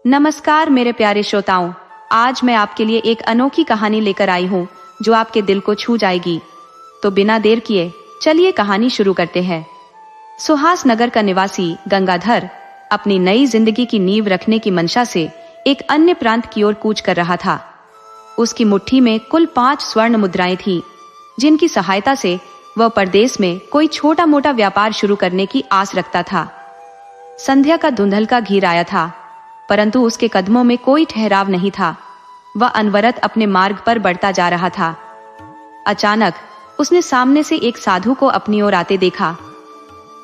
नमस्कार मेरे प्यारे श्रोताओं, आज मैं आपके लिए एक अनोखी कहानी लेकर आई हूँ जो आपके दिल को छू जाएगी। तो बिना देर किए चलिए कहानी शुरू करते हैं। सुहास नगर का निवासी गंगाधर अपनी नई जिंदगी की नींव रखने की मंशा से एक अन्य प्रांत की ओर कूच कर रहा था। उसकी मुट्ठी में कुल 5 स्वर्ण मुद्राएं थीं, जिनकी सहायता से वह परदेश में कोई छोटा मोटा व्यापार शुरू करने की आस रखता था। संध्या का धुंधलका घिर आया था, परंतु उसके कदमों में कोई ठहराव नहीं था। वह अनवरत अपने मार्ग पर बढ़ता जा रहा था। अचानक उसने सामने से एक साधु को अपनी ओर आते देखा।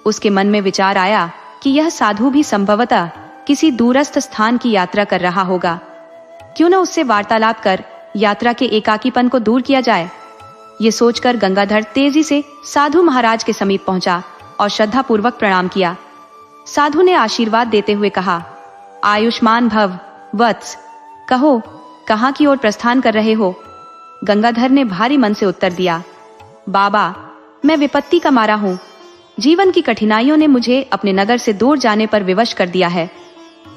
उसके मन में विचार आया कि यह साधु भी संभवतः किसी दूरस्थ स्थान की यात्रा कर रहा होगा। क्यों न उससे वार्तालाप कर यात्रा के एकाकीपन को दूर किया जाए। ये सोचकर गंगाधर तेजी से साधु महाराज के समीप पहुंचा और श्रद्धापूर्वक प्रणाम किया। साधु ने आशीर्वाद देते हुए कहा, आयुष्मान भव वत्स, कहो कहाँ की ओर प्रस्थान कर रहे हो। गंगाधर ने भारी मन से उत्तर दिया, बाबा मैं विपत्ति का मारा हूँ। जीवन की कठिनाइयों ने मुझे अपने नगर से दूर जाने पर विवश कर दिया है।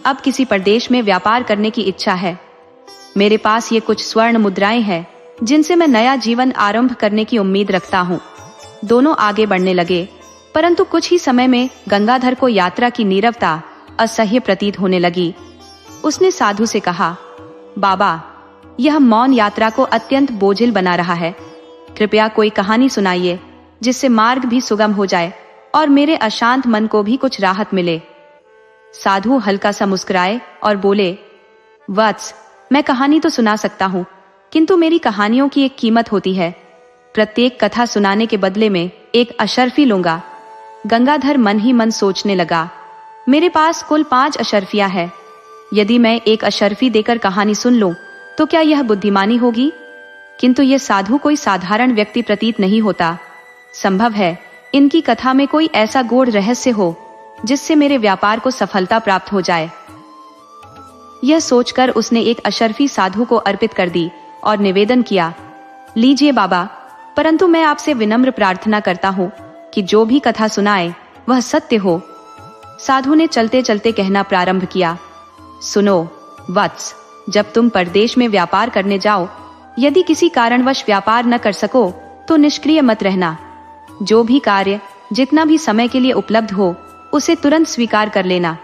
अब किसी प्रदेश में व्यापार करने की इच्छा है। मेरे पास ये कुछ स्वर्ण मुद्राएं हैं जिनसे मैं नया जीवन आरंभ करने की उम्मीद रखता हूँ। दोनों आगे बढ़ने लगे, परंतु कुछ ही समय में गंगाधर को यात्रा की नीरवता असह्य प्रतीत होने लगी। उसने साधु से कहा, बाबा यह मौन यात्रा को अत्यंत बोझिल बना रहा है। कृपया कोई कहानी सुनाइए जिससे मार्ग भी सुगम हो जाए और मेरे अशांत मन को भी कुछ राहत मिले। साधु हल्का सा मुस्कुराए और बोले, वत्स मैं कहानी तो सुना सकता हूँ, किंतु मेरी कहानियों की एक कीमत होती है। प्रत्येक कथा सुनाने के बदले में एक अशर्फी लूंगा। गंगाधर मन ही मन सोचने लगा, मेरे पास कुल 5 अशर्फियां है। यदि मैं एक अशर्फी देकर कहानी सुन लूं तो क्या यह बुद्धिमानी होगी? किंतु यह साधु कोई साधारण व्यक्ति प्रतीत नहीं होता। संभव है इनकी कथा में कोई ऐसा गूढ़ रहस्य हो जिससे मेरे व्यापार को सफलता प्राप्त हो जाए। यह सोचकर उसने एक अशर्फी साधु को अर्पित कर दी और निवेदन किया, लीजिए बाबा, परंतु मैं आपसे विनम्र प्रार्थना करता हूँ कि जो भी कथा सुनाए वह सत्य हो। साधु ने चलते चलते कहना प्रारंभ किया, सुनो वत्स, जब तुम परदेश में व्यापार करने जाओ, यदि किसी कारणवश व्यापार न कर सको तो निष्क्रिय मत रहना। जो भी कार्य जितना भी समय के लिए उपलब्ध हो उसे तुरंत स्वीकार कर लेना।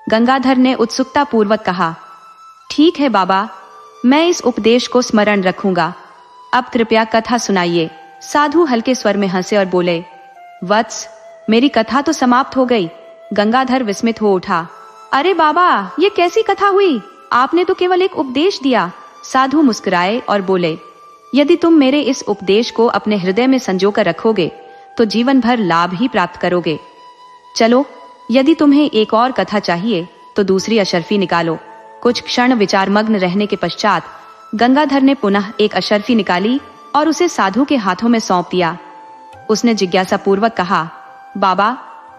गंगाधर ने उत्सुकता पूर्वक कहा, ठीक है बाबा, मैं इस उपदेश को स्मरण रखूंगा। अब कृपया कथा सुनाइए। साधु हल्के स्वर में हंसे और बोले, वत्स मेरी कथा तो समाप्त हो गई। गंगाधर विस्मित हो उठा, अरे बाबा ये कैसी कथा हुई? आपने तो केवल एक उपदेश दिया। साधु मुस्कुराए और बोले, यदि तुम मेरे इस उपदेश को अपने हृदय में संजोकर रखोगे तो जीवन भर लाभ ही प्राप्त करोगे। चलो, यदि तुम्हें एक और कथा चाहिए तो दूसरी अशर्फी निकालो। कुछ क्षण विचारमग्न रहने के पश्चात गंगाधर ने पुनः एक अशर्फी निकाली और उसे साधु के हाथों में सौंप दिया। उसने जिज्ञासा पूर्वक कहा, बाबा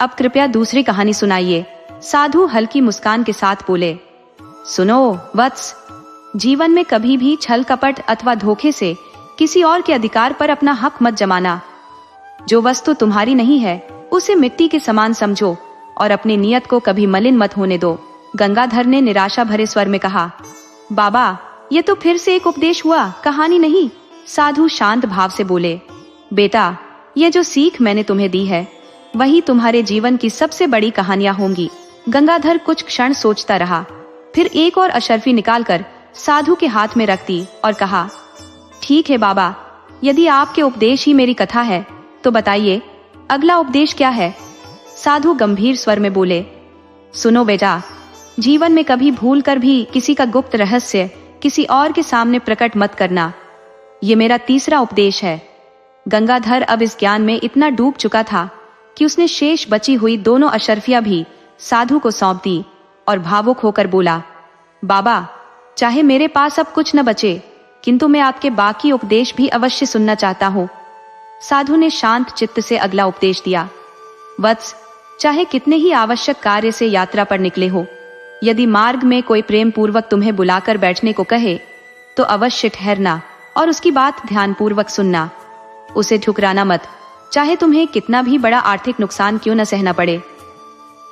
अब कृपया दूसरी कहानी सुनाइए। साधु हल्की मुस्कान के साथ बोले, सुनो वत्स, जीवन में कभी भी छल कपट अथवा धोखे से किसी और के अधिकार पर अपना हक मत जमाना। जो वस्तु तुम्हारी नहीं है उसे मिट्टी के समान समझो और अपनी नियत को कभी मलिन मत होने दो। गंगाधर ने निराशा भरे स्वर में कहा, बाबा ये तो फिर से एक उपदेश हुआ, कहानी नहीं। साधु शांत भाव से बोले, बेटा ये जो सीख मैंने तुम्हें दी है वही तुम्हारे जीवन की सबसे बड़ी कहानियां होंगी। गंगाधर कुछ क्षण सोचता रहा, फिर एक और अशर्फी निकालकर साधु के हाथ में रख दी और कहा, ठीक है बाबा, यदि आपके उपदेश ही मेरी कथा है तो बताइए अगला उपदेश क्या है? साधु गंभीर स्वर में बोले, सुनो बेटा, जीवन में कभी भूल कर भी किसी का गुप्त रहस्य किसी और के सामने प्रकट मत करना। ये मेरा तीसरा उपदेश है। गंगाधर अब इस ज्ञान में इतना डूब चुका था कि उसने शेष बची हुई दोनों अशर्फियां भी साधु को सौंप दी और भावुक होकर बोला, बाबा चाहे मेरे पास अब कुछ न बचे, किंतु मैं आपके बाकी उपदेश भी अवश्य सुनना चाहता हूँ। साधु ने शांत चित्त से अगला उपदेश दिया, वत्स, चाहे कितने ही आवश्यक कार्य से यात्रा पर निकले हो, यदि मार्ग में कोई प्रेम पूर्वक तुम्हें बुलाकर बैठने को कहे तो अवश्य ठहरना और उसकी बात ध्यानपूर्वक सुनना। उसे ठुकराना मत, चाहे तुम्हें कितना भी बड़ा आर्थिक नुकसान क्यों न सहना पड़े।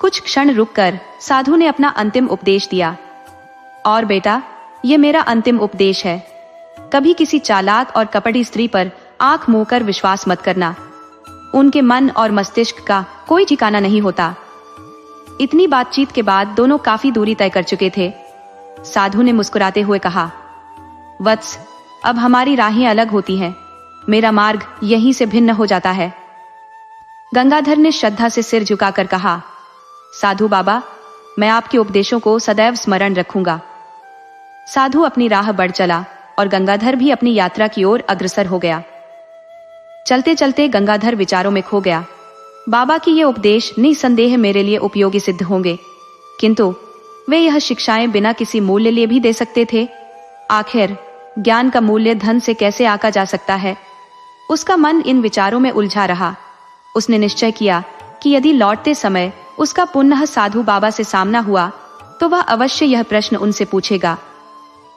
कुछ क्षण रुककर साधु ने अपना अंतिम उपदेश दिया, और बेटा, ये मेरा अंतिम उपदेश है, कभी किसी चालाक और कपटी स्त्री पर आंख मूंद कर विश्वास मत करना। उनके मन और मस्तिष्क का कोई ठिकाना नहीं होता। इतनी बातचीत के बाद दोनों काफी दूरी तय कर चुके थे। साधु ने मुस्कुराते हुए कहा, वत्स, अब हमारी राहें अलग होती हैं। मेरा मार्ग यहीं से भिन्न हो जाता है। गंगाधर ने श्रद्धा से सिर झुकाकर कहा, साधु बाबा, मैं आपके उपदेशों को सदैव स्मरण रखूंगा। साधु अपनी राह बढ़ चला और गंगाधर भी अपनी यात्रा की ओर अग्रसर हो गया। चलते चलते गंगाधर विचारों में खो गया। बाबा की ये उपदेश निसंदेह मेरे लिए उपयोगी सिद्ध होंगे, किंतु वे यह शिक्षाएं बिना किसी मूल्य लिए भी दे सकते थे। आखिर ज्ञान का मूल्य धन से कैसे आंका जा सकता है? उसका मन इन विचारों में उलझा रहा। उसने निश्चय किया कि यदि लौटते समय उसका पुनः साधु बाबा से सामना हुआ तो वह अवश्य यह प्रश्न उनसे पूछेगा।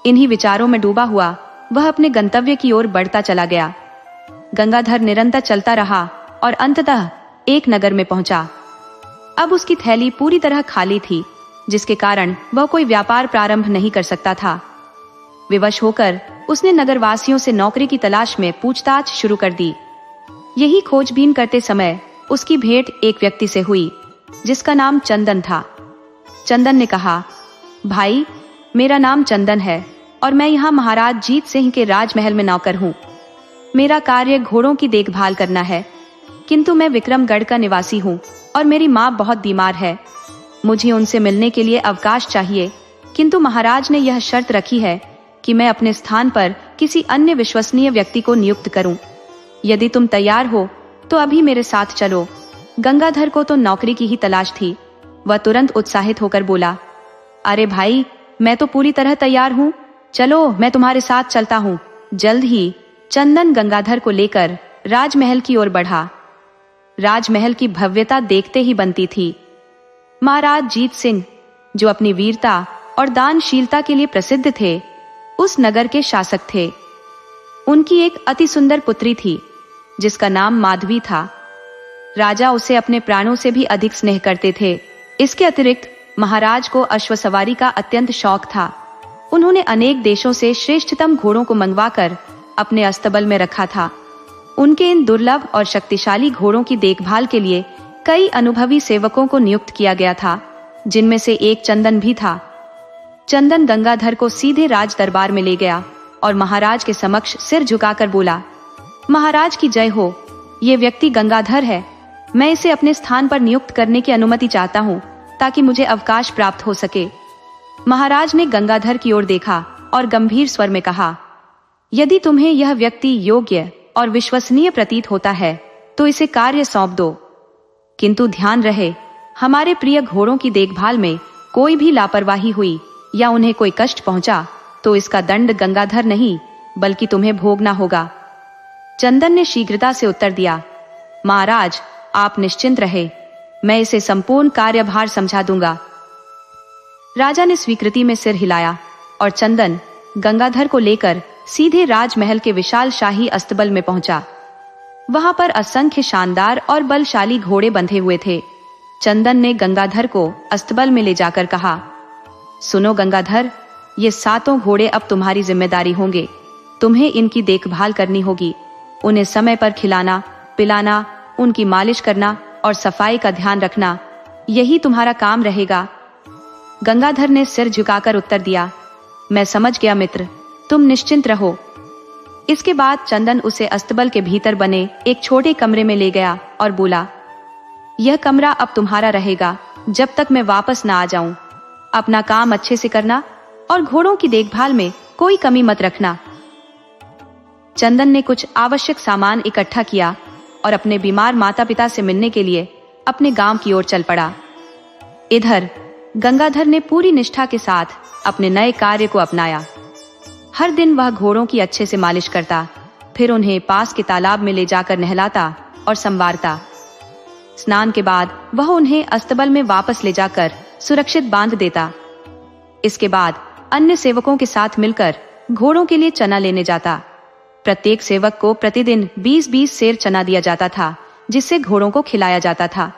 इन्हीं विचारों में डूबा हुआ वह अपने गंतव्य की ओर बढ़ता चला गया। गंगाधर निरंतर चलता रहा और अंततः एक नगर में पहुंचा। अब उसकी थैली पूरी तरह खाली थी, जिसके कारण वह कोई व्यापार प्रारंभ नहीं कर सकता था। विवश होकर उसने नगरवासियों से नौकरी की तलाश में पूछताछ शुरू कर दी। यही खोजबीन करते समय उसकी भेंट एक व्यक्ति से हुई, जिसका नाम चंदन था। चंदन ने कहा, भाई, मेरा नाम चंदन है और मैं यहाँ महाराज जीत सिंह के राजमहल में नौकर हूँ। मेरा कार्य घोड़ों की देखभाल करना है, किंतु मैं विक्रमगढ़ का निवासी हूँ और मेरी माँ बहुत बीमार है। मुझे उनसे मिलने के लिए अवकाश चाहिए, किंतु महाराज ने यह शर्त रखी है कि मैं अपने स्थान पर किसी अन्य विश्वसनीय व्यक्ति को नियुक्त करूं। यदि तुम तैयार हो तो अभी मेरे साथ चलो। गंगाधर को तो नौकरी की ही तलाश थी। वह तुरंत उत्साहित होकर बोला, अरे भाई, मैं तो पूरी तरह तैयार हूँ, चलो मैं तुम्हारे साथ चलता हूँ। जल्द ही चंदन गंगाधर को लेकर राजमहल की ओर बढ़ा। राजमहल की भव्यता देखते ही बनती थी। महाराज जीत सिंह, जो अपनी वीरता और दानशीलता के लिए प्रसिद्ध थे, उस नगर के शासक थे। उनकी एक अति सुंदर पुत्री थी, जिसका नाम माधवी था। राजा उसे अपने प्राणों से भी अधिक स्नेह करते थे। इसके अतिरिक्त महाराज को अश्वसवारी का अत्यंत शौक था। उन्होंने अनेक देशों से श्रेष्ठतम घोड़ों को मंगवाकर अपने अस्तबल में रखा था। उनके इन दुर्लभ और शक्तिशाली घोड़ों की देखभाल के लिए कई अनुभवी सेवकों को नियुक्त किया गया था, जिनमें से एक चंदन भी था। चंदन गंगाधर को सीधे राज दरबार में ले गया और महाराज के समक्ष सिर झुकाकर बोला, महाराज की जय हो। ये व्यक्ति गंगाधर है। मैं इसे अपने स्थान पर नियुक्त करने की अनुमति चाहता हूँ, ताकि मुझे अवकाश प्राप्त हो सके। महाराज ने गंगाधर की ओर देखा और गंभीर स्वर में कहा, यदि तुम्हें यह व्यक्ति योग्य और विश्वसनीय प्रतीत होता है तो इसे कार्य सौंप दो, किंतु ध्यान रहे, हमारे प्रिय घोड़ों की देखभाल में कोई भी लापरवाही हुई या उन्हें कोई कष्ट पहुंचा तो इसका दंड गंगाधर नहीं बल्कि तुम्हें भोगना होगा। चंदन ने शीघ्रता से उत्तर दिया, महाराज, आप निश्चिंत रहे, मैं इसे संपूर्ण कार्यभार समझा दूंगा। राजा ने स्वीकृति में सिर हिलाया और चंदन गंगाधर को लेकर सीधे राजमहल के विशाल शाही अस्तबल में पहुंचा। वहां पर असंख्य शानदार और बलशाली घोड़े बंधे हुए थे। चंदन ने गंगाधर को अस्तबल में ले जाकर कहा, सुनो गंगाधर, ये 7 घोड़े अब तुम्हारी जिम्मेदारी होंगे। तुम्हें इनकी देखभाल करनी होगी। उन्हें समय पर खिलाना, पिलाना, उनकी मालिश करना और सफाई का ध्यान रखना, यही तुम्हारा काम रहेगा। गंगाधर ने सिर झुकाकर उत्तर दिया, मैं समझ गया मित्र, तुम निश्चिंत रहो। इसके बाद चंदन उसे अस्तबल के भीतर बने एक छोटे कमरे में ले गया और बोला, यह कमरा अब तुम्हारा रहेगा जब तक मैं वापस ना आ जाऊं। अपना काम अच्छे से करना और घोड़ों की देखभाल में कोई कमी मत रखना। चंदन ने कुछ आवश्यक सामान इकट्ठा किया और अपने बीमार माता पिता से मिलने के लिए अपने गांव की ओर चल पड़ा। इधर गंगाधर ने पूरी निष्ठा के साथ अपने नए कार्य को अपनाया। हर दिन वह घोड़ों की अच्छे से मालिश करता, फिर उन्हें पास के तालाब में ले जाकर नहलाता और संवारता। स्नान के बाद वह उन्हें अस्तबल में वापस ले जाकर सुरक्षित बांध देता। इसके बाद अन्य सेवकों के साथ मिलकर घोड़ों के लिए चना लेने जाता। प्रत्येक सेवक को प्रतिदिन 20-20 सेर चना दिया जाता था, जिससे घोड़ों को खिलाया जाता था।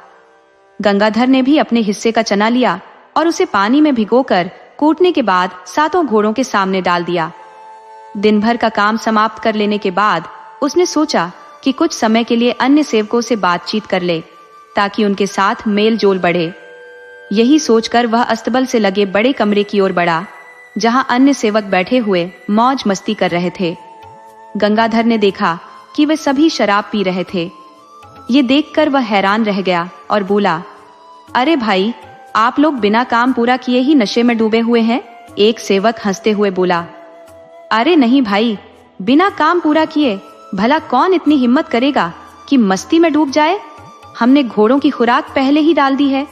गंगाधर ने भी अपने हिस्से का चना लिया और उसे पानी में भिगोकर कूटने के बाद सातों घोड़ों के सामने डाल दिया। दिन भर का काम समाप्त कर लेने के बाद उसने सोचा कि कुछ समय के लिए अन्य सेवकों से बातचीत कर ले ताकि उनके साथ मेल जोल बढ़े। यही सोचकर वह अस्तबल से लगे बड़े कमरे की ओर बढ़ा जहां अन्य सेवक बैठे हुए मौज मस्ती कर रहे थे। गंगाधर ने देखा कि वे सभी शराब पी रहे थे। ये देखकर वह हैरान रह गया और बोला, अरे भाई, आप लोग बिना काम पूरा किए ही नशे में डूबे हुए हैं। एक सेवक हंसते हुए बोला, अरे नहीं भाई, बिना काम पूरा किए भला कौन इतनी हिम्मत करेगा कि मस्ती में डूब जाए। हमने घोड़ों की खुराक पहले ही डाल दी है।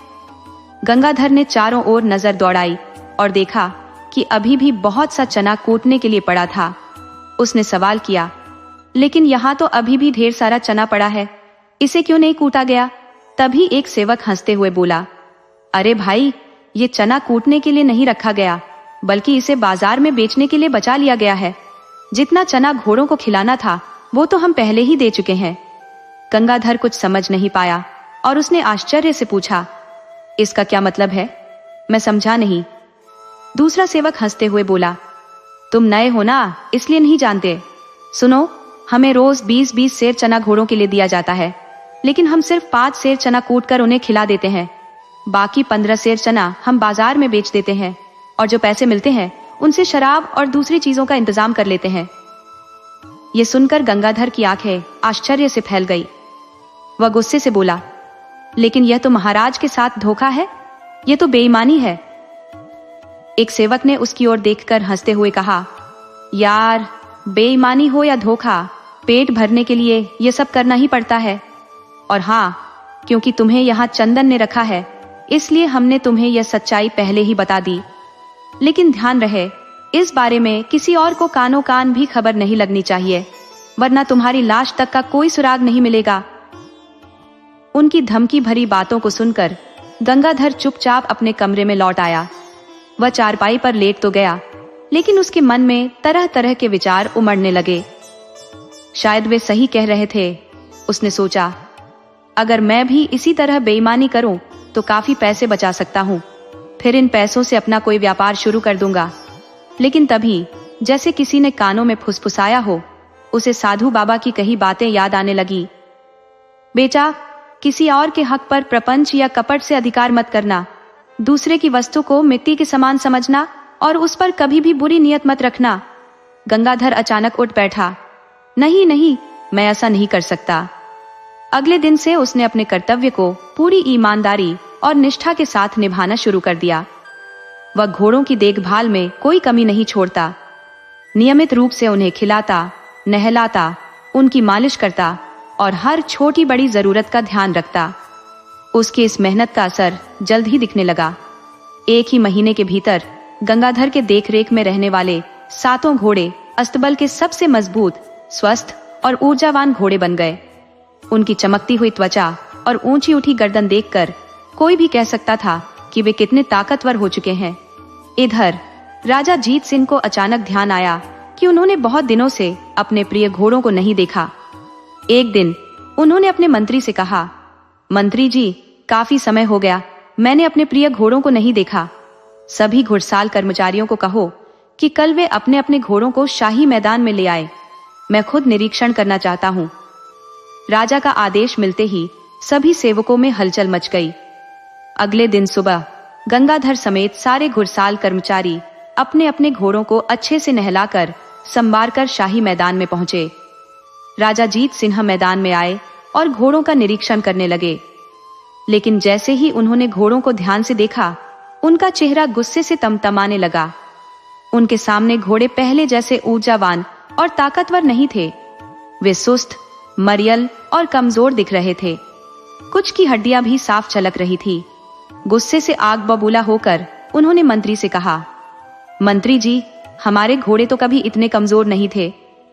गंगाधर ने चारों ओर नजर दौड़ाई और देखा कि अभी भी बहुत सा चना कूटने के लिए पड़ा था। उसने सवाल किया, लेकिन यहाँ तो अभी भी ढेर सारा चना पड़ा है, इसे क्यों नहीं कूटा गया? तभी एक सेवक हंसते हुए बोला, अरे भाई, ये चना कूटने के लिए नहीं रखा गया, बल्कि इसे बाजार में बेचने के लिए बचा लिया गया है। जितना चना घोड़ों को खिलाना था वो तो हम पहले ही दे चुके हैं। गंगाधर कुछ समझ नहीं पाया और उसने आश्चर्य से पूछा, इसका क्या मतलब है? मैं समझा नहीं। दूसरा सेवक हंसते हुए बोला, तुम नए हो ना, इसलिए नहीं जानते। सुनो, हमें रोज 20-20 सेर चना घोड़ों के लिए दिया जाता है, लेकिन हम सिर्फ 5 सेर चना कूट कर उन्हें खिला देते हैं। बाकी 15 सेर चना हम बाजार में बेच देते हैं और जो पैसे मिलते हैं उनसे शराब और दूसरी चीजों का इंतजाम कर लेते हैं। ये सुनकर गंगाधर की आंखें आश्चर्य से फैल गई। वह गुस्से से बोला, लेकिन यह तो महाराज के साथ धोखा है, यह तो बेईमानी है। एक सेवक ने उसकी ओर देखकर हंसते हुए कहा, यार, बेईमानी हो या धोखा, पेट भरने के लिए यह सब करना ही पड़ता है। और हाँ, क्योंकि तुम्हें यहाँ चंदन ने रखा है, इसलिए हमने तुम्हें यह सच्चाई पहले ही बता दी। लेकिन ध्यान रहे, इस बारे में किसी और को कानो कान भी खबर नहीं लगनी चाहिए, वरना तुम्हारी लाश तक का कोई सुराग नहीं मिलेगा। उनकी धमकी भरी बातों को सुनकर गंगाधर चुपचाप अपने कमरे में लौट आया। वह चारपाई पर लेट तो गया, लेकिन उसके मन में तरह तरह के विचार उमड़ने लगे। शायद वे सही कह रहे थे, उसने सोचा। अगर मैं भी इसी तरह बेईमानी करूं तो काफी पैसे बचा सकता हूं, फिर इन पैसों से अपना कोई व्यापार शुरू कर दूंगा। लेकिन तभी जैसे किसी ने कानों में फुसफुसाया हो, उसे साधु बाबा की कही बातें याद आने लगी। बेटा, किसी और के हक पर प्रपंच या कपट से अधिकार मत करना, दूसरे की वस्तु को मिट्टी के समान समझना और उस पर कभी भी बुरी नियत मत रखना। गंगाधर अचानक उठ बैठा, नहीं नहीं, मैं ऐसा नहीं कर सकता। अगले दिन से उसने अपने कर्तव्य को पूरी ईमानदारी और निष्ठा के साथ निभाना शुरू कर दिया। वह घोड़ों की देखभाल में कोई कमी नहीं छोड़ता, नियमित रूप से उन्हें खिलाता, नहलाता, उनकी मालिश करता और हर छोटी बड़ी जरूरत का ध्यान रखता। उसकी इस मेहनत का असर जल्द ही दिखने लगा। एक ही महीने के भीतर गंगाधर के देखरेख में रहने वाले 7 घोड़े अस्तबल के सबसे मजबूत, स्वस्थ और ऊर्जावान घोड़े बन गए। उनकी चमकती हुई त्वचा और ऊंची उठी गर्दन देखकर कोई भी कह सकता था कि वे कितने ताकतवर हो चुके हैं। इधर राजा जीत सिंह को अचानक ध्यान आया कि उन्होंने बहुत दिनों से अपने प्रिय घोड़ों को नहीं देखा। एक दिन उन्होंने अपने मंत्री से कहा, मंत्री जी, काफी समय हो गया, मैंने अपने प्रिय घोड़ों को नहीं देखा। सभी घुड़साल कर्मचारियों को कहो कि कल वे अपने अपने घोड़ों को शाही मैदान में ले आए, मैं खुद निरीक्षण करना चाहता हूँ। राजा का आदेश मिलते ही सभी सेवकों में हलचल मच गई। अगले दिन सुबह गंगाधर समेत सारे घुड़साल कर्मचारी अपने अपने घोड़ों को अच्छे से नहलाकर संवारकर शाही मैदान में पहुंचे। राजा जीत सिंह मैदान में आए और घोड़ों का निरीक्षण करने लगे। लेकिन जैसे ही उन्होंने घोड़ों को ध्यान से देखा, उनका चेहरा गुस्से से तमतमाने लगा। उनके सामने घोड़े पहले जैसे ऊर्जावान और ताकतवर नहीं थे, वे सुस्त, मरियल और कमजोर दिख रहे थे। कुछ की हड्डियां भी साफ झलक रही थी। गुस्से से आग बबूला होकर उन्होंने मंत्री से कहा, मंत्री जी, हमारे घोड़े तो कभी इतने कमजोर नहीं थे।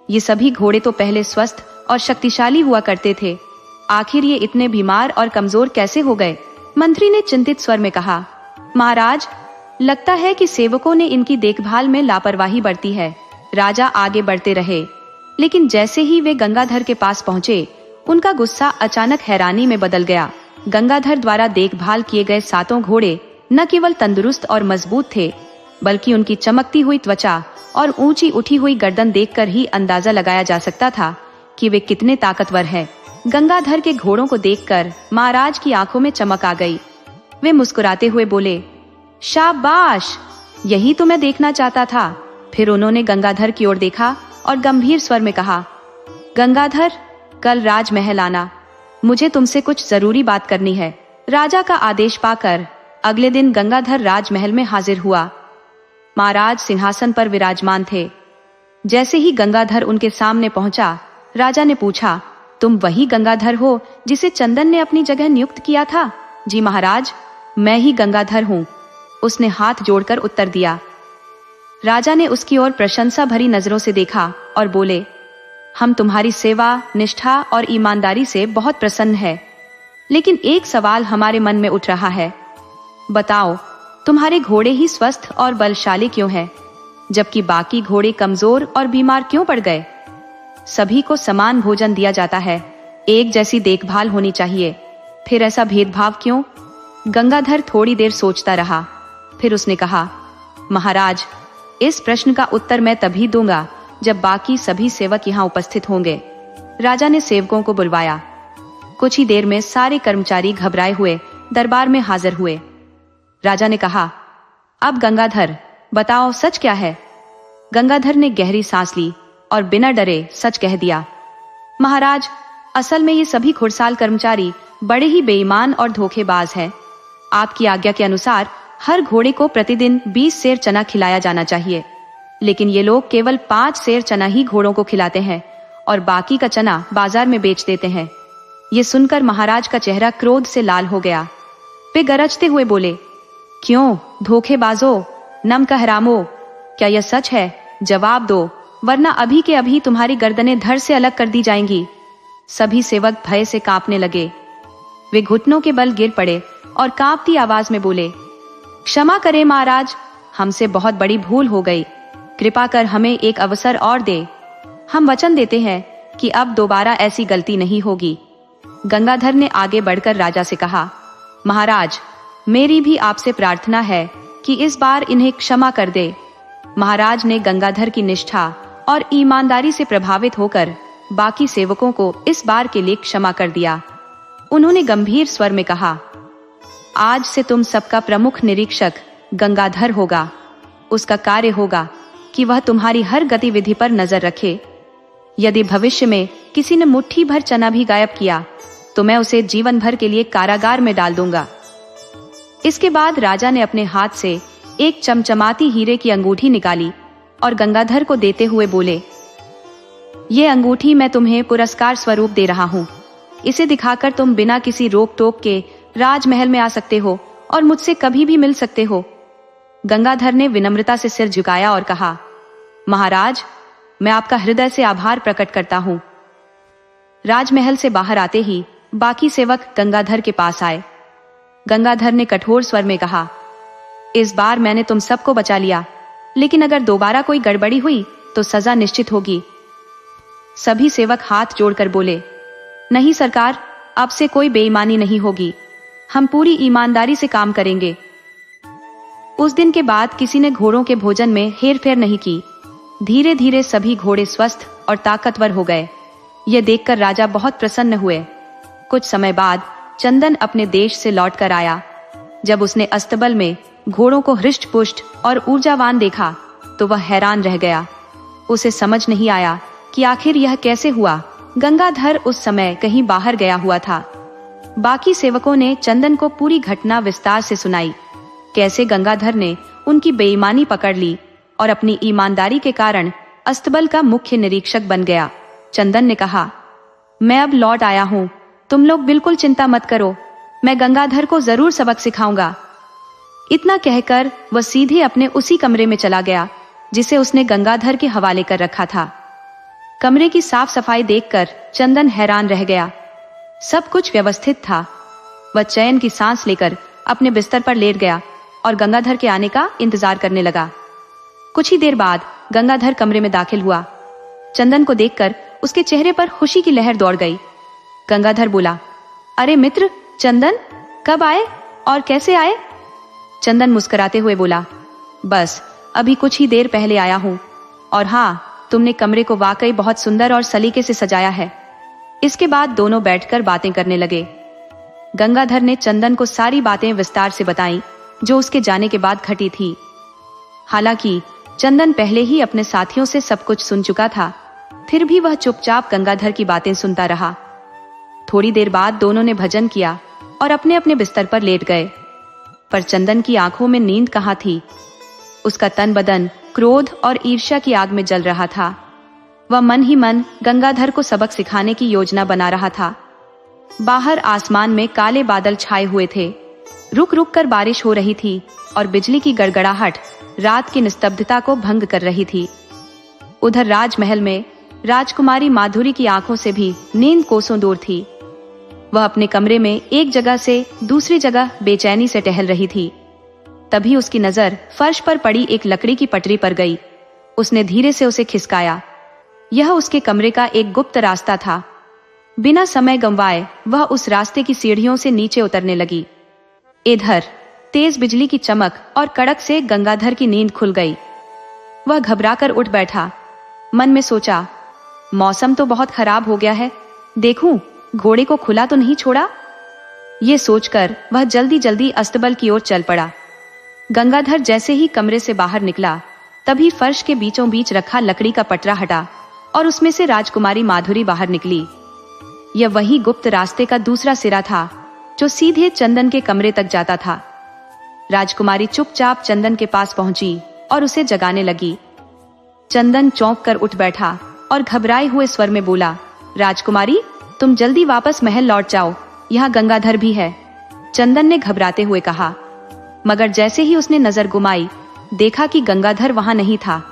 ये सभी घोड़े तो पहले स्वस्थ और शक्तिशाली हुआ करते थे, आखिर ये इतने बीमार और कमजोर कैसे हो गए? मंत्री ने चिंतित स्वर में कहा, महाराज, लगता है कि सेवकों ने इनकी देखभाल में लापरवाही बरती है। राजा आगे बढ़ते रहे, लेकिन जैसे ही वे गंगाधर के पास पहुंचे, उनका गुस्सा अचानक हैरानी में बदल गया। गंगाधर द्वारा देखभाल किए गए 7 घोड़े न केवल तंदुरुस्त और मजबूत थे, बल्कि उनकी चमकती हुई त्वचा और ऊंची उठी हुई गर्दन देखकर ही अंदाजा लगाया जा सकता था कि वे कितने ताकतवर हैं। गंगाधर के घोड़ों को देखकर महाराज की आंखों में चमक आ गई। वे मुस्कुराते हुए बोले, शाबाश, यही तो मैं देखना चाहता था। फिर उन्होंने गंगाधर की ओर देखा और गंभीर स्वर में कहा, गंगाधर, कल राजमहल आना, मुझे तुमसे कुछ जरूरी बात करनी है। राजा का आदेश पाकर अगले दिन गंगाधर राजमहल में हाजिर हुआ। महाराज सिंहासन पर विराजमान थे। जैसे ही गंगाधर उनके सामने पहुंचा, राजा ने पूछा, तुम वही गंगाधर हो जिसे चंदन ने अपनी जगह नियुक्त किया था? जी महाराज, मैं ही गंगाधर हूँ, उसने हाथ जोड़कर उत्तर दिया। राजा ने उसकी ओर प्रशंसा भरी नजरों से देखा और बोले, हम तुम्हारी सेवा, निष्ठा और ईमानदारी से बहुत प्रसन्न है, लेकिन एक सवाल हमारे मन में उठ रहा है। बताओ, तुम्हारे घोड़े ही स्वस्थ और बलशाली क्यों हैं, जबकि बाकी घोड़े कमजोर और बीमार क्यों पड़ गए? सभी को समान भोजन दिया जाता है, एक जैसी देखभाल होनी चाहिए, फिर ऐसा भेदभाव क्यों? गंगाधर थोड़ी देर सोचता रहा, फिर उसने कहा, महाराज, इस प्रश्न का उत्तर मैं तभी दूंगा जब बाकी सभी सेवक यहाँ उपस्थित होंगे। राजा ने सेवकों को बुलवाया। कुछ ही देर में सारे कर्मचारी घबराए हुए दरबार में हाजिर हुए। राजा ने कहा, अब गंगाधर, बताओ सच क्या है? गंगाधर ने गहरी सांस ली और बिना डरे सच कह दिया, महाराज, असल में ये सभी खुरसाल कर्मचारी बड़े ही बेईमान और धोखेबाज हैं। आपकी आज्ञा के अनुसार हर घोड़े को प्रतिदिन 20 सेर चना खिलाया जाना चाहिए, लेकिन ये लोग केवल 5 सेर चना ही घोड़ों को खिलाते हैं और बाकी का चना बाजार में बेच देते हैं। ये सुनकर महाराज का चेहरा क्रोध से लाल हो गया। वे गरजते हुए बोले, क्यों धोखेबाजो, नम का हरामो, क्या यह सच है? जवाब दो, वरना अभी के अभी तुम्हारी गर्दनें धड़ से अलग कर दी जाएंगी। सभी सेवक भय से कांपने लगे। वे घुटनों के बल गिर पड़े और कांपती आवाज में बोले, क्षमा करें महाराज, हमसे बहुत बड़ी भूल हो गई, कृपा कर हमें एक अवसर और दे। हम वचन देते हैं कि अब दोबारा ऐसी गलती नहीं होगी। गंगाधर ने आगे बढ़कर राजा से कहा, महाराज, मेरी भी आपसे प्रार्थना है कि इस बार इन्हें क्षमा कर दे। महाराज ने गंगाधर की निष्ठा और ईमानदारी से प्रभावित होकर बाकी सेवकों को इस बार के लिए क्षमा कर दिया। उन्होंने गंभीर स्वर में कहा, आज से तुम सबका प्रमुख निरीक्षक गंगाधर होगा। उसका कार्य होगा कि वह तुम्हारी हर गतिविधि पर नजर रखे। यदि भविष्य में किसी ने मुट्ठी भर चना भी गायब किया तो मैं उसे जीवन भर के लिए कारागार में डाल दूंगा। इसके बाद राजा ने अपने हाथ से एक चमचमाती हीरे की अंगूठी निकाली और गंगाधर को देते हुए बोले, ये अंगूठी मैं तुम्हें पुरस्कार स्वरूप दे रहा हूँ। इसे दिखाकर तुम बिना किसी रोक टोक के राजमहल में आ सकते हो और मुझसे कभी भी मिल सकते हो। गंगाधर ने विनम्रता से सिर झुकाया और कहा, महाराज, मैं आपका हृदय से आभार प्रकट करता हूँ। राजमहल से बाहर आते ही बाकी सेवक गंगाधर के पास आए। गंगाधर ने कठोर स्वर में कहा, इस बार मैंने तुम सबको बचा लिया, लेकिन अगर दोबारा कोई गड़बड़ी हुई तो सजा निश्चित होगी। सभी सेवक हाथ जोड़कर बोले, नहीं सरकार, अब से कोई बेईमानी नहीं होगी, हम पूरी ईमानदारी से काम करेंगे। उस दिन के बाद किसी ने घोड़ों के भोजन में हेरफेर नहीं की। धीरे धीरे सभी घोड़े स्वस्थ और ताकतवर हो गए। यह देखकर राजा बहुत प्रसन्न हुए। कुछ समय बाद चंदन अपने देश से लौटकर आया। जब उसने अस्तबल में घोड़ों को हृष्ट पुष्ट और ऊर्जावान देखा तो वह हैरान रह गया। उसे समझ नहीं आया कि आखिर यह कैसे हुआ। गंगाधर उस समय कहीं बाहर गया हुआ था। बाकी सेवकों ने चंदन को पूरी घटना विस्तार से सुनाई, कैसे गंगाधर ने उनकी बेईमानी पकड़ ली और अपनी ईमानदारी के कारण अस्तबल का मुख्य निरीक्षक बन गया। चंदन ने कहा, मैं अब लौट आया हूँ, तुम लोग बिल्कुल चिंता मत करो, मैं गंगाधर को जरूर सबक सिखाऊंगा। इतना कहकर वह सीधे अपने उसी कमरे में चला गया जिसे उसने गंगाधर के हवाले कर रखा था। कमरे की साफ सफाई देखकर चंदन हैरान रह गया। सब कुछ व्यवस्थित था। वह चैन की सांस लेकर अपने बिस्तर पर लेट गया और गंगाधर के आने का इंतजार करने लगा। कुछ ही देर बाद गंगाधर कमरे में दाखिल हुआ। चंदन को देखकर उसके चेहरे पर खुशी की लहर दौड़ गई। गंगाधर बोला, अरे मित्र चंदन, कब आए और कैसे आए? चंदन मुस्कुराते हुए बोला, बस अभी कुछ ही देर पहले आया हूँ। और हाँ, तुमने कमरे को वाकई बहुत सुंदर और सलीके से सजाया है। इसके बाद दोनों बैठकर बातें करने लगे। गंगाधर ने चंदन को सारी बातें विस्तार से बताई जो उसके जाने के बाद घटी थी। हालांकि चंदन पहले ही अपने साथियों से सब कुछ सुन चुका था, फिर भी वह चुपचाप गंगाधर की बातें सुनता रहा। थोड़ी देर बाद दोनों ने भजन किया और अपने अपने बिस्तर पर लेट गए। पर चंदन की आंखों में नींद कहाँ थी। उसका तन बदन क्रोध और ईर्ष्या की आग में जल रहा था। वह मन ही मन गंगाधर को सबक सिखाने की योजना बना रहा था। बाहर आसमान में काले बादल छाए हुए थे। रुक रुक कर बारिश हो रही थी और बिजली की गड़गड़ाहट रात की निस्तब्धता को भंग कर रही थी। उधर राजमहल में राजकुमारी माधुरी की आंखों से भी नींद कोसों दूर थी। वह अपने कमरे में एक जगह से दूसरी जगह बेचैनी से टहल रही थी। तभी उसकी नजर फर्श पर पड़ी एक लकड़ी की पटरी पर गई। उसने धीरे से उसे खिसकाया। यह उसके कमरे का एक गुप्त रास्ता था। बिना समय गंवाए वह उस रास्ते की सीढ़ियों से नीचे उतरने लगी। इधर तेज बिजली की चमक और कड़क से गंगाधर की नींद खुल गई। वह घबराकर उठ बैठा। मन में सोचा, मौसम तो बहुत खराब हो गया है, देखूं घोड़े को खुला तो नहीं छोड़ा। ये सोचकर वह जल्दी जल्दी अस्तबल की ओर चल पड़ा। गंगाधर जैसे ही कमरे से बाहर निकला, तभी फर्श के बीचों बीच रखा लकड़ी का पटरा हटा और उसमें से राजकुमारी माधुरी बाहर निकली। यह वही गुप्त रास्ते का दूसरा सिरा था जो सीधे चंदन के कमरे तक जाता था। राजकुमारी चुपचाप चंदन के पास पहुंची और उसे जगाने लगी। चंदन चौंक कर उठ बैठा और घबराए हुए स्वर में बोला, राजकुमारी, तुम जल्दी वापस महल लौट जाओ, यहाँ गंगाधर भी है। चंदन ने घबराते हुए कहा, मगर जैसे ही उसने नजर घुमाई, देखा कि गंगाधर वहां नहीं था।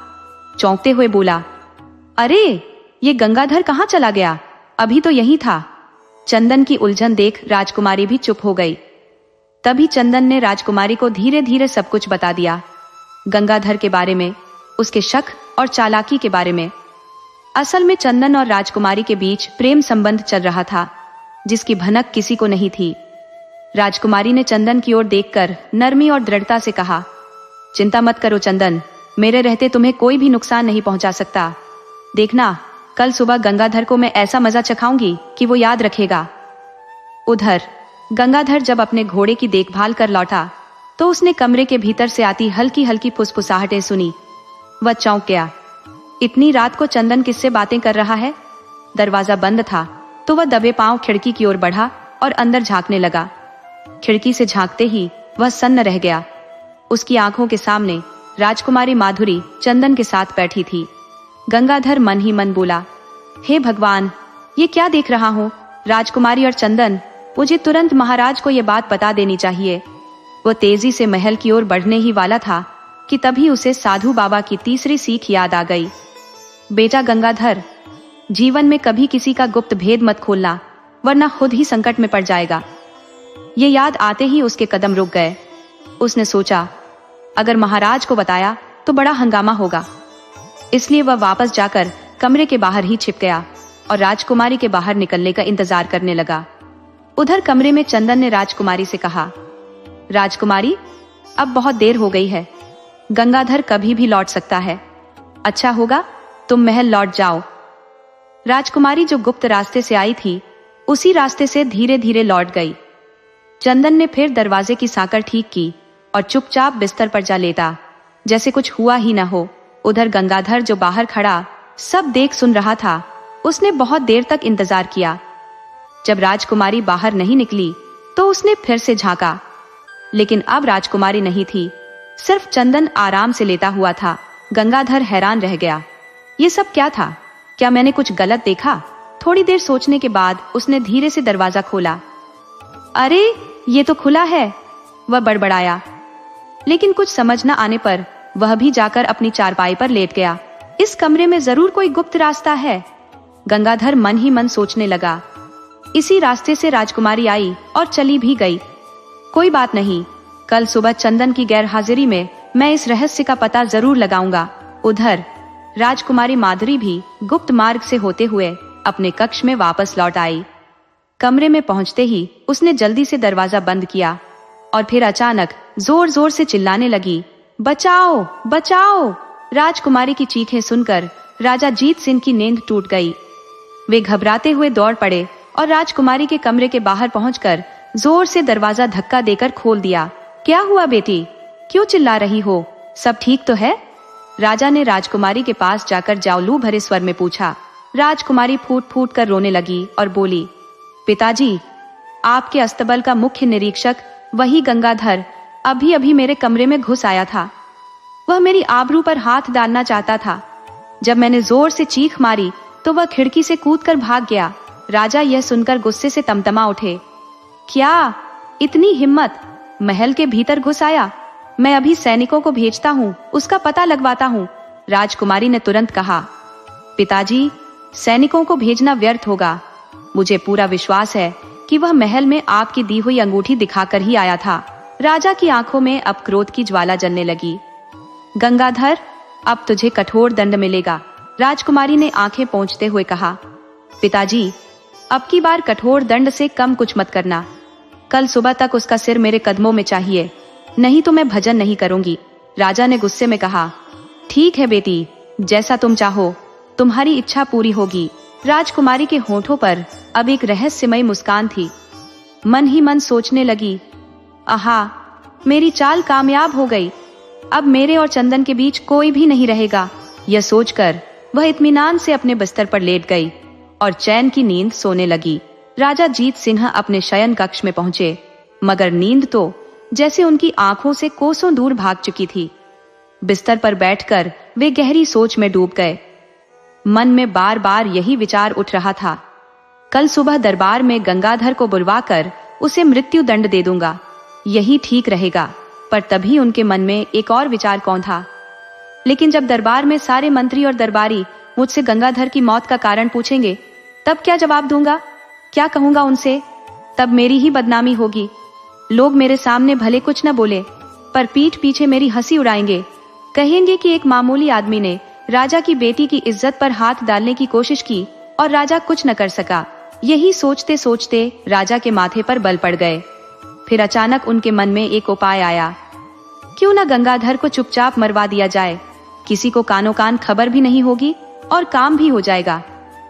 चौंकते हुए बोला, अरे ये गंगाधर कहाँ चला गया, अभी तो यही था। चंदन की उलझन देख राजकुमारी भी चुप हो गई। तभी चंदन ने राजकुमारी को धीरे धीरे सब कुछ बता दिया। गंगाधर के बारे में, उसके शक और चालाकी के बारे में। असल में चंदन और राजकुमारी के बीच प्रेम संबंध चल रहा था, जिसकी भनक किसी को नहीं थी। राजकुमारी ने चंदन की ओर देखकर नरमी और दृढ़ता से कहा, चिंता मत करो चंदन, मेरे रहते तुम्हें कोई भी नुकसान नहीं पहुंचा सकता। देखना, कल सुबह गंगाधर को मैं ऐसा मजा चखाऊंगी कि वो याद रखेगा। उधर गंगाधर जब अपने घोड़े की देखभाल कर लौटा, तो उसने कमरे के भीतर से आती हल्की हल्की फुसफुसाहटें सुनी। वह चौंक गया। इतनी रात को चंदन किससे बातें कर रहा है? दरवाजा बंद था, तो वह दबे पांव खिड़की की ओर बढ़ा और अंदर झांकने लगा। खिड़की से झांकते ही वह सन्न रह गया। उसकी आंखों के सामने राजकुमारी माधुरी चंदन के साथ बैठी थी। गंगाधर मन ही मन बोला, हे भगवान, ये क्या देख रहा हूँ? राजकुमारी और चंदन, मुझे तुरंत महाराज को यह बात बता देनी चाहिए। वह तेजी से महल की ओर बढ़ने ही वाला था कि तभी उसे साधु बाबा की तीसरी सीख याद आ गई। बेटा गंगाधर, जीवन में कभी किसी का गुप्त भेद मत खोलना, वरना खुद ही संकट में पड़ जाएगा। ये याद आते ही उसके कदम रुक गए। उसने सोचा, अगर महाराज को बताया तो बड़ा हंगामा होगा। इसलिए वह वापस जाकर कमरे के बाहर ही छिप गया और राजकुमारी के बाहर निकलने का इंतजार करने लगा। उधर कमरे में चंदन ने राजकुमारी से कहा, राजकुमारी, अब बहुत देर हो गई है, गंगाधर कभी भी लौट सकता है। अच्छा होगा तुम महल लौट जाओ। राजकुमारी जो गुप्त रास्ते से आई थी, उसी रास्ते से धीरे धीरे लौट गई। चंदन ने फिर दरवाजे की सांकड़ ठीक की और चुपचाप बिस्तर पर जा लेटा, जैसे कुछ हुआ ही न हो। उधर गंगाधर जो बाहर खड़ा सब देख सुन रहा था, उसने बहुत देर तक इंतजार किया। जब राजकुमारी बाहर नहीं निकली तो उसने फिर से झांका, लेकिन अब राजकुमारी नहीं थी, सिर्फ चंदन आराम से लेटा हुआ था। गंगाधर हैरान रह गया, ये सब क्या था? क्या मैंने कुछ गलत देखा? थोड़ी देर सोचने के बाद उसने धीरे से दरवाजा खोला। अरे ये तो खुला है, वह बड़बड़ाया। लेकिन कुछ समझ न आने पर वह भी जाकर अपनी चारपाई पर लेट गया। इस कमरे में जरूर कोई गुप्त रास्ता है, गंगाधर मन ही मन सोचने लगा। इसी रास्ते से राजकुमारी आई और चली भी गई। कोई बात नहीं, कल सुबह चंदन की गैरहाजिरी में मैं इस रहस्य का पता जरूर लगाऊंगा। उधर राजकुमारी माधुरी भी गुप्त मार्ग से होते हुए अपने कक्ष में वापस लौट आई। कमरे में पहुंचते ही उसने जल्दी से दरवाजा बंद किया और फिर अचानक जोर जोर से चिल्लाने लगी, बचाओ बचाओ। राजकुमारी की चीखें सुनकर राजा जीत सिंह की नींद टूट गई। वे घबराते हुए दौड़ पड़े और राजकुमारी के कमरे के बाहर पहुंचकर जोर से दरवाजा धक्का देकर खोल दिया। क्या हुआ बेटी, क्यों चिल्ला रही हो? सब ठीक तो है? राजा ने राजकुमारी के पास जाकर जावलू भरे स्वर में पूछा। राजकुमारी फूट फूट कर रोने लगी और बोली, पिताजी, आपके अस्तबल का मुख्य निरीक्षक वही गंगाधर अभी अभी मेरे कमरे में घुस आया था। वह मेरी आबरू पर हाथ डालना चाहता था। जब मैंने जोर से चीख मारी तो वह खिड़की से कूदकर भाग गया। राजा यह सुनकर गुस्से से तमतमा उठे। क्या इतनी हिम्मत, महल के भीतर घुस आया? मैं अभी सैनिकों को भेजता हूँ, उसका पता लगवाता हूँ। राजकुमारी ने तुरंत कहा। पिताजी, सैनिकों को भेजना व्यर्थ होगा। मुझे पूरा विश्वास है कि वह महल में आपकी दी हुई अंगूठी दिखाकर ही आया था। राजा की आंखों में अब क्रोध की ज्वाला जलने लगी। गंगाधर, अब तुझे कठोर दंड मिलेगा, राजकुमारी ने आंखें पोंछते हुए कहा। पिताजी, अब की बार कठोर दंड से कम कुछ मत करना। कल सुबह तक उसका सिर मेरे कदमों में चाहिए, नहीं तो मैं भजन नहीं करूंगी। राजा ने गुस्से में कहा। ठीक है बेटी, जैसा तुम चाहो, तुम्हारी इच्छा पूरी होगी। राजकुमारी के होठों पर अब एक रहस्यमय मुस्कान थी। मन ही मन सोचने लगी, आहा, मेरी चाल कामयाब हो गई। अब मेरे और चंदन के बीच कोई भी नहीं रहेगा। यह सोचकर वह इत्मीनान से अपने बिस्तर पर लेट गई और चैन की नींद सोने लगी। राजा जीत सिंह अपने शयन कक्ष में पहुंचे, मगर नींद तो जैसे उनकी आंखों से कोसों दूर भाग चुकी थी। बिस्तर पर बैठकर वे गहरी सोच में डूब गए। मन में बार बार यही विचार उठ रहा था, कल सुबह दरबार में गंगाधर को बुलवाकर उसे मृत्यु दंड दे दूंगा, यही ठीक रहेगा। पर तभी उनके मन में एक और विचार कौन था। लेकिन जब दरबार में सारे मंत्री और दरबारी मुझसे गंगाधर की मौत का कारण पूछेंगे, तब क्या जवाब दूंगा? क्या कहूंगा उनसे? तब मेरी ही बदनामी होगी। लोग मेरे सामने भले कुछ न बोले, पर पीठ पीछे मेरी हंसी उड़ाएंगे। कहेंगे कि एक मामूली आदमी ने राजा की बेटी की इज्जत पर हाथ डालने की कोशिश की और राजा कुछ न कर सका। यही सोचते सोचते राजा के माथे पर बल पड़ गए। फिर अचानक उनके मन में एक उपाय आया। क्यों न गंगाधर को चुपचाप मरवा दिया जाए, किसी को कानो कान खबर भी नहीं होगी और काम भी हो जाएगा।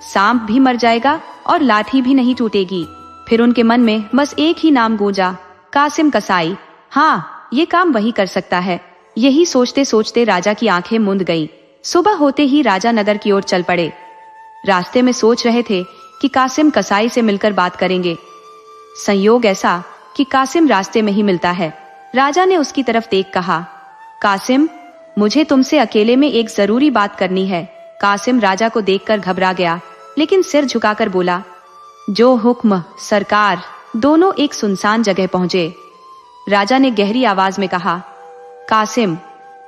सांप भी मर जाएगा और लाठी भी नहीं टूटेगी। फिर उनके मन में बस एक ही नाम गूंजा, कासिम कसाई। हाँ, ये काम वही कर सकता है। यही सोचते सोचते राजा की आंखें मूंद गईं। सुबह होते ही राजा नगर की ओर चल पड़े। रास्ते में सोच रहे थे कि कासिम कसाई से मिलकर बात करेंगे। संयोग ऐसा कि कासिम रास्ते में ही मिलता है। राजा ने उसकी तरफ देख कहा, कासिम, मुझे तुमसे अकेले में एक जरूरी बात करनी है। कासिम राजा को देखकर घबरा गया, लेकिन सिर झुकाकर बोला, जो हुक्म सरकार। दोनों एक सुनसान जगह पहुंचे। राजा ने गहरी आवाज में कहा, कासिम,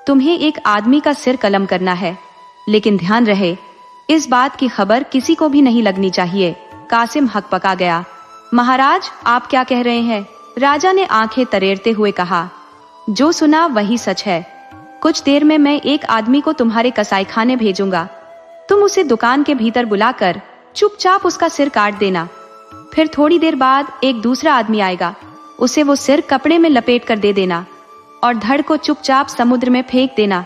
तुम्हें एक आदमी का सिर कलम करना है, लेकिन ध्यान रहे, इस बात की खबर किसी को भी नहीं लगनी चाहिए। कासिम हकपका गया। महाराज, आप क्या कह रहे हैं? राजा ने आंखें तरेरते हुए कहा, जो सुना वही सच है। कुछ देर में मैं एक आदमी को तुम्हारे कसाईखाने भेजूंगा। तुम उसे दुकान के भीतर बुलाकर चुपचाप उसका सिर काट देना। फिर थोड़ी देर बाद एक दूसरा आदमी आएगा, उसे वो सिर कपड़े में लपेट कर दे देना और धड़ को चुपचाप समुद्र में फेंक देना।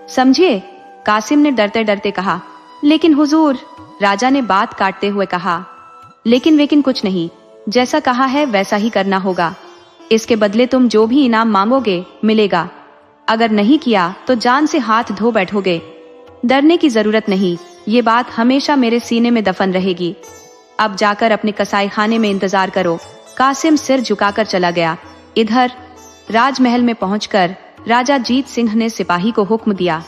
समझे? कासिम ने डरते डरते कहा। लेकिन हुजूर, राजा ने बात काटते हुए कहा, लेकिन कुछ नहीं, जैसा कहा है वैसा ही करना होगा। इसके बदले तुम जो भी इनाम मांगोगे मिलेगा। अगर नहीं किया तो जान से हाथ धो बैठोगे। डरने की जरूरत नहीं, ये बात हमेशा मेरे सीने में दफन रहेगी। अब जाकर अपने कसाईखाने में इंतजार करो। कासिम सिर झुकाकर चला गया। इधर राजमहल में पहुंचकर राजा जीत सिंह ने सिपाही को हुक्म दिया,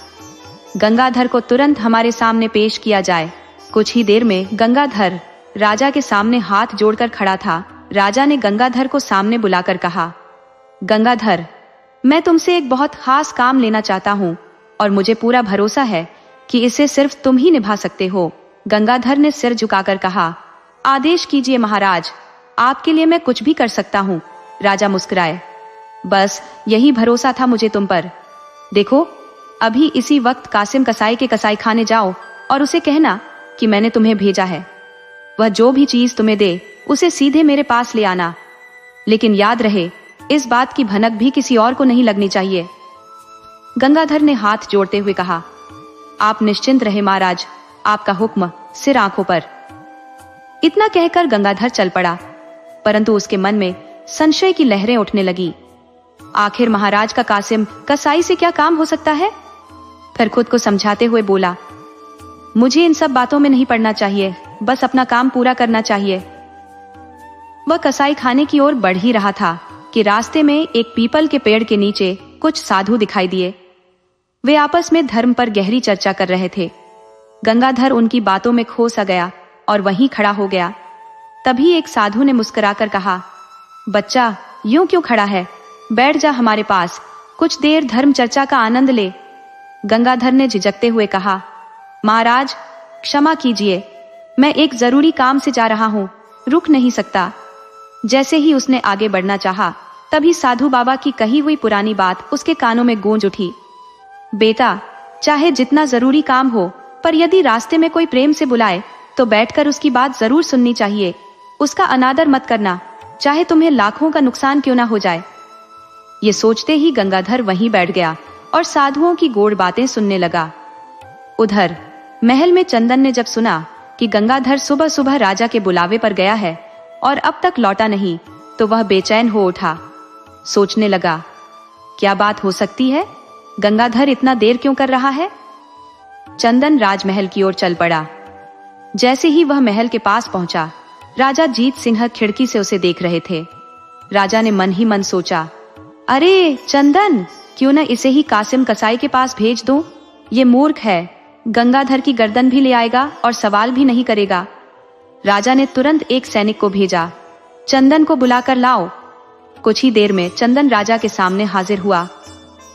गंगाधर को तुरंत हमारे सामने पेश किया जाए। कुछ ही देर में गंगाधर राजा के सामने हाथ जोड़कर खड़ा था। राजा ने गंगाधर को सामने बुलाकर कहा, गंगाधर, मैं तुमसे एक बहुत खास काम लेना चाहता हूँ और मुझे पूरा भरोसा है कि इसे सिर्फ तुम ही निभा सकते हो। गंगाधर ने सिर झुकाकर कहा, आदेश कीजिए महाराज, आपके लिए मैं कुछ भी कर सकता हूँ। राजा मुस्कुराए, बस यही भरोसा था मुझे तुम पर। देखो, अभी इसी वक्त कासिम कसाई के कसाईखाने जाओ और उसे कहना कि मैंने तुम्हें भेजा है। वह जो भी चीज तुम्हें दे उसे सीधे मेरे पास ले आना, लेकिन याद रहे, इस बात की भनक भी किसी और को नहीं लगनी चाहिए। गंगाधर ने हाथ जोड़ते हुए कहा, आप निश्चिंत रहे महाराज, आपका हुक्म सिर आंखों पर। इतना कहकर गंगाधर चल पड़ा, परंतु उसके मन में संशय की लहरें उठने लगी। आखिर महाराज का कासिम कसाई से क्या काम हो सकता है? फिर खुद को समझाते हुए बोला, मुझे इन सब बातों में नहीं पड़ना चाहिए, बस अपना काम पूरा करना चाहिए। वह कसाई खाने की ओर बढ़ ही रहा था कि रास्ते में एक पीपल के पेड़ के नीचे कुछ साधु दिखाई दिए। वे आपस में धर्म पर गहरी चर्चा कर रहे थे। गंगाधर उनकी बातों में खो सा गया और वहीं खड़ा हो गया। तभी एक साधु ने मुस्कुराकर कहा, बच्चा यूं क्यों खड़ा है, बैठ जा हमारे पास, कुछ देर धर्म चर्चा का आनंद ले। गंगाधर ने झिझकते हुए कहा, महाराज क्षमा कीजिए, मैं एक जरूरी काम से जा रहा हूं, रुक नहीं सकता। जैसे ही उसने आगे बढ़ना चाहा, तभी साधु बाबा की कही हुई पुरानी बात उसके कानों में गूंज उठी, बेटा चाहे जितना जरूरी काम हो, पर यदि रास्ते में कोई प्रेम से बुलाए तो बैठकर उसकी बात जरूर सुननी चाहिए, उसका अनादर मत करना, चाहे तुम्हें लाखों का नुकसान क्यों ना हो जाए। ये सोचते ही गंगाधर वहीं बैठ गया और साधुओं की गोड़ बातें सुनने लगा। उधर महल में चंदन ने जब सुना कि गंगाधर सुबह सुबह राजा के बुलावे पर गया है और अब तक लौटा नहीं, तो वह बेचैन हो उठा। सोचने लगा, क्या बात हो सकती है, गंगाधर इतना देर क्यों कर रहा है। चंदन राजमहल की ओर चल पड़ा। जैसे ही वह महल के पास पहुंचा, राजा जीत सिंह खिड़की से उसे देख रहे थे। राजा ने मन ही मन सोचा, अरे चंदन, क्यों न इसे ही कासिम कसाई के पास भेज दूं? ये मूर्ख है, गंगाधर की गर्दन भी ले आएगा और सवाल भी नहीं करेगा। राजा ने तुरंत एक सैनिक को भेजा, चंदन को बुलाकर लाओ। कुछ ही देर में चंदन राजा के सामने हाजिर हुआ।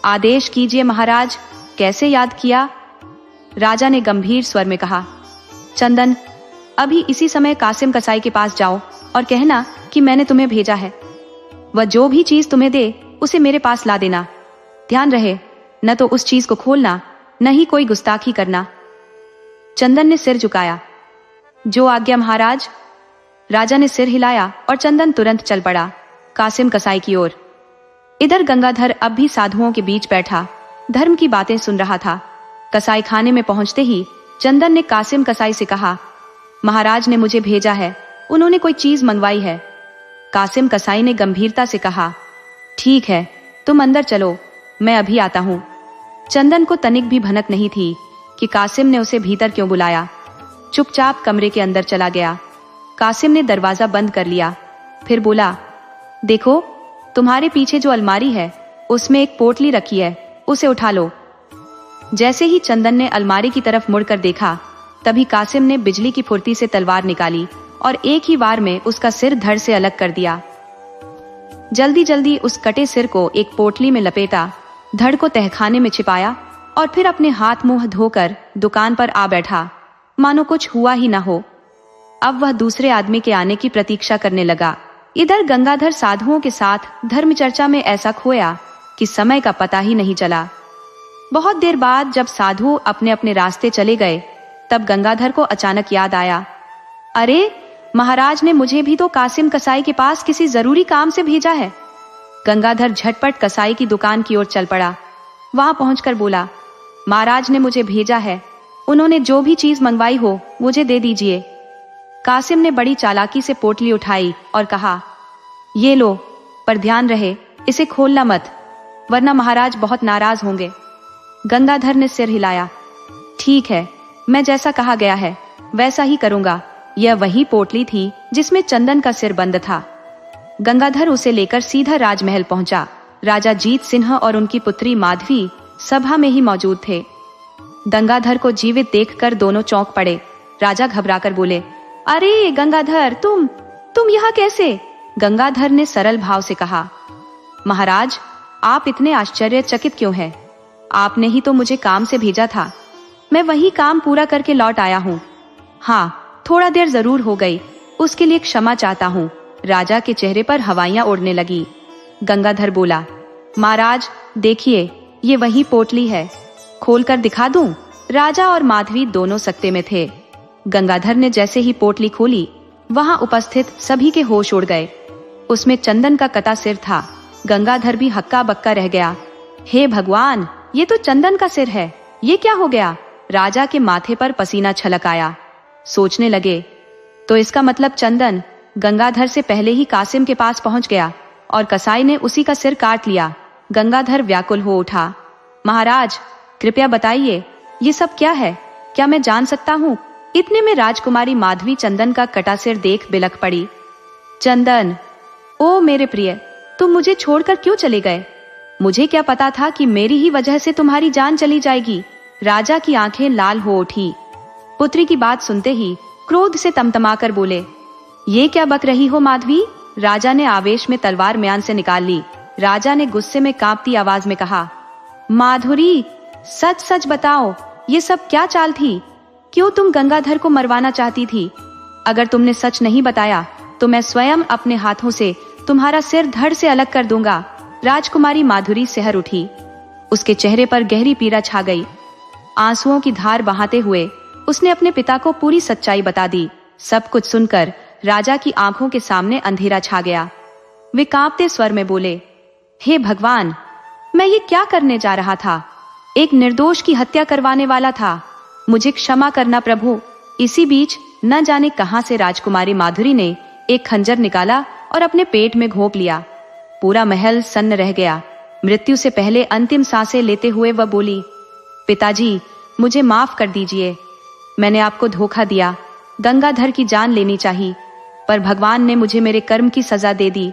आदेश कीजिए महाराज, कैसे याद किया? राजा ने गंभीर स्वर में कहा, चंदन अभी इसी समय कासिम कसाई के पास जाओ और कहना कि मैंने तुम्हें भेजा है। वह जो भी चीज तुम्हें दे उसे मेरे पास ला देना। ध्यान रहे, न तो उस चीज को खोलना, न ही कोई गुस्ताखी करना। चंदन ने सिर झुकाया, जो आज्ञा महाराज। राजा ने सिर हिलाया और चंदन तुरंत चल पड़ा कासिम कसाई की ओर। इधर गंगाधर अब भी साधुओं के बीच बैठा धर्म की बातें सुन रहा था। कसाई खाने में पहुंचते ही चंदन ने कासिम कसाई से कहा, महाराज ने मुझे भेजा है, उन्होंने कोई चीज मंगवाई है। कासिम कसाई ने गंभीरता से कहा, ठीक है, तुम अंदर चलो, मैं अभी आता हूं। चंदन को तनिक भी भनक नहीं थी कि कासिम ने उसे भीतर क्यों बुलाया। चुपचाप कमरे के अंदर चला गया। कासिम ने दरवाजा बंद कर लिया, फिर बोला, देखो तुम्हारे पीछे जो अलमारी है उसमें एक पोटली रखी है, उसे उठा लो। जैसे ही चंदन ने अलमारी की तरफ मुड़कर देखा, तभी कासिम ने बिजली की फुर्ती से तलवार निकाली और एक ही वार में उसका सिर धड़ से अलग कर दिया। जल्दी जल्दी उस कटे सिर को एक पोटली में लपेटा, धड़ को तहखाने में छिपाया और फिर अपने हाथ मुंह धोकर दुकान पर आ बैठा, मानो कुछ हुआ ही ना हो। अब वह दूसरे आदमी के आने की प्रतीक्षा करने लगा। इधर गंगाधर साधुओं के साथ धर्म चर्चा में ऐसा खोया कि समय का पता ही नहीं चला। बहुत देर बाद जब साधु अपने अपने रास्ते चले गए, तब गंगाधर को अचानक याद आया, अरे महाराज ने मुझे भी तो कासिम कसाई के पास किसी जरूरी काम से भेजा है। गंगाधर झटपट कसाई की दुकान की ओर चल पड़ा। वहां पहुंचकर बोला, महाराज ने मुझे भेजा है, उन्होंने जो भी चीज मंगवाई हो मुझे दे दीजिए। कासिम ने बड़ी चालाकी से पोटली उठाई और कहा, ये लो, पर ध्यान रहे इसे खोलना मत, वरना महाराज बहुत नाराज होंगे। गंगाधर ने सिर हिलाया, ठीक है, मैं जैसा कहा गया है वैसा ही करूंगा। यह वही पोटली थी जिसमें चंदन का सिर बंद था। गंगाधर उसे लेकर सीधा राजमहल पहुंचा। राजा जीत सिंह और उनकी पुत्री माधवी सभा में ही मौजूद थे। गंगाधर को जीवित देखकर दोनों चौंक पड़े। राजा घबराकर बोले, अरे गंगाधर, तुम यहाँ कैसे? गंगाधर ने सरल भाव से कहा, महाराज आप इतने आश्चर्यचकित क्यों हैं? आपने ही तो मुझे काम से भेजा था, मैं वही काम पूरा करके लौट आया हूँ। हाँ, थोड़ा देर जरूर हो गई, उसके लिए क्षमा चाहता हूँ। राजा के चेहरे पर हवाइयां उड़ने लगी। गंगाधर बोला, महाराज देखिए, ये वही पोटली है, खोलकर दिखा दूं? राजा और माधवी दोनों सकते में थे। गंगाधर ने जैसे ही पोटली खोली, वहां उपस्थित सभी के होश उड़ गए। उसमें चंदन का कटा सिर था। गंगाधर भी हक्का बक्का रह गया। हे भगवान, ये तो चंदन का सिर है, ये क्या हो गया? राजा के माथे पर पसीना छलक आया। सोचने लगे, तो इसका मतलब चंदन गंगाधर से पहले ही कासिम के पास पहुंच गया और कसाई ने उसी का सिर काट लिया। गंगाधर व्याकुल हो उठा। महाराज, कृपया बताइए, ये सब क्या है? क्या मैं जान सकता हूँ? इतने में राजकुमारी माधवी चंदन का कटा सिर देख बिलख पड़ी। चंदन, ओ मेरे प्रिय, तुम मुझे छोड़कर क्यों चले गए? मुझे क्या पता था कि मेरी ही वजह से तुम्हारी जान चली जाएगी। राजा की आंखें लाल हो उठी। पुत्री की बात सुनते ही क्रोध से तमतमाकर बोले, ये क्या बक रही हो माधवी? राजा ने आवेश में तलवार म्यान से निकाल ली। राजा ने गुस्से में कांपती आवाज में कहा, माधुरी, सच सच बताओ, ये सब क्या चाल थी? क्यों तुम गंगाधर को मरवाना चाहती थी? अगर तुमने सच नहीं बताया तो मैं स्वयं अपने हाथों से तुम्हारा सिर धड़ से अलग कर दूंगा। राजकुमारी माधुरी सिहर उठी। उसके चेहरे पर गहरी पीड़ा छा गई। आंसुओं की धार बहाते हुए उसने अपने पिता को पूरी सच्चाई बता दी। सब कुछ सुनकर राजा की आंखों के सामने अंधेरा छा गया। वे कांपते स्वर में बोले, हे भगवान, मैं ये क्या करने जा रहा था? एक निर्दोष की हत्या करवाने वाला था। मुझे क्षमा करना प्रभु। इसी बीच न जाने कहां से राजकुमारी माधुरी ने एक खंजर निकाला और अपने पेट में घोंप लिया। पूरा महल सन्न रह गया। मृत्यु से पहले अंतिम सांसें लेते हुए वह बोली, पिताजी, मुझे माफ कर दीजिए। मैंने आपको धोखा दिया। गंगाधर की जान लेनी चाहिए, पर भगवान ने मुझे मेरे कर्म की सजा दे दी।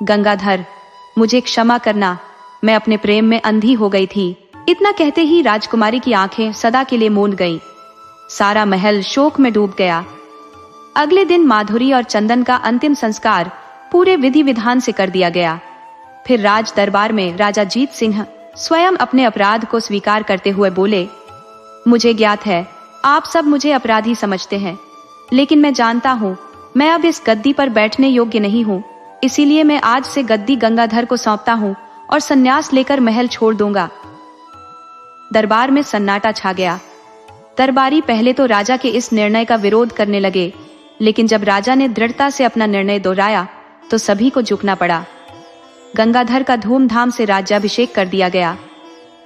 गंगाधर, मुझे क्षमा करना। मैं अपने प्रेम में अंधी हो गई थी। इतना कहते ही राजकुमारी की आंखें सदा के लिए मूंद गईं। सारा महल शोक में डूब गया। अगले दिन माधुरी और चंदन का अंतिम संस्कार पूरे विधि विधान से कर दिया गया। फिर राज दरबार में राजा जीत सिंह स्वयं अपने अपराध को स्वीकार करते हुए बोले, मुझे ज्ञात है आप सब मुझे अपराधी समझते हैं, लेकिन मैं जानता हूँ मैं अब इस गद्दी पर बैठने योग्य नहीं हूँ। इसीलिए मैं आज से गद्दी गंगाधर को सौंपता हूँ और संन्यास लेकर महल छोड़ दूंगा। दरबार में सन्नाटा छा गया। दरबारी पहले तो राजा के इस निर्णय का विरोध करने लगे, लेकिन जब राजा ने दृढ़ता से अपना निर्णय दोहराया तो सभी को झुकना पड़ा। गंगाधर का धूमधाम से राज्याभिषेक कर दिया गया।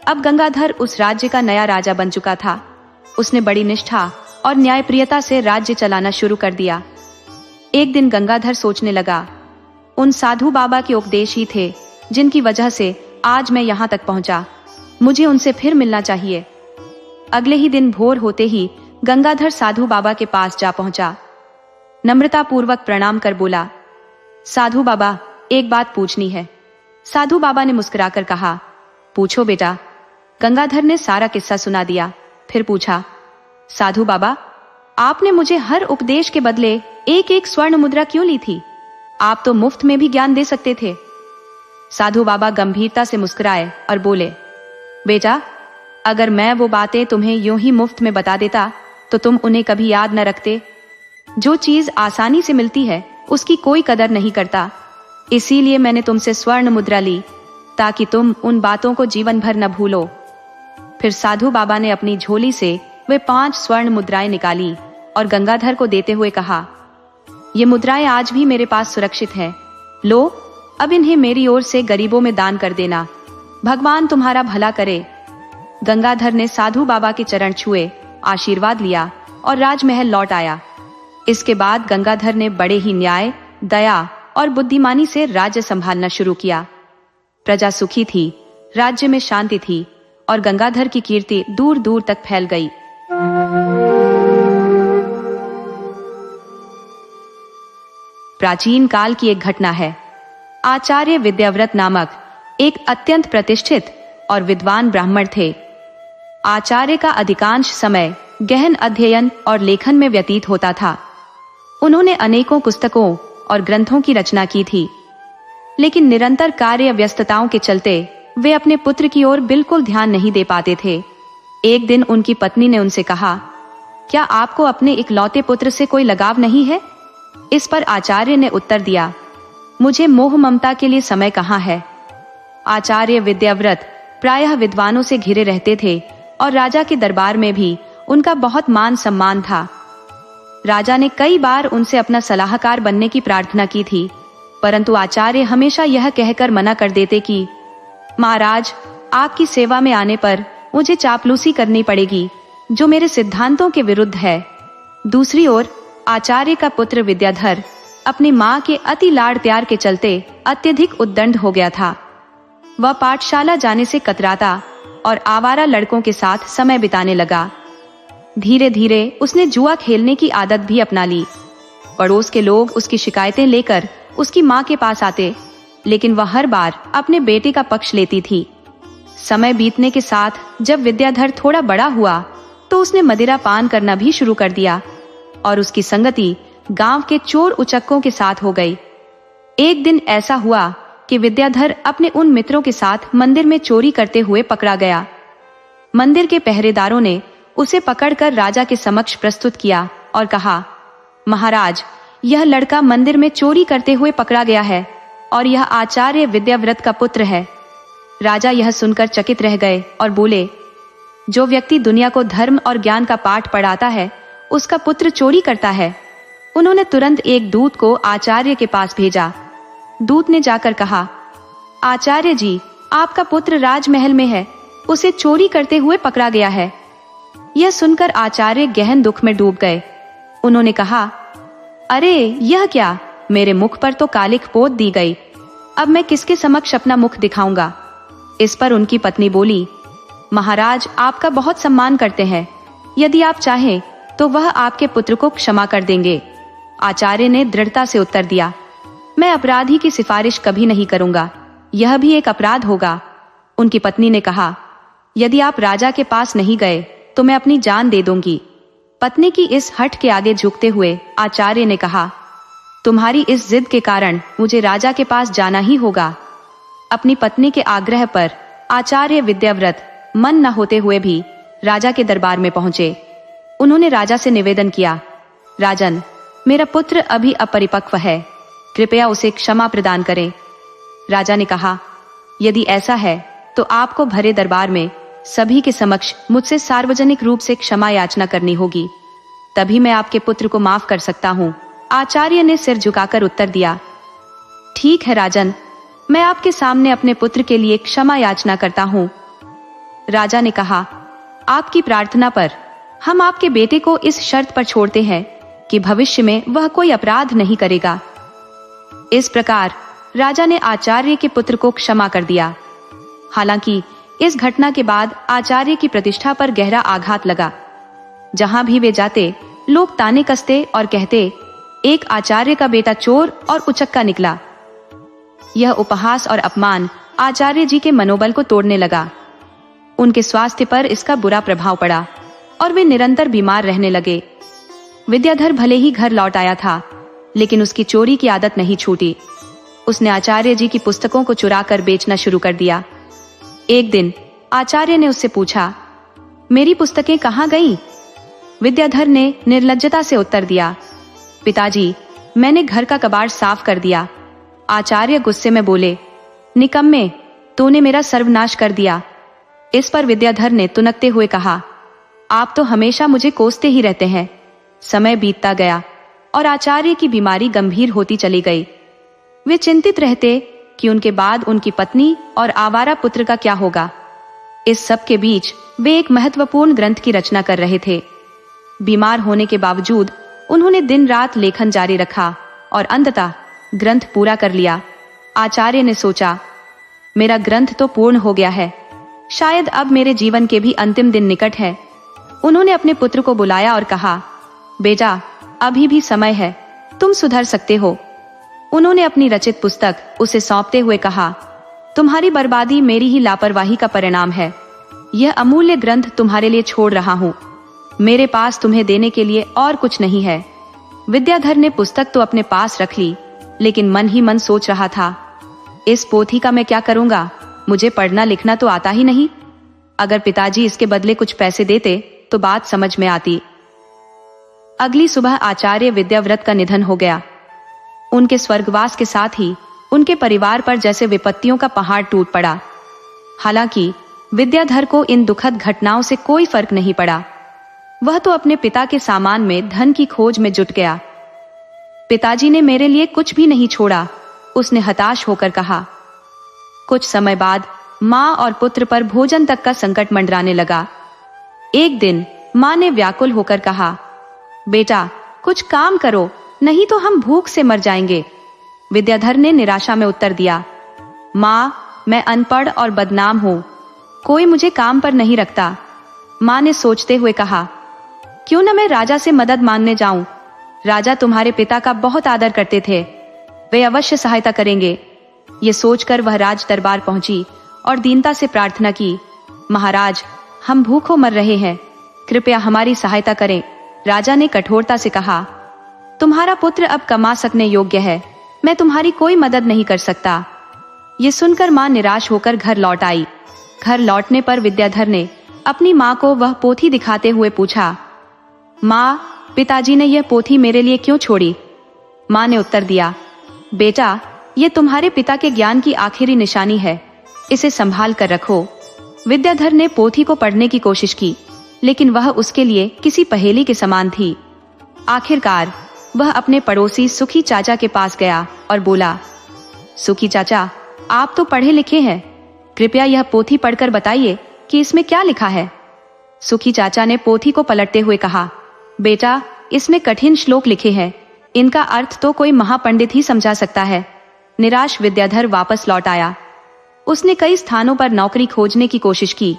अब गंगाधर उस राज्य का नया राजा बन चुका था। उसने बड़ी निष्ठा और न्यायप्रियता से राज्य चलाना शुरू कर दिया। एक दिन गंगाधर सोचने लगा, उन साधु बाबा के उपदेश ही थे जिनकी वजह से आज मैं यहाँ तक पहुंचा। मुझे उनसे फिर मिलना चाहिए। अगले ही दिन भोर होते ही गंगाधर साधु बाबा के पास जा पहुंचा। नम्रता पूर्वक प्रणाम कर बोला, साधु बाबा, एक बात पूछनी है। साधु बाबा ने मुस्कुराकर कहा, पूछो बेटा। गंगाधर ने सारा किस्सा सुना दिया। फिर पूछा, साधु बाबा, आपने मुझे हर उपदेश के बदले एक एक स्वर्ण मुद्रा क्यों ली थी? आप तो मुफ्त में भी ज्ञान दे सकते थे। साधु बाबा गंभीरता से मुस्कुराए और बोले, बेटा, अगर मैं वो बातें तुम्हें यूं ही मुफ्त में बता देता तो तुम उन्हें कभी याद न रखते। जो चीज आसानी से मिलती है उसकी कोई कदर नहीं करता। इसीलिए मैंने तुमसे स्वर्ण मुद्रा ली, ताकि तुम उन बातों को जीवन भर न भूलो। फिर साधु बाबा ने अपनी झोली से वे 5 स्वर्ण मुद्राएं निकाली और गंगाधर को देते हुए कहा, ये मुद्राएं आज भी मेरे पास सुरक्षित हैं। लो, अब इन्हें मेरी ओर से गरीबों में दान कर देना। भगवान तुम्हारा भला करे। गंगाधर ने साधु बाबा के चरण छुए, आशीर्वाद लिया और राजमहल लौट आया। इसके बाद गंगाधर ने बड़े ही न्याय, दया और बुद्धिमानी से राज्य संभालना शुरू किया। प्रजा सुखी थी, राज्य में शांति थी और गंगाधर की कीर्ति दूर दूर तक फैल गई। प्राचीन काल की एक घटना है। आचार्य विद्याव्रत नामक एक अत्यंत प्रतिष्ठित और विद्वान ब्राह्मण थे। आचार्य का अधिकांश समय गहन अध्ययन और लेखन में व्यतीत होता था। उन्होंने अनेकों पुस्तकों और ग्रंथों की रचना की थी, लेकिन निरंतर कार्य व्यस्तताओं के चलते वे अपने पुत्र की ओर बिल्कुल ध्यान नहीं दे पाते थे। एक दिन उनकी पत्नी ने उनसे कहा, क्या आपको अपने इकलौते पुत्र से कोई लगाव नहीं है? इस पर आचार्य ने उत्तर दिया, मुझे मोह ममता के लिए समय कहाँ है। आचार्य विद्याव्रत प्रायः विद्वानों से घिरे रहते थे और राजा के दरबार में भी उनका बहुत मान सम्मान था। राजा ने कई बार उनसे अपना सलाहकार बनने की प्रार्थना की थी, परंतु आचार्य हमेशा यह कहकर मना कर देते कि महाराज, आपकी सेवा में आने पर मुझे चापलूसी करनी पड़ेगी, जो मेरे सिद्धांतों के विरुद्ध है। दूसरी ओर आचार्य का पुत्र विद्याधर अपनी माँ के अति लाड़ प्यार के चलते अत्यधिक उद्दंड हो गया था। वह पाठशाला जाने से कतराता और आवारा लड़कों के साथ समय बिताने लगा। धीरे धीरे उसने जुआ खेलने की आदत भी अपना ली। पड़ोस के लोग उसकी शिकायतें लेकर उसकी माँ के पास आते, लेकिन वह हर बार अपने बेटे का पक्ष लेती थी। समय बीतने के साथ जब विद्याधर थोड़ा बड़ा हुआ तो उसने मदिरा पान करना भी शुरू कर दिया और उसकी संगति गांव के चोर उचक्कों के साथ हो गई। एक दिन ऐसा हुआ कि विद्याधर अपने उन मित्रों के साथ मंदिर में चोरी करते हुए पकड़ा गया। मंदिर के पहरेदारों ने उसे पकड़कर राजा के समक्ष प्रस्तुत किया और कहा, महाराज, यह लड़का मंदिर में चोरी करते हुए पकड़ा गया है और यह आचार्य विद्याव्रत का पुत्र है। राजा यह सुनकर चकित रह गए और बोले, जो व्यक्ति दुनिया को धर्म और ज्ञान का पाठ पढ़ाता है, उसका पुत्र चोरी करता है। उन्होंने तुरंत एक दूत को आचार्य के पास भेजा। दूत ने जाकर कहा, आचार्य जी, आपका पुत्र राजमहल में है, उसे चोरी करते हुए पकड़ा गया है। यह सुनकर आचार्य गहन दुख में डूब गए। उन्होंने कहा, अरे यह क्या, मेरे मुख पर तो कालिख पोत दी गई, अब मैं किसके समक्ष अपना मुख दिखाऊंगा। इस पर उनकी पत्नी बोली, महाराज आपका बहुत सम्मान करते हैं, यदि आप चाहें तो वह आपके पुत्र को क्षमा कर देंगे। आचार्य ने दृढ़ता से उत्तर दिया, मैं अपराधी की सिफारिश कभी नहीं करूंगा, यह भी एक अपराध होगा। उनकी पत्नी ने कहा, यदि आप राजा के पास नहीं गए तो मैं अपनी जान दे दूंगी। पत्नी की इस हठ के आगे झुकते हुए आचार्य ने कहा, तुम्हारी इस जिद के कारण मुझे राजा के पास जाना ही होगा। अपनी पत्नी के आग्रह पर आचार्य विद्याव्रत मन न होते हुए भी राजा के दरबार में पहुंचे। उन्होंने राजा से निवेदन किया, राजन, मेरा पुत्र अभी अपरिपक्व है, कृपया उसे क्षमा प्रदान करें। राजा ने कहा, यदि ऐसा है तो आपको भरे दरबार में सभी के समक्ष मुझसे सार्वजनिक रूप से क्षमा याचना करनी होगी, तभी मैं आपके पुत्र को माफ कर सकता हूँ। आचार्य ने सिर झुकाकर उत्तर दिया, ठीक है राजन, मैं आपके सामने अपने पुत्र के लिए क्षमा याचना करता हूँ। राजा ने कहा, आपकी प्रार्थना पर हम आपके बेटे को इस शर्त पर छोड़ते हैं कि भविष्य में वह कोई अपराध नहीं करेगा। इस प्रकार राजा ने आचार्य के पुत्र को क्षमा कर दिया। हालांकि इस घटना के बाद आचार्य की प्रतिष्ठा पर गहरा आघात लगा। जहां भी वे जाते लोग ताने कसते और कहते, एक आचार्य का बेटा चोर और उचक्का निकला। यह उपहास और अपमान आचार्य जी के मनोबल को तोड़ने लगा। उनके स्वास्थ्य पर इसका बुरा प्रभाव पड़ा और वे निरंतर बीमार रहने लगे। विद्याधर भले ही घर लौट आया था, लेकिन उसकी चोरी की आदत नहीं छूटी। उसने आचार्य जी की पुस्तकों को चुराकर बेचना शुरू कर दिया। एक दिन आचार्य ने उससे पूछा, मेरी पुस्तकें कहाँ गईं? विद्याधर ने निर्लज्जता से उत्तर दिया, पिताजी, मैंने घर का कबाड़ साफ कर दिया। आचार्य गुस्से में बोले, निकम्मे, तूने मेरा सर्वनाश कर दिया। इस पर विद्याधर ने तुनकते हुए कहा, आप तो हमेशा मुझे कोसते ही रहते हैं। समय बीतता गया और आचार्य की बीमारी गंभीर होती चली गई। वे चिंतित रहते कि उनके बाद उनकी पत्नी और आवारा पुत्र का क्या होगा। इस सब के बीच वे एक महत्वपूर्ण ग्रंथ की रचना कर रहे थे। बीमार होने के बावजूद उन्होंने दिन रात लेखन जारी रखा और अंततः ग्रंथ पूरा कर लिया। आचार्य ने सोचा, मेरा ग्रंथ तो पूर्ण हो गया है, शायद अब मेरे जीवन के भी अंतिम दिन निकट है। उन्होंने अपने पुत्र को बुलाया और कहा, बेटा, अभी भी समय है, तुम सुधर सकते हो। उन्होंने अपनी रचित पुस्तक उसे सौंपते हुए कहा, तुम्हारी बर्बादी मेरी ही लापरवाही का परिणाम है। यह अमूल्य ग्रंथ तुम्हारे लिए छोड़ रहा हूँ। मेरे पास तुम्हें देने के लिए और कुछ नहीं है। विद्याधर ने पुस्तक तो अपने पास रख ली, लेकिन मन ही मन सोच रहा था, इस पोथी का मैं क्या करूंगा? मुझे पढ़ना लिखना तो आता ही नहीं। अगर पिताजी इसके बदले कुछ पैसे देते तो बात समझ में आती। अगली सुबह आचार्य विद्याव्रत का निधन हो गया। उनके स्वर्गवास के साथ ही उनके परिवार पर जैसे विपत्तियों का पहाड़ टूट पड़ा। हालांकि विद्याधर को इन दुखद घटनाओं से कोई फर्क नहीं पड़ा। वह तो अपने पिता के सामान में धन की खोज में जुट गया। पिताजी ने मेरे लिए कुछ भी नहीं छोड़ा, उसने हताश होकर कहा। कुछ समय बाद माँ और पुत्र पर भोजन तक का संकट मंडराने लगा। एक दिन माँ ने व्याकुल होकर कहा, बेटा कुछ काम करो, नहीं तो हम भूख से मर जाएंगे। विद्याधर ने निराशा में उत्तर दिया, माँ मैं अनपढ़ और बदनाम हूँ, कोई मुझे काम पर नहीं रखता। माँ ने सोचते हुए कहा, क्यों न मैं राजा से मदद मांगने जाऊं। राजा तुम्हारे पिता का बहुत आदर करते थे, वे अवश्य सहायता करेंगे। ये सोचकर वह राज दरबार पहुंची और दीनता से प्रार्थना की, महाराज हम भूखों मर रहे हैं, कृपया हमारी सहायता करें। राजा ने कठोरता से कहा, तुम्हारा पुत्र अब कमा सकने योग्य है, मैं तुम्हारी कोई मदद नहीं कर सकता। ये सुनकर माँ निराश होकर घर लौट आई। घर लौटने पर विद्याधर ने अपनी माँ को वह पोथी दिखाते हुए पूछा, माँ पिताजी ने यह पोथी मेरे लिए क्यों छोड़ी? माँ ने उत्तर दिया, बेटा ये तुम्हारे पिता के ज्ञान की आखिरी निशानी है, इसे संभाल कर रखो। विद्याधर ने पोथी को पढ़ने की कोशिश की, लेकिन वह उसके लिए किसी पहेली के समान थी। आखिरकार वह अपने पड़ोसी सुखी चाचा के पास गया और बोला, सुखी चाचा आप तो पढ़े लिखे हैं, कृपया यह पोथी पढ़कर बताइए कि इसमें क्या लिखा है। सुखी चाचा ने पोथी को पलटते हुए कहा, बेटा इसमें कठिन श्लोक लिखे हैं, इनका अर्थ तो कोई महापंडित ही समझा सकता है। निराश विद्याधर वापस लौट आया। उसने कई स्थानों पर नौकरी खोजने की कोशिश की,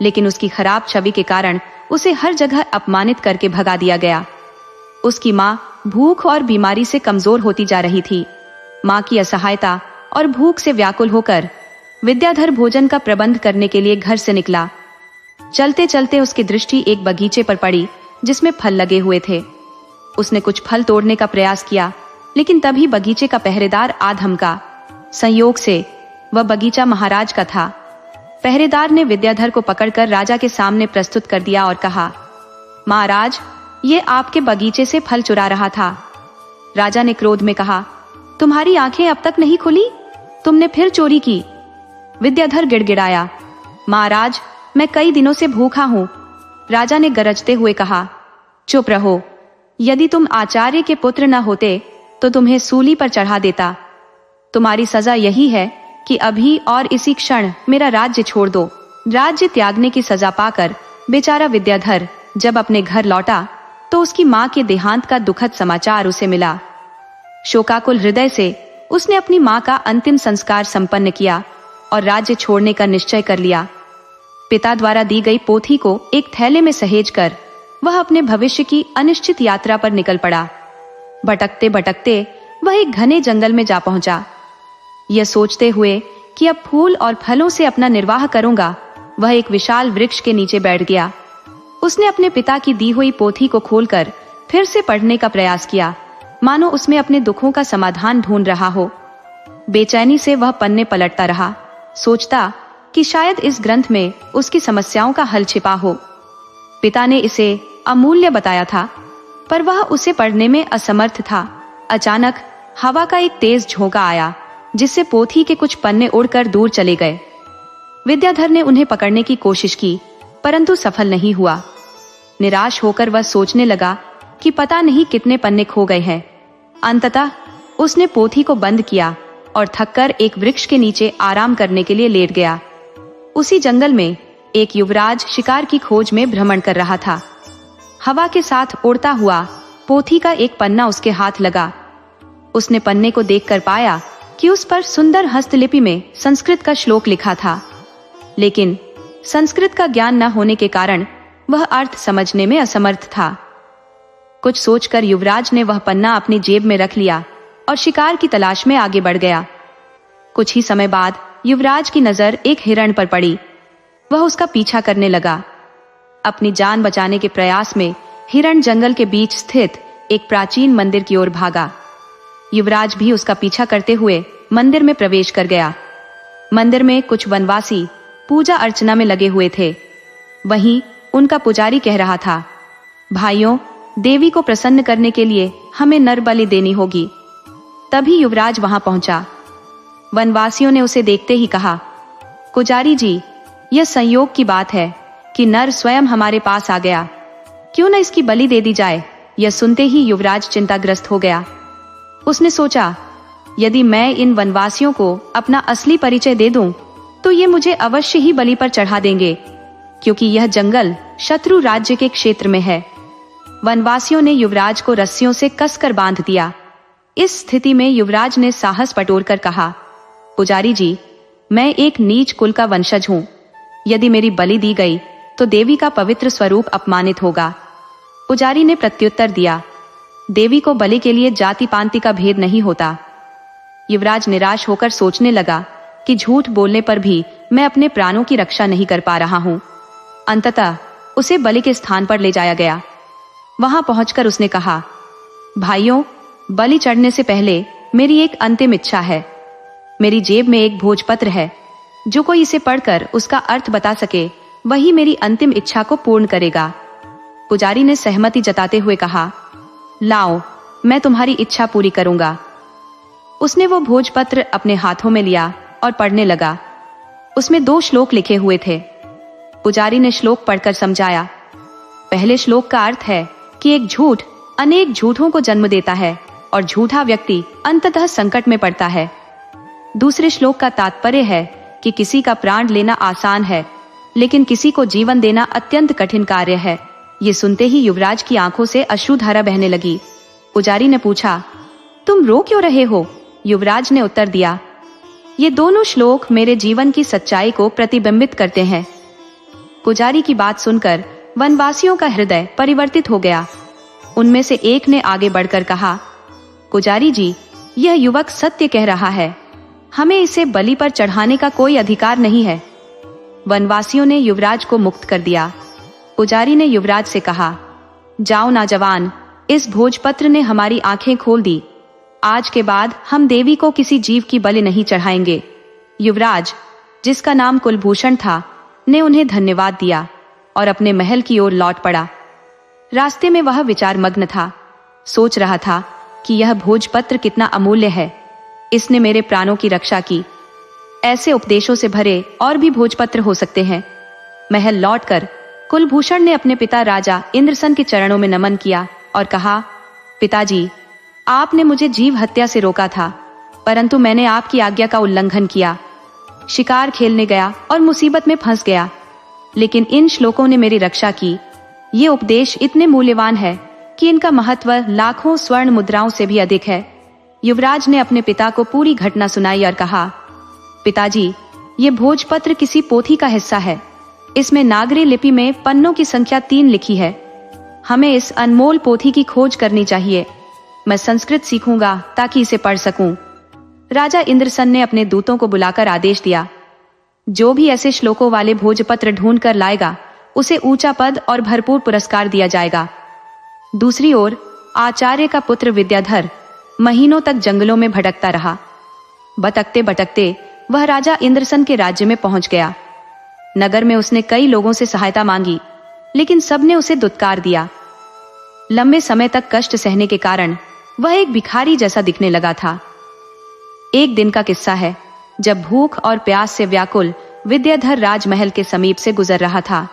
लेकिन उसकी खराब छवि के कारण उसे हर जगह अपमानित करके भगा दिया गया। उसकी माँ भूख और बीमारी से कमजोर होती जा रही थी। माँ की असहायता और भूख से व्याकुल होकर विद्याधर भोजन का प्रबंध करने के लिए घर से निकला। चलते चलते उसकी दृष्टि एक बगीचे पर पड़ी जिसमें फल लगे हुए थे। उसने कुछ फल तोड़ने का प्रयास किया, लेकिन तभी बगीचे का पहरेदार आ धमका। संयोग से वह बगीचा महाराज का था। पहरेदार ने विद्याधर को पकड़कर राजा के सामने प्रस्तुत कर दिया और कहा, महाराज ये आपके बगीचे से फल चुरा रहा था। राजा ने क्रोध में कहा, तुम्हारी आंखें अब तक नहीं खुली, तुमने फिर चोरी की। विद्याधर गिड़गिड़ाया, महाराज मैं कई दिनों से भूखा हूं। राजा ने गरजते हुए कहा, चुप रहो, यदि तुम आचार्य के पुत्र न होते तो तुम्हें सूली पर चढ़ा देता। तुम्हारी सजा यही है कि अभी और इसी क्षण मेरा राज्य छोड़ दो। राज्य त्यागने की सजा पाकर बेचारा विद्याधर जब अपने घर लौटा तो उसकी माँ के देहांत का दुखद समाचार उसे मिला। शोकाकुल हृदय से उसने अपनी माँ का अंतिम संस्कार संपन्न किया और राज्य छोड़ने का निश्चय कर लिया। पिता द्वारा दी गई पोथी को एक थैले में सहेजकर वह अपने भविष्य की अनिश्चित यात्रा पर निकल पड़ा। भटकते भटकते वह एक घने जंगल में जा पहुंचा। यह सोचते हुए कि अब फूल और फलों से अपना निर्वाह करूंगा, वह एक विशाल वृक्ष के नीचे बैठ गया। उसने अपने पिता की दी हुई पोथी को खोलकर फिर से पढ़ने का प्रयास किया, मानो उसमें अपने दुखों का समाधान ढूंढ रहा हो। बेचैनी से वह पन्ने पलटता रहा, सोचता कि शायद इस ग्रंथ में उसकी समस्याओं का हल छिपा हो। पिता ने इसे अमूल्य बताया था, पर वह उसे पढ़ने में असमर्थ था। अचानक हवा का एक तेज झोंका आया, जिससे पोथी के कुछ पन्ने उड़कर दूर चले गए। विद्याधर ने उन्हें पकड़ने की कोशिश की, परंतु सफल नहीं हुआ। निराश होकर वह सोचने लगा कि पता नहीं कितने पन्ने खो गए हैं। अंततः उसने पोथी को बंद किया और थककर एक वृक्ष के नीचे आराम करने के लिए लेट गया। उसी जंगल में एक युवराज शिकार की खोज में भ्रमण कर रहा था। हवा के साथ उड़ता हुआ पोथी का एक पन्ना उसके हाथ लगा। उसने पन्ने को देखकर पाया कि उस पर सुंदर हस्तलिपि में संस्कृत का श्लोक लिखा था, लेकिन संस्कृत का ज्ञान न होने के कारण वह अर्थ समझने में असमर्थ था। कुछ सोचकर युवराज ने वह पन्ना अपनी जेब में रख लिया और शिकार की तलाश में आगे बढ़ गया। कुछ ही समय बाद युवराज की नजर एक हिरण पर पड़ी। वह उसका पीछा करने लगा। अपनी जान बचाने के प्रयास में हिरण जंगल के बीच स्थित एक प्राचीन मंदिर की ओर भागा। युवराज भी उसका पीछा करते हुए मंदिर में प्रवेश कर गया। मंदिर में कुछ वनवासी पूजा अर्चना में लगे हुए थे। वहीं उनका पुजारी कह रहा था, भाइयों, देवी को प्रसन्न करने के लिए हमें नर बलि देनी होगी। तभी युवराज वहां पहुंचा। वनवासियों ने उसे देखते ही कहा, पुजारी जी, यह संयोग की बात है कि नर स्वयं हमारे पास आ गया, क्यों न इसकी बलि दे दी जाए। यह सुनते ही युवराज चिंताग्रस्त हो गया। उसने सोचा, यदि मैं इन वनवासियों को अपना असली परिचय दे दूं तो ये मुझे अवश्य ही बलि पर चढ़ा देंगे, क्योंकि यह जंगल शत्रु राज्य के क्षेत्र में है। वनवासियों ने युवराज को रस्सियों से कसकर बांध दिया। इस स्थिति में युवराज ने साहस बटोरकर कहा, पुजारी जी, मैं एक नीच कुल का वंशज हूँ। यदि मेरी बलि दी गई तो देवी का पवित्र स्वरूप अपमानित होगा। पुजारी ने प्रत्युत्तर दिया, देवी को बलि के लिए जाति पांति का भेद नहीं होता। युवराज निराश होकर सोचने लगा कि झूठ बोलने पर भी मैं अपने प्राणों की रक्षा नहीं कर पा रहा हूँ। अंततः उसे बलि के स्थान पर ले जाया गया। वहां पहुंचकर उसने कहा, भाइयों, बलि चढ़ने से पहले मेरी एक अंतिम इच्छा है। मेरी जेब में एक भोजपत्र है। जो कोई इसे पढ़कर उसका अर्थ बता सके, वही मेरी अंतिम इच्छा को पूर्ण करेगा। पुजारी ने सहमति जताते हुए कहा, लाओ, मैं तुम्हारी इच्छा पूरी करूंगा। उसने वो भोजपत्र अपने हाथों में लिया और पढ़ने लगा। उसमें 2 श्लोक लिखे हुए थे। पुजारी ने श्लोक पढ़कर समझाया। पहले श्लोक का अर्थ है कि एक झूठ अनेक झूठों को जन्म देता है और झूठा व्यक्ति अंततः संकट में पड़ता है। दूसरे श्लोक का तात्पर्य है कि किसी का प्राण लेना आसान है, लेकिन किसी को जीवन देना अत्यंत कठिन कार्य है। ये सुनते ही युवराज की आंखों से अश्रुधारा बहने लगी। पुजारी ने पूछा, तुम रो क्यों रहे हो? युवराज ने उत्तर दिया, ये दोनों श्लोक मेरे जीवन की सच्चाई को प्रतिबिंबित करते हैं। पुजारी की बात सुनकर वनवासियों का हृदय परिवर्तित हो गया। उनमें से एक ने आगे बढ़कर कहा, पुजारी जी, यह युवक सत्य कह रहा है। हमें इसे बलि पर चढ़ाने का कोई अधिकार नहीं है। वनवासियों ने युवराज को मुक्त कर दिया। पुजारी ने युवराज से कहा, जाओ नौजवान, इस भोजपत्र ने हमारी आंखें खोल दी। आज के बाद हम देवी को किसी जीव की बलि नहीं चढ़ाएंगे। युवराज, जिसका नाम कुलभूषण था, ने उन्हें धन्यवाद दिया और अपने महल की ओर लौट पड़ा। रास्ते में वह विचार मग्न था। सोच रहा था कि यह भोजपत्र कितना अमूल्य है। इसने मेरे प्राणों की रक्षा की। ऐसे उपदेशों से भरे और भी भोजपत्र हो सकते हैं। महल लौटकर कुलभूषण ने अपने पिता राजा इंद्रसन के चरणों में नमन किया और कहा, पिताजी, आपने मुझे जीव हत्या से रोका था, परंतु मैंने आपकी आज्ञा का उल्लंघन किया। शिकार खेलने गया और मुसीबत में फंस गया, लेकिन इन श्लोकों ने मेरी रक्षा की। ये उपदेश इतने मूल्यवान है कि इनका महत्व लाखों स्वर्ण मुद्राओं से भी अधिक है। युवराज ने अपने पिता को पूरी घटना सुनाई और कहा, पिताजी, ये भोजपत्र किसी पोथी का हिस्सा है। इसमें नागरी लिपि में पन्नों की संख्या 3 लिखी है। हमें इस अनमोल पोथी की खोज करनी चाहिए। मैं संस्कृत सीखूंगा ताकि इसे पढ़ सकूं। राजा इंद्रसन ने अपने दूतों को बुलाकर आदेश दिया, जो भी ऐसे श्लोकों वाले भोजपत्र ढूंढ कर लाएगा, उसे ऊंचा पद और भरपूर पुरस्कार दिया जाएगा। दूसरी ओर आचार्य का पुत्र विद्याधर महीनों तक जंगलों में भटकता रहा। भटकते भटकते वह राजा इंद्रसन के राज्य में पहुंच गया। नगर में उसने कई लोगों से सहायता मांगी, लेकिन सबने उसे दुत्कार दिया। लंबे समय तक कष्ट सहने के कारण वह एक भिखारी जैसा दिखने लगा था। एक दिन का किस्सा है, जब भूख और प्यास से व्याकुल विद्याधर राजमहल के समीप से गुजर रहा था।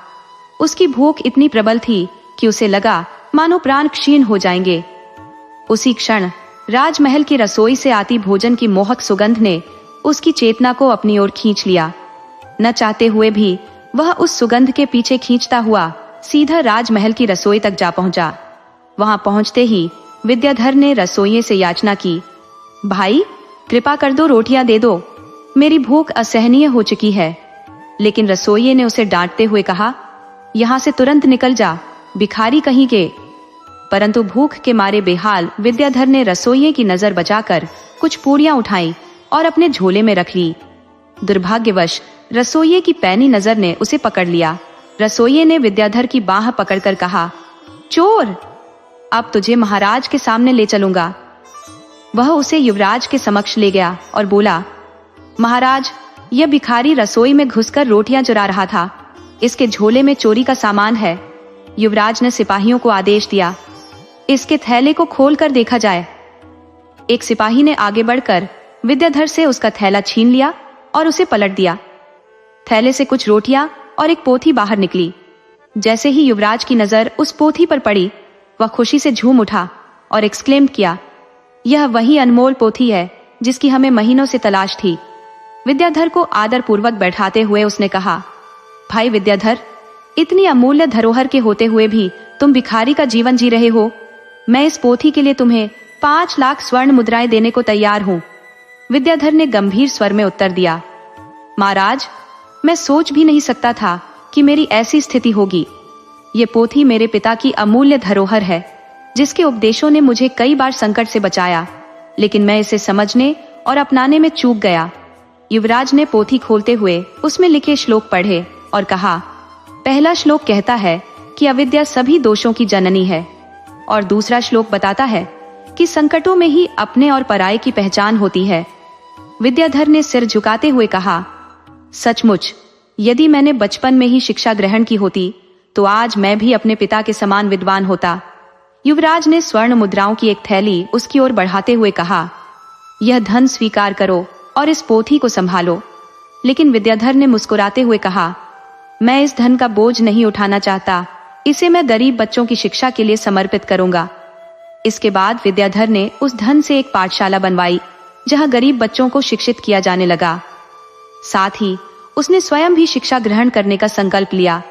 उसकी भूख इतनी प्रबल थी कि उसे लगा मानो प्राण क्षीण हो जाएंगे। उसी क्षण राजमहल की रसोई से आती भोजन की मोहक सुगंध ने उसकी चेतना को अपनी ओर खींच लिया। न चाहते हुए भी वह उस सुगंध के पीछे खींचता हुआ सीधा राजमहल की रसोई तक जा पहुंचा। वहां पहुंचते ही विद्याधर ने रसोइये से याचना की, भाई, कृपा कर दो, रोटियां दे दो, मेरी भूख असहनीय हो चुकी है। लेकिन रसोइये ने उसे डांटते हुए कहा, यहां से तुरंत निकल जा, भिखारी कहीं के। परंतु भूख के मारे बेहाल विद्याधर ने रसोइये की नजर बचाकर कुछ पूरियां उठाई और अपने झोले में रख ली। दुर्भाग्यवश रसोइये की पैनी नजर ने उसे पकड़ लिया। रसोइये ने विद्याधर की बाह पकड़कर कहा, चोर, अब तुझे महाराज के सामने ले चलूंगा। वह उसे युवराज के समक्ष ले गया और बोला, महाराज, यह भिखारी रसोई में घुसकर रोटियां चुरा रहा था। इसके झोले में चोरी का सामान है। युवराज ने सिपाहियों को आदेश दिया, इसके थैले को खोलकर देखा जाए। एक सिपाही ने आगे बढ़कर विद्याधर से उसका थैला छीन लिया और उसे पलट दिया। थैले से कुछ रोटियां और एक पोथी बाहर निकली। जैसे ही युवराज की नजर उस पोथी पर पड़ी, वह खुशी से झूम उठा और एक्सक्लेम किया, यह वही अनमोल पोथी है जिसकी हमें महीनों से तलाश थी। विद्याधर को आदर पूर्वक बैठाते हुए उसने कहा, भाई विद्याधर, इतनी अमूल्य धरोहर के होते हुए भी तुम भिखारी का जीवन जी रहे हो। मैं इस पोथी के लिए तुम्हें 5 लाख स्वर्ण मुद्राएं देने को तैयार हूं। विद्याधर ने गंभीर स्वर में उत्तर दिया, महाराज, मैं सोच भी नहीं सकता था कि मेरी ऐसी स्थिति होगी। ये पोथी मेरे पिता की अमूल्य धरोहर है, जिसके उपदेशों ने मुझे कई बार संकट से बचाया, लेकिन मैं इसे समझने और अपनाने में चूक गया। युवराज ने पोथी खोलते हुए उसमें लिखे श्लोक पढ़े और कहा, पहला श्लोक कहता है कि अविद्या सभी दोषों की जननी है, और दूसरा श्लोक बताता है कि संकटों में ही अपने और पराये की पहचान होती है। विद्याधर ने सिर झुकाते हुए कहा, सचमुच यदि मैंने बचपन में ही शिक्षा ग्रहण की होती तो आज मैं भी अपने पिता के समान विद्वान होता। युवराज ने स्वर्ण मुद्राओं की एक थैली उसकी ओर बढ़ाते हुए कहा, यह धन स्वीकार करो और इस पोथी को संभालो। लेकिन विद्याधर ने मुस्कुराते हुए कहा, मैं इस धन का बोझ नहीं उठाना चाहता, इसे मैं गरीब बच्चों की शिक्षा के लिए समर्पित करूंगा। इसके बाद विद्याधर ने उस धन से एक पाठशाला बनवाई, जहां गरीब बच्चों को शिक्षित किया जाने लगा। साथ ही उसने स्वयं भी शिक्षा ग्रहण करने का संकल्प लिया।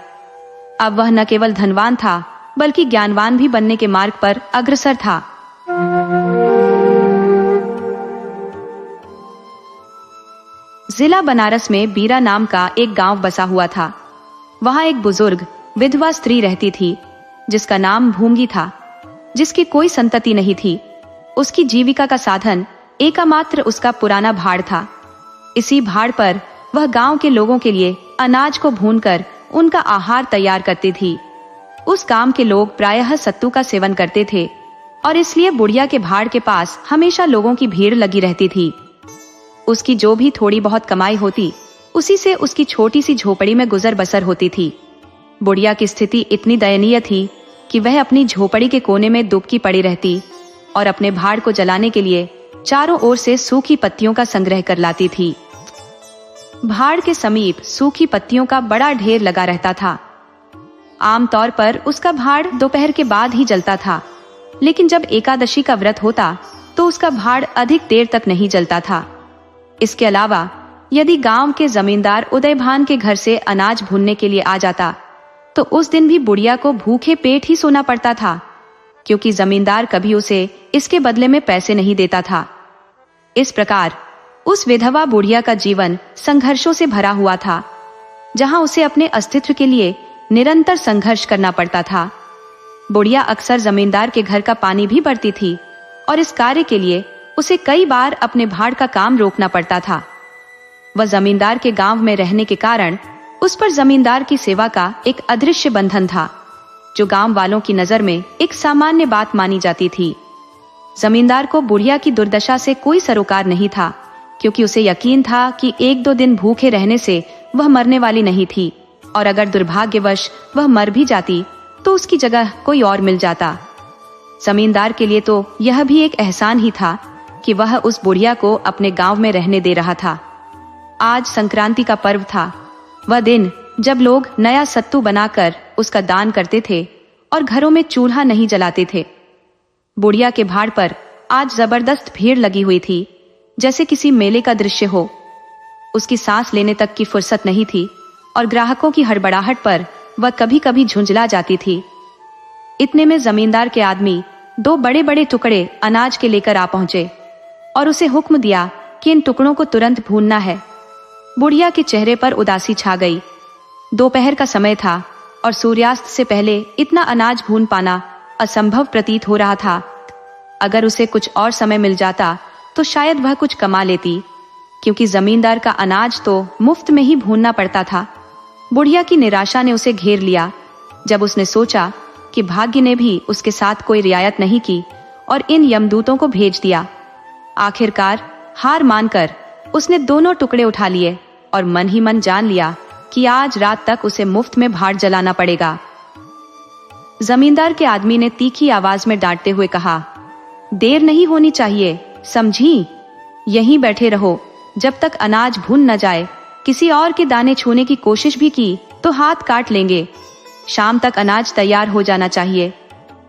अब वह न केवल धनवान था, बल्कि ज्ञानवान भी बनने के मार्ग पर अग्रसर था। जिला बनारस में बीरा नाम का एक गांव बसा हुआ था। वहां एक बुजुर्ग विधवा स्त्री रहती थी, जिसका नाम भूंगी था, जिसकी कोई संतति नहीं थी। उसकी जीविका का साधन एकमात्र उसका पुराना भाड़ था। इसी भाड़ पर वह गांव के लोगों के लिए अनाज को भूनकर उनका आहार तैयार करती थी। उस गांव के लोग प्रायः सत्तू का सेवन करते थे और इसलिए बुढ़िया के भाड़ के पास हमेशा लोगों की भीड़ लगी रहती थी। उसकी जो भी थोड़ी बहुत कमाई होती, उसी से उसकी छोटी सी झोपड़ी में गुजर बसर होती थी। बुढ़िया की स्थिति इतनी दयनीय थी कि वह अपनी झोपड़ी के कोने में दुबकी पड़ी रहती और अपने भाड़ को जलाने के लिए चारों ओर से सूखी पत्तियों का संग्रह कर लाती थी। भाड़ के समीप सूखी पत्तियों का बड़ा ढेर लगा रहता था। आमतौर पर उसका भाड़ दोपहर के बाद ही जलता था, लेकिन जब एकादशी का व्रत होता तो उसका भाड़ अधिक देर तक नहीं जलता था। इसके अलावा यदि गांव के जमींदार उदयभान के घर से अनाज भूनने के लिए आ जाता तो उस दिन भी बुढ़िया को भूखे पेट ही सोना पड़ता था, क्योंकि जमींदार कभी उसे इसके बदले में पैसे नहीं देता था। इस प्रकार उस विधवा बुढ़िया का जीवन संघर्षों से भरा हुआ था, जहां उसे अपने अस्तित्व के लिए निरंतर संघर्ष करना पड़ता था। बुढ़िया अक्सर जमींदार के घर का पानी भी भरती थी और इस कार्य के लिए उसे कई बार अपने भाड़ का काम रोकना पड़ता था। वह जमींदार के गांव में रहने के कारण उस पर जमींदार की सेवा का एक अदृश्य बंधन था, जो गांव वालों की नजर में एक सामान्य बात मानी जाती थी। जमींदार को बुढ़िया की दुर्दशा से कोई सरोकार नहीं था, क्योंकि उसे यकीन था कि 1-2 दिन भूखे रहने से वह मरने वाली नहीं थी, और अगर दुर्भाग्यवश वह मर भी जाती तो उसकी जगह कोई और मिल जाता। जमींदार के लिए तो यह भी एक एहसान ही था कि वह उस बुढ़िया को अपने गांव में रहने दे रहा था। आज संक्रांति का पर्व था, वह दिन जब लोग नया सत्तू बनाकर उसका दान करते थे और घरों में चूल्हा नहीं जलाते थे। बुढ़िया के भाड़ पर आज जबरदस्त भीड़ लगी हुई थी, जैसे किसी मेले का दृश्य हो। उसकी सांस लेने तक की फुर्सत नहीं थी और ग्राहकों की हड़बड़ाहट पर वह कभी कभी झुंझला जाती थी। इतने में जमींदार के आदमी 2 बड़े बड़े टुकड़े अनाज के लेकर आ पहुंचे और उसे हुक्म दिया कि इन टुकड़ों को तुरंत भूनना है। बुढ़िया के चेहरे पर उदासी छा गई। दोपहर का समय था और सूर्यास्त से पहले इतना अनाज भून पाना असंभव प्रतीत हो रहा था। अगर उसे कुछ और समय मिल जाता तो शायद वह कुछ कमा लेती, क्योंकि जमींदार का अनाज तो मुफ्त में ही भूनना पड़ता था। बुढ़िया की निराशा ने उसे घेर लिया जब उसने सोचा कि भाग्य ने भी उसके साथ कोई रियायत नहीं की और इन यमदूतों को भेज दिया। आखिरकार हार मानकर उसने दोनों टुकड़े उठा लिए और मन ही मन जान लिया कि आज रात तक उसे मुफ्त में भाड़ जलाना पड़ेगा। जमींदार के आदमी ने तीखी आवाज में डांटते हुए कहा, देर नहीं होनी चाहिए, समझी? यहीं बैठे रहो जब तक अनाज भून न जाए। किसी और के दाने छूने की कोशिश भी की तो हाथ काट लेंगे। शाम तक अनाज तैयार हो जाना चाहिए।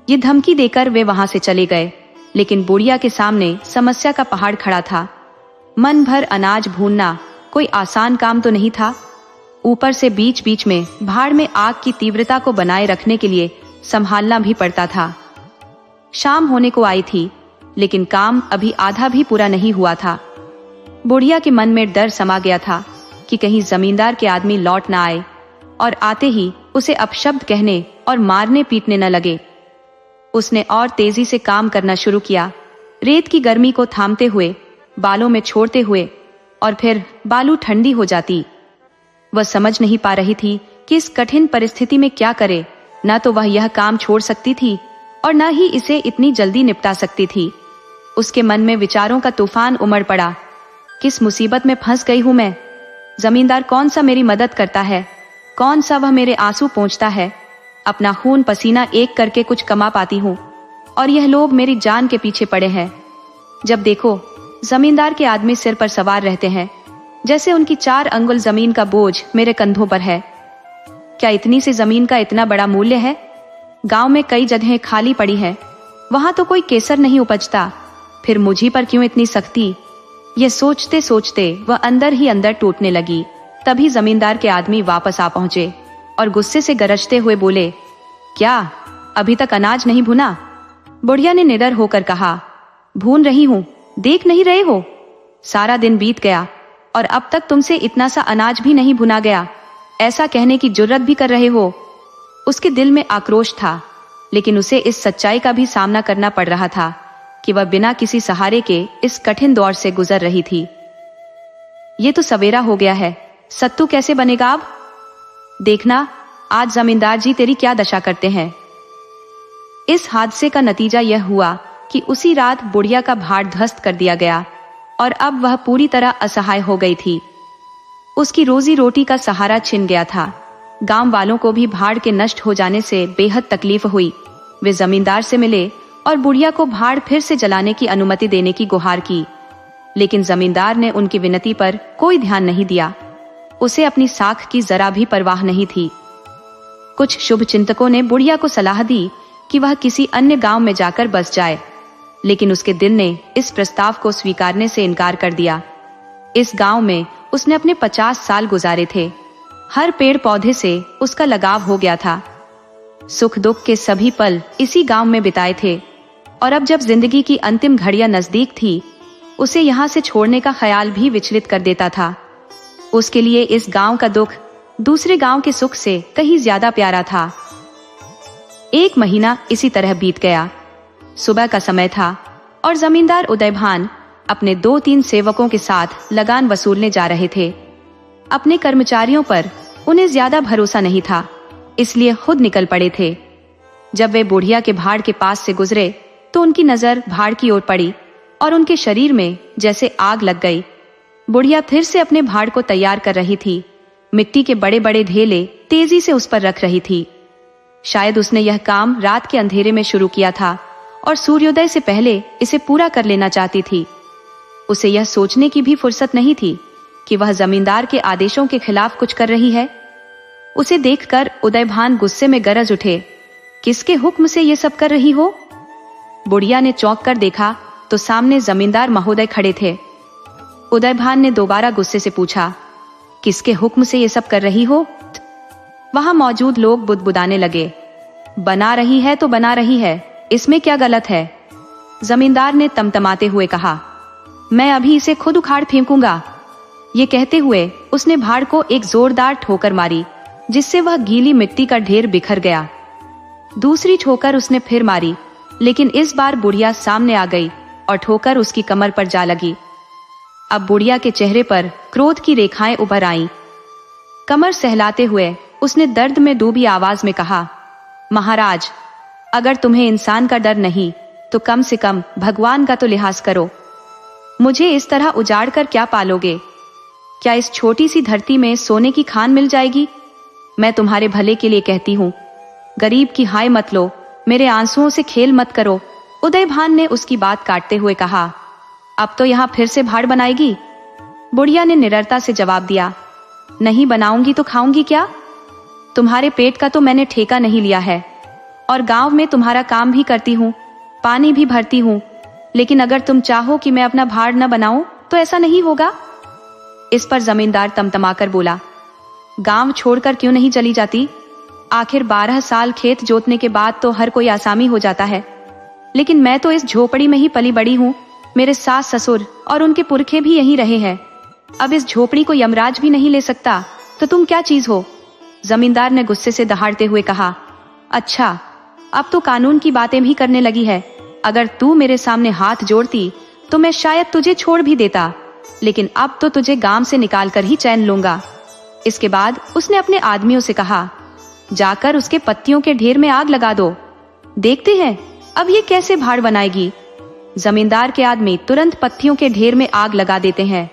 ये धमकी देकर वे वहां से चले गए, लेकिन बुढ़िया के सामने समस्या का पहाड़ खड़ा था। मन भर अनाज भूनना कोई आसान काम तो नहीं था। ऊपर से बीच बीच में भाड़ में आग की तीव्रता को बनाए रखने के लिए संभालना भी पड़ता था। शाम होने को आई थी, लेकिन काम अभी आधा भी पूरा नहीं हुआ था। बुढ़िया के मन में डर समा गया था कि कहीं जमींदार के आदमी लौट ना आए और आते ही उसे अपशब्द कहने और मारने पीटने न लगे। उसने और तेजी से काम करना शुरू किया, रेत की गर्मी को थामते हुए, बालों में छोड़ते हुए, और फिर बालू ठंडी हो जाती। वह समझ नहीं पा रही थी कि इस कठिन परिस्थिति में क्या करे। न तो वह यह काम छोड़ सकती थी और न ही इसे इतनी जल्दी निपटा सकती थी। उसके मन में विचारों का तूफान उमड़ पड़ा। किस मुसीबत में फंस गई हूं मैं? जमींदार कौन सा मेरी मदद करता है? कौन सा वह मेरे आंसू पोंछता है? अपना खून पसीना एक करके कुछ कमा पाती हूँ और यह लोग मेरी जान के पीछे पड़े हैं। जब देखो जमींदार के आदमी सिर पर सवार रहते हैं, जैसे उनकी 4 अंगुल जमीन का बोझ मेरे कंधों पर है। क्या इतनी सी जमीन का इतना बड़ा मूल्य है? गांव में कई जगहें खाली पड़ी हैं, वहां तो कोई केसर नहीं उपजता, फिर मुझी पर क्यों इतनी सख्ती? ये सोचते सोचते वह अंदर ही अंदर टूटने लगी। तभी जमींदार के आदमी वापस आ पहुंचे और गुस्से से गरजते हुए बोले, क्या अभी तक अनाज नहीं भुना? बुढ़िया ने निडर होकर कहा, भून रही हूं, देख नहीं रहे हो? सारा दिन बीत गया और अब तक तुमसे इतना सा अनाज भी नहीं भुना गया। ऐसा कहने की जुर्रत भी कर रहे हो? उसके दिल में आक्रोश था, लेकिन उसे इस सच्चाई का भी सामना करना पड़ रहा था कि वह बिना किसी सहारे के इस कठिन दौर से गुजर रही थी। ये तो सवेरा हो गया है, सत्तू कैसे बनेगा अब? देखना आज जमींदार जी तेरी क्या दशा करते हैं। इस हादसे का नतीजा यह हुआ कि उसी रात बुढ़िया का भार ध्वस्त कर दिया गया और अब वह पूरी तरह असहाय हो गई थी। उसकी रोजी रोटी का सहारा छिन गया था। गांव वालों को भी भाड़ के नष्ट हो जाने से बेहद तकलीफ हुई। वे जमींदार से मिले और बुढ़िया को भाड़ फिर से जलाने की अनुमति देने की गुहार की, लेकिन जमींदार ने उनकी विनती पर कोई ध्यान नहीं दिया। उसे अपनी साख की जरा भी परवाह नहीं थी। कुछ शुभ चिंतकों ने बुढ़िया को सलाह दी कि वह किसी अन्य गांव में जाकर बस जाए, लेकिन उसके दिल ने इस प्रस्ताव को स्वीकारने से इनकार कर दिया। इस गांव में उसने अपने 50 साल गुजारे थे। हर पेड़ पौधे से उसका लगाव हो गया था। सुख दुख के सभी पल इसी गांव में बिताए थे और अब जब जिंदगी की अंतिम घड़ियां नजदीक थी, उसे यहाँ से छोड़ने का ख्याल भी विचलित कर देता था। उसके लिए इस गांव का दुख दूसरे गांव के सुख से कहीं ज्यादा प्यारा था। 1 महीना इसी तरह बीत गया। सुबह का समय था और जमींदार उदयभान अपने 2-3 सेवकों के साथ लगान वसूलने जा रहे थे। अपने कर्मचारियों पर उन्हें ज्यादा भरोसा नहीं था, इसलिए खुद निकल पड़े थे। जब वे बुढ़िया के भाड़ के पास से गुजरे तो उनकी नजर भाड़ की ओर पड़ी और उनके शरीर में जैसे आग लग गई। बुढ़िया फिर से अपने भाड़ को तैयार कर रही थी। मिट्टी के बड़े बड़े ढेले तेजी से उस पर रख रही थी। शायद उसने यह काम रात के अंधेरे में शुरू किया था और सूर्योदय से पहले इसे पूरा कर लेना चाहती थी। उसे यह सोचने की भी फुर्सत नहीं थी कि वह जमींदार के आदेशों के खिलाफ कुछ कर रही है। उसे देखकर उदयभान गुस्से में गरज उठे, किसके हुक्म से ये सब कर रही हो? बुढ़िया ने चौंक कर देखा तो सामने जमींदार महोदय खड़े थे। उदयभान ने दोबारा गुस्से से पूछा, किसके हुक्म से ये सब कर रही हो? वहां मौजूद लोग बुदबुदाने लगे, बना रही है तो बना रही है, इसमें क्या गलत है? जमींदार ने तमतमाते हुए कहा, मैं अभी इसे खुद उखाड़ फेंकूंगा। ये कहते हुए उसने भाड़ को एक जोरदार ठोकर मारी, जिससे वह गीली मिट्टी का ढेर बिखर गया। दूसरी ठोकर उसने फिर मारी, लेकिन इस बार बुढ़िया सामने आ गई और ठोकर उसकी कमर पर जा लगी। अब बुढ़िया के चेहरे पर क्रोध की रेखाएं उभर आईं। कमर सहलाते हुए उसने दर्द में डूबी आवाज में कहा, महाराज, अगर तुम्हें इंसान का डर नहीं तो कम से कम भगवान का तो लिहाज करो। मुझे इस तरह उजाड़ कर क्या पालोगे? क्या इस छोटी सी धरती में सोने की खान मिल जाएगी? मैं तुम्हारे भले के लिए कहती हूँ, गरीब की हाय मत लो, मेरे आंसुओं से खेल मत करो। उदयभान ने उसकी बात काटते हुए कहा, अब तो यहाँ फिर से भाड़ बनाएगी? बुढ़िया ने निडरता से जवाब दिया, नहीं बनाऊंगी तो खाऊंगी क्या? तुम्हारे पेट का तो मैंने ठेका नहीं लिया है और गांव में तुम्हारा काम भी करती हूँ, पानी भी भरती हूँ, लेकिन अगर तुम चाहो कि मैं अपना भाड़ न बनाऊं तो ऐसा नहीं होगा। इस पर जमींदार तमतमाकर बोला, गांव छोड़कर क्यों नहीं चली जाती? आखिर 12 साल खेत जोतने के बाद तो हर कोई आसामी हो जाता है, लेकिन मैं तो इस झोपड़ी में ही पली बड़ी हूँ। मेरे सास ससुर और उनके पुरखे भी यहीं रहे हैं। अब इस झोपड़ी को यमराज भी नहीं ले सकता तो तुम क्या चीज हो? जमींदार ने गुस्से से दहाड़ते हुए कहा, अच्छा, अब तो कानून की बातें भी करने लगी है। अगर तू मेरे सामने हाथ जोड़ती तो मैं शायद तुझे छोड़ भी देता, लेकिन अब तो तुझे गांव से निकाल कर ही चैन लूंगा। इसके बाद उसने अपने आदमियों से कहा, जाकर उसके पत्तियों के ढेर में आग लगा दो, देखते हैं अब ये कैसे भाड़ बनाएगी। जमींदार के आदमी तुरंत पत्तियों के ढेर में आग लगा देते हैं।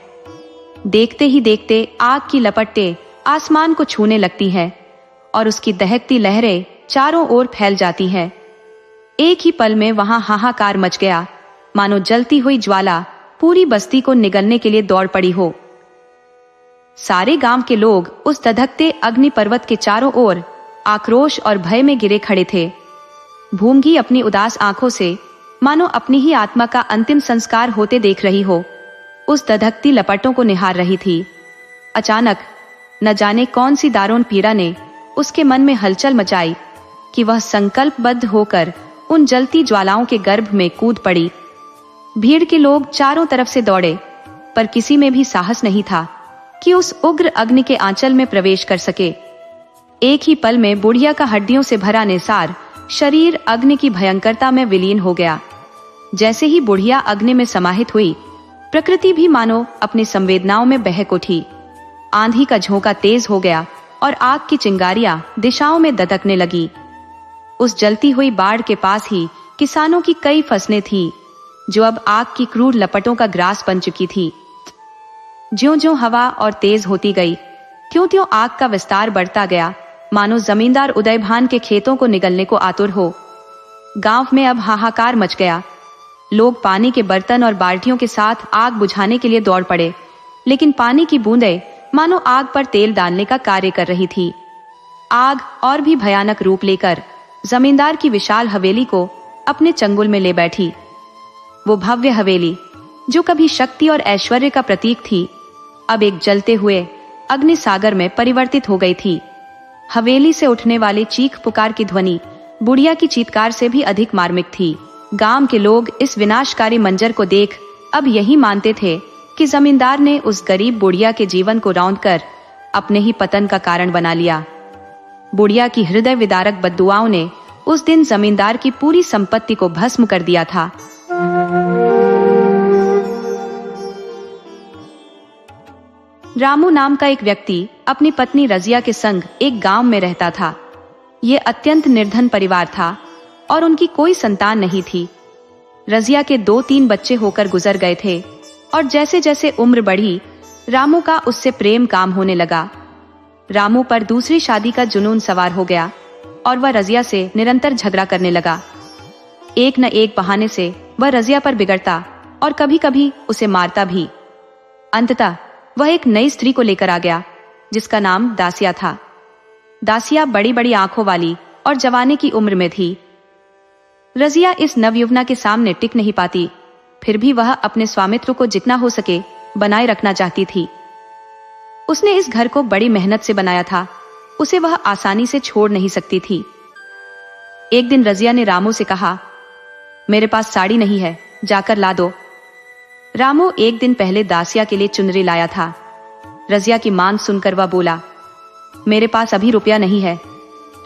देखते ही देखते आग की लपटें आसमान को छूने लगती है और उसकी दहकती लहरें चारों ओर फैल जाती है। एक ही पल में वहां हाहाकार मच गया, मानो जलती हुई ज्वाला पूरी बस्ती को निगलने के लिए दौड़ पड़ी हो। सारे गांव के लोग उस धधकते अग्नि पर्वत के चारों ओर आक्रोश और भय में गिरे खड़े थे। भूमगी अपनी उदास आंखों से मानो अपनी ही आत्मा का अंतिम संस्कार होते देख रही हो, उस धधकती लपटों को निहार रही थी। अचानक न जाने कौन सी दारुण पीड़ा ने उसके मन में हलचल मचाई कि वह संकल्पबद्ध होकर उन जलती ज्वालाओं के गर्भ में कूद पड़ी। भीड़ के लोग चारों तरफ से दौड़े, पर किसी में भी साहस नहीं था कि उस उग्र अग्नि के आंचल में प्रवेश कर सके। एक ही पल में बुढ़िया का हड्डियों से भरा निसार शरीर अग्नि की भयंकरता में विलीन हो गया। जैसे ही बुढ़िया अग्नि में समाहित हुई, प्रकृति भी मानो अपनी संवेदनाओं में बहक उठी। आंधी का झोंका तेज हो गया और आग की चिंगारियां दिशाओं में ददकने लगी। उस जलती हुई बाढ़ के पास ही किसानों की कई फसलें थीं, जो अब आग की क्रूर लपटों का ग्रास बन चुकी थी। ज्यों-ज्यों हवा और तेज होती गई, त्यों-त्यों आग का विस्तार बढ़ता गया, मानो जमींदार उदयभान के खेतों को निगलने को आतुर हो। गांव में अब हाहाकार मच गया। लोग पानी के बर्तन और बाल्टियों के साथ आग बुझाने के लिए दौड़ पड़े, लेकिन पानी की बूंदें मानो आग पर तेल डालने का कार्य कर रही थी। आग और भी भयानक रूप लेकर जमींदार की विशाल हवेली को अपने चंगुल में ले बैठी। वो भव्य हवेली, जो कभी शक्ति और ऐश्वर्य का प्रतीक थी, अब एक जलते हुए अग्नि सागर में परिवर्तित हो गई थी। हवेली से उठने वाली चीख पुकार की ध्वनि बुढ़िया की चीत्कार से भी अधिक मार्मिक थी। गांव के लोग इस विनाशकारी मंजर को देख अब यही मानते थे कि जमींदार ने उस गरीब बुढ़िया के जीवन को रौंदकर अपने ही पतन का कारण बना लिया। बुढ़िया की हृदय विदारक बद्दुआओं ने उस दिन जमींदार की पूरी संपत्ति को भस्म कर दिया था। रामू नाम का एक व्यक्ति अपनी पत्नी रजिया के संग एक गांव में रहता था। ये अत्यंत निर्धन परिवार था और उनकी कोई संतान नहीं थी। रजिया के 2-3 बच्चे होकर गुजर गए थे और जैसे जैसे उम्र बढ़ी, रामू का उससे प्रेम काम होने लगा। रामू पर दूसरी शादी का जुनून सवार हो गया और वह रजिया से निरंतर झगड़ा करने लगा। एक न एक बहाने से वह रजिया पर बिगड़ता और कभी कभी उसे मारता भी। अंततः वह एक नई स्त्री को लेकर आ गया, जिसका नाम दासिया था। दासिया बड़ी बड़ी आंखों वाली और जवानी की उम्र में थी। रजिया इस नवयुवना के सामने टिक नहीं पाती, फिर भी वह अपने स्वामित्व को जितना हो सके बनाए रखना चाहती थी। उसने इस घर को बड़ी मेहनत से बनाया था, उसे वह आसानी से छोड़ नहीं सकती थी। एक दिन रजिया ने रामू से कहा, मेरे पास साड़ी नहीं है, जाकर ला दो। रामू एक दिन पहले दासिया के लिए चुनरी लाया था। रजिया की मांग सुनकर वह बोला, मेरे पास अभी रुपया नहीं है।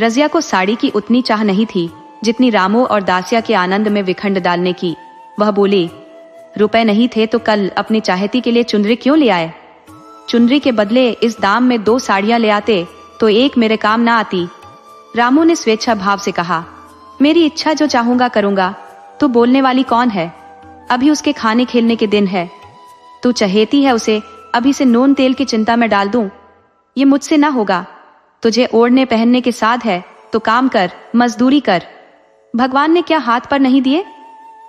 रजिया को साड़ी की उतनी चाह नहीं थी जितनी रामू और दासिया के आनंद में विखंड डालने की। वह बोली, रुपए नहीं थे तो कल अपनी चाहती के लिए चुनरी क्यों ले आए? चुनरी के बदले इस दाम में 2 साड़ियां ले आते तो एक मेरे काम ना आती। रामू ने स्वेच्छा भाव से कहा, मेरी इच्छा जो चाहूंगा करूंगा, तू बोलने वाली कौन है? अभी उसके खाने खेलने के दिन है। तू चहेती है उसे अभी से नून तेल की चिंता में डाल दूं? ये मुझसे ना होगा। तुझे ओढ़ने पहनने के साथ है तो काम कर, मजदूरी कर। भगवान ने क्या हाथ पर नहीं दिए?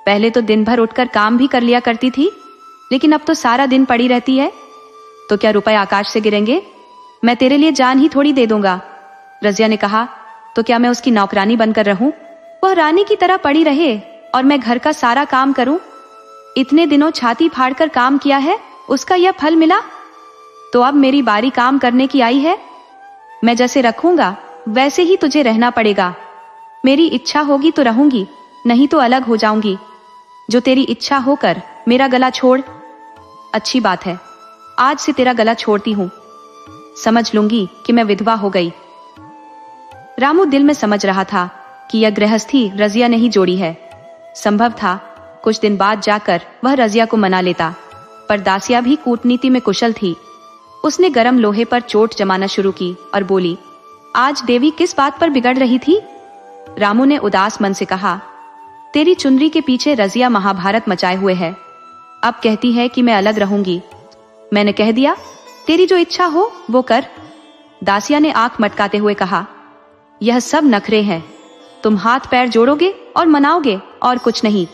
पहले तो दिन भर उठकर काम भी कर लिया करती थी, लेकिन अब तो सारा दिन पड़ी रहती है। तो क्या रुपए आकाश से गिरेंगे? मैं तेरे लिए जान ही थोड़ी दे दूंगा। रजिया ने कहा, तो क्या मैं उसकी नौकरानी बनकर रहूं? वह रानी की तरह पड़ी रहे और मैं घर का सारा काम करूं? इतने दिनों छाती फाड़कर काम किया है, उसका यह फल मिला? तो अब मेरी बारी काम करने की आई है। मैं जैसे रखूंगा वैसे ही तुझे रहना पड़ेगा। मेरी इच्छा होगी तो रहूंगी, नहीं तो अलग हो जाऊंगी। जो तेरी इच्छा होकर मेरा गला छोड़। अच्छी बात है, आज से तेरा गला छोड़ती हूं। समझ लूंगी कि मैं विधवा हो गई। रामू दिल में समझ रहा था कि यह गृहस्थी रजिया ने ही जोड़ी है। संभव था कुछ दिन बाद जाकर वह रजिया को मना लेता, पर दासिया भी कूटनीति में कुशल थी। उसने गरम लोहे पर चोट जमाना शुरू की और बोली, आज देवी किस बात पर बिगड़ रही थी? रामू ने उदास मन से कहा, तेरी चुनरी के पीछे रजिया महाभारत मचाए हुए है। अब कहती है कि मैं अलग रहूंगी। मैंने कह दिया, तेरी जो इच्छा हो वो कर। दासिया ने आंख मटकाते हुए कहा, यह सब नखरे हैं। तुम हाथ पैर जोड़ोगे और मनाओगे और कुछ नहीं।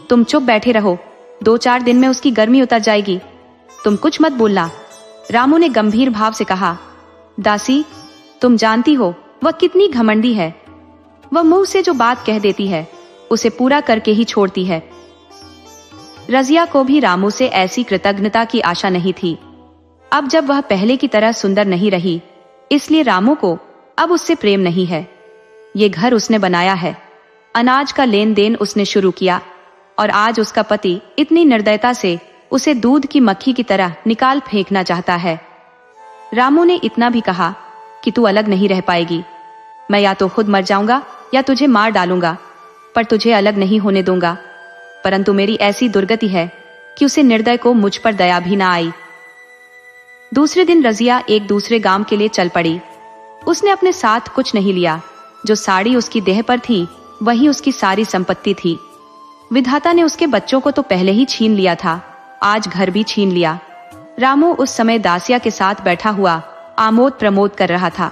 तुम चुप बैठे रहो, 2-4 दिन में उसकी गर्मी उतर जाएगी। तुम कुछ मत बोलना। रामू ने गंभीर भाव से कहा, दासी, तुम जानती हो वह कितनी घमंडी है। वह मुंह से जो बात कह देती है उसे पूरा करके ही छोड़ती है। रजिया को भी रामू से ऐसी कृतज्ञता की आशा नहीं थी। अब जब वह पहले की तरह सुंदर नहीं रही, इसलिए रामू को अब उससे प्रेम नहीं है। ये घर उसने बनाया है, अनाज का लेन देन उसने शुरू किया, और आज उसका पति इतनी निर्दयता से उसे दूध की मक्खी की तरह निकाल फेंकना चाहता है। रामू ने इतना भी कहा कि तू अलग नहीं रह पाएगी। मैं या तो खुद मर जाऊंगा या तुझे मार डालूंगा, पर तुझे अलग नहीं होने दूंगा। परंतु मेरी ऐसी दुर्गति है कि उसे निर्दय को मुझ पर दया भी ना आई। दूसरे दिन रजिया एक दूसरे गांव के लिए चल पड़ी। उसने अपने साथ कुछ नहीं लिया। जो साड़ी उसकी देह पर थी वही उसकी सारी संपत्ति थी। विधाता ने उसके बच्चों को तो पहले ही छीन लिया था, आज घर भी छीन लिया। रामू उस समय दासिया के साथ बैठा हुआ आमोद प्रमोद कर रहा था।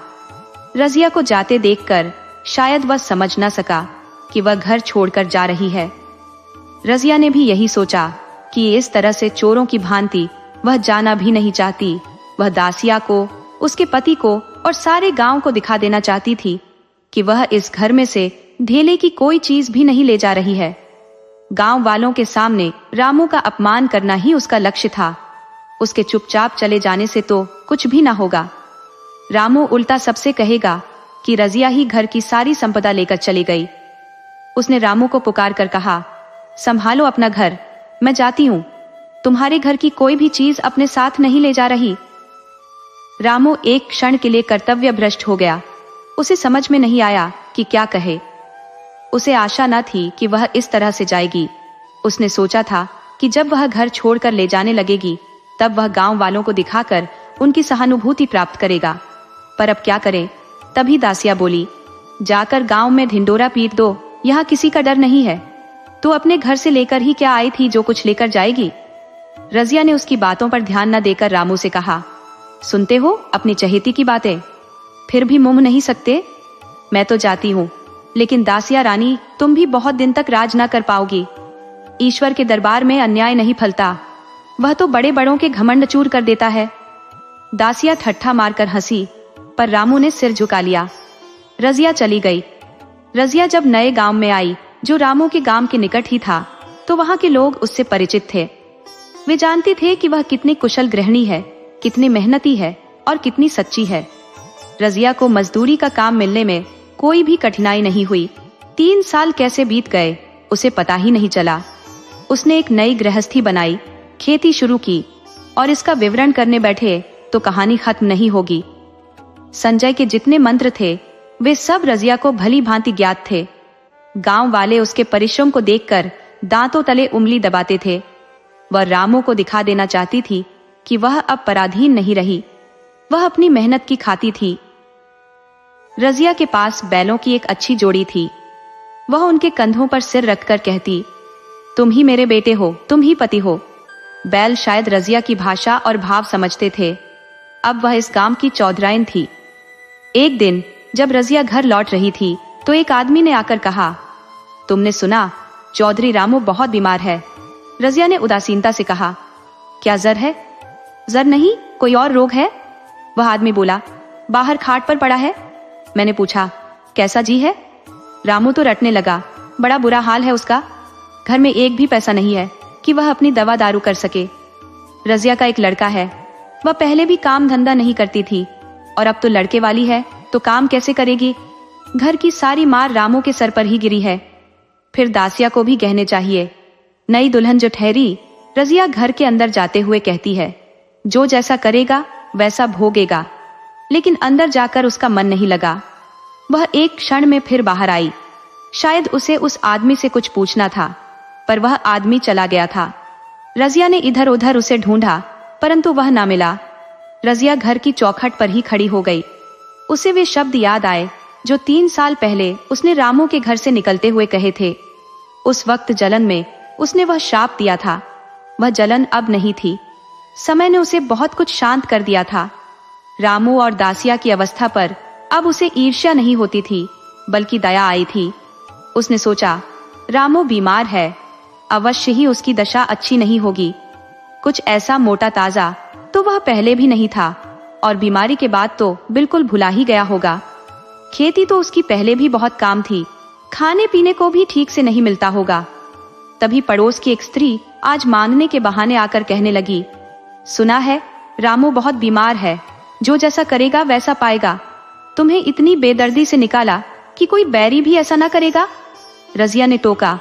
रजिया को जाते देखकर शायद वह समझ न सका कि वह घर छोड़कर जा रही है। रजिया ने भी यही सोचा कि इस तरह से चोरों की भांति वह जाना भी नहीं चाहती। वह दासिया को, उसके पति को और सारे गांव को दिखा देना चाहती थी कि वह इस घर में से ढेले की कोई चीज भी नहीं ले जा रही है। गांव वालों के सामने रामू का अपमान करना ही उसका लक्ष्य था। उसके चुपचाप चले जाने से तो कुछ भी ना होगा। रामू उल्टा सबसे कहेगा कि रजिया ही घर की सारी संपदा लेकर चली गई। उसने रामू को पुकार कर कहा, संभालो अपना घर, मैं जाती हूं। तुम्हारे घर की कोई भी चीज अपने साथ नहीं ले जा रही। रामू एक क्षण के लिए कर्तव्य भ्रष्ट हो गया। उसे समझ में नहीं आया कि क्या कहे। उसे आशा न थी कि वह इस तरह से जाएगी। उसने सोचा था कि जब वह घर छोड़कर ले जाने लगेगी तब वह गांव वालों को दिखाकर उनकी सहानुभूति प्राप्त करेगा। पर अब क्या करे। तभी दासिया बोली, जाकर गांव में ढिंडोरा पीट दो, यहाँ किसी का डर नहीं है। तू अपने घर से लेकर ही क्या आई थी जो कुछ लेकर जाएगी। रजिया ने उसकी बातों पर ध्यान न देकर रामू से कहा, सुनते हो अपनी चहेती की बातें, फिर भी मुंह नहीं सकते। मैं तो जाती हूँ, लेकिन दासिया रानी, तुम भी बहुत दिन तक राज न कर पाओगी। ईश्वर के दरबार में अन्याय नहीं फलता, वह तो बड़े बड़ों के घमंड चूर कर देता है। दासिया ठट्ठा मारकर हंसी, पर रामू ने सिर झुका लिया। रजिया चली गई। रजिया जब नए गांव में आई, जो रामू के गांव के निकट ही था, तो वहां के लोग उससे परिचित थे। वे जानते थे कि वह कितनी कुशल गृहिणी है, कितनी मेहनती है और कितनी सच्ची है। रजिया को मजदूरी का काम मिलने में कोई भी कठिनाई नहीं हुई। 3 साल कैसे बीत गए उसे पता ही नहीं चला। उसने एक नई गृहस्थी बनाई, खेती शुरू की, और इसका विवरण करने बैठे तो कहानी खत्म नहीं होगी। संजय के जितने मंत्र थे वे सब रजिया को भली भांति ज्ञात थे। गांव वाले उसके परिश्रम को देखकर दांतों तले उंगली दबाते थे। वह रामू को दिखा देना चाहती थी कि वह अब पराधीन नहीं रही, वह अपनी मेहनत की खाती थी। रजिया के पास बैलों की एक अच्छी जोड़ी थी। वह उनके कंधों पर सिर रखकर कहती, तुम ही मेरे बेटे हो, तुम ही पति हो। बैल शायद रजिया की भाषा और भाव समझते थे। अब वह इस गांव की चौधराइन थी। एक दिन जब रजिया घर लौट रही थी तो एक आदमी ने आकर कहा, तुमने सुना, चौधरी रामू बहुत बीमार है। रजिया ने उदासीनता से कहा, क्या जर है? जर नहीं, कोई और रोग है। वह आदमी बोला, बाहर खाट पर पड़ा है। मैंने पूछा, कैसा जी है? रामू तो रटने लगा, बड़ा बुरा हाल है उसका। घर में एक भी पैसा नहीं है कि वह अपनी दवा दारू कर सके। रजिया का एक लड़का है, वह पहले भी काम धंधा नहीं करती थी और अब तो लड़के वाली है तो काम कैसे करेगी। घर की सारी मार रामू के सर पर ही गिरी है। फिर दासिया को भी गहने चाहिए। नई दुल्हन जो ठहरी, रजिया घर के अंदर जाते हुए कहती है, जो जैसा करेगा वैसा भोगेगा। लेकिन अंदर जाकर उसका मन नहीं लगा। वह एक क्षण में फिर बाहर आई। शायद उसे उस आदमी से कुछ पूछना था, पर वह आदमी चला गया था। रजिया ने इधर उधर उसे ढूंढा, परंतु वह ना मिला। रजिया घर की चौखट पर ही खड़ी हो गई। उसे वे शब्द याद आए जो 3 साल पहले उसने रामू के घर से निकलते हुए कहे थे। उस वक्त जलन में उसने वह शाप दिया था। वह जलन अब नहीं थी। समय ने उसे बहुत कुछ शांत कर दिया था। रामू और दासिया की अवस्था पर अब उसे ईर्ष्या नहीं होती थी, बल्कि दया आई थी। उसने सोचा, रामू बीमार है, अवश्य ही उसकी दशा अच्छी नहीं होगी। कुछ ऐसा मोटा ताजा तो वह पहले भी नहीं था, और बीमारी के बाद तो बिल्कुल भुला ही गया होगा। खेती तो उसकी पहले भी बहुत काम थी, खाने पीने को भी ठीक से नहीं मिलता होगा। तभी पड़ोस की एक स्त्री आज मांगने के बहाने आकर कहने लगी, सुना है रामू बहुत बीमार है, जो जैसा करेगा वैसा पाएगा। तुम्हें इतनी बेदर्दी से निकाला कि कोई बैरी भी ऐसा ना करेगा। रजिया ने टोका,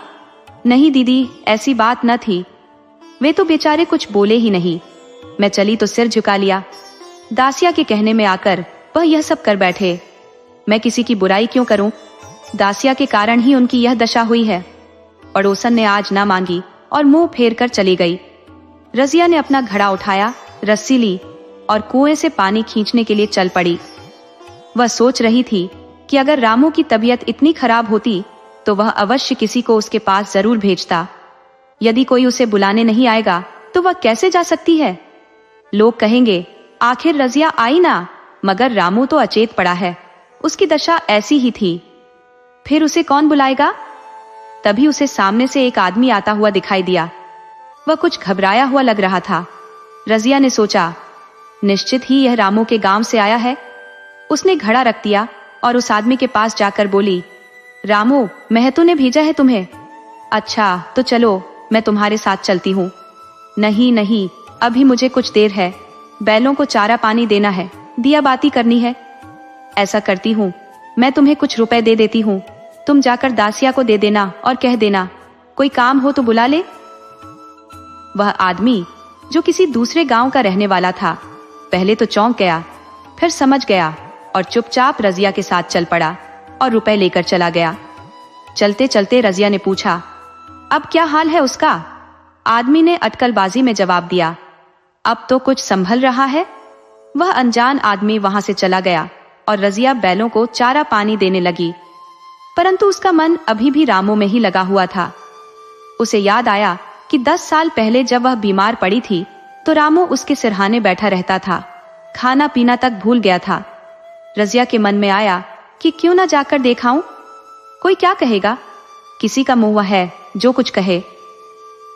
नहीं दीदी, ऐसी बात न थी। वे तो बेचारे कुछ बोले ही नहीं। मैं चली तो सिर झुका लिया। दासिया के कहने में आकर वह यह सब कर बैठे। मैं किसी की बुराई क्यों करूं? दासिया के कारण ही उनकी यह दशा हुई है। पड़ोसन ने आज ना मांगी और मुंह फेर कर चली गई। रजिया ने अपना घड़ा उठाया, रस्सी ली और कुएं से पानी खींचने के लिए चल पड़ी। वह सोच रही थी कि अगर रामू की तबीयत इतनी खराब होती तो वह अवश्य किसी को उसके पास जरूर भेजता। यदि कोई उसे बुलाने नहीं आएगा तो वह कैसे जा सकती है? लोग कहेंगे, आखिर रजिया आई ना, मगर रामू तो अचेत पड़ा है, उसकी दशा ऐसी ही थी। फिर उसे कौन बुलाएगा? तभी उसे सामने से एक आदमी आता हुआ दिखाई दिया। वह कुछ घबराया हुआ लग रहा था। रजिया ने सोचा, निश्चित ही यह रामू के गांव से आया है। उसने घड़ा रख दिया और उस आदमी के पास जाकर बोली, रामू, महतो ने भेजा है तुम्हें। अच्छा, तो चलो, मैं तुम्हारे साथ चलती हूँ। नहीं नहीं, अभी मुझे कुछ देर है, बैलों को चारा पानी देना है, दिया बाती करनी है। ऐसा करती हूँ, मैं तुम्हें कुछ रुपए दे देती हूँ, तुम जाकर दासिया को दे देना और कह देना कोई काम हो तो बुला ले। वह आदमी, जो किसी दूसरे गांव का रहने वाला था, पहले तो चौंक गया, फिर समझ गया और चुपचाप रजिया के साथ चल पड़ा और रुपए लेकर चला गया। चलते चलते रजिया ने पूछा, अब क्या हाल है उसका? आदमी ने अटकलबाजी में जवाब दिया, अब तो कुछ संभल रहा है। वह अनजान आदमी वहां से चला गया और रजिया बैलों को चारा पानी देने लगी, परंतु उसका मन अभी भी रामू में ही लगा हुआ था। उसे याद आया कि 10 साल पहले जब वह बीमार पड़ी थी तो रामू उसके सिरहाने बैठा रहता था, खाना पीना तक भूल गया था। रजिया के मन में आया कि क्यों ना जाकर देखाऊं, कोई क्या कहेगा, किसी का मुंह है जो कुछ कहे।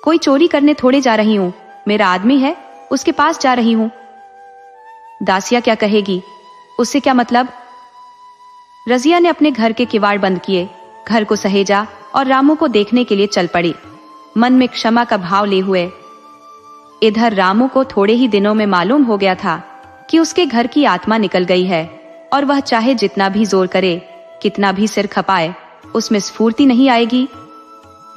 कोई चोरी करने थोड़े जा रही हूं, मेरा आदमी है, उसके पास जा रही हूं। दासिया क्या कहेगी, उससे क्या मतलब। रजिया ने अपने घर के किवाड़ बंद किए, घर को सहेजा और रामू को देखने के लिए चल पड़ी, मन में क्षमा का भाव लिए हुए। इधर रामू को थोड़े ही दिनों में मालूम हो गया था कि उसके घर की आत्मा निकल गई है और वह चाहे जितना भी जोर करे, कितना भी सिर खपाए, उसमें स्फूर्ति नहीं आएगी।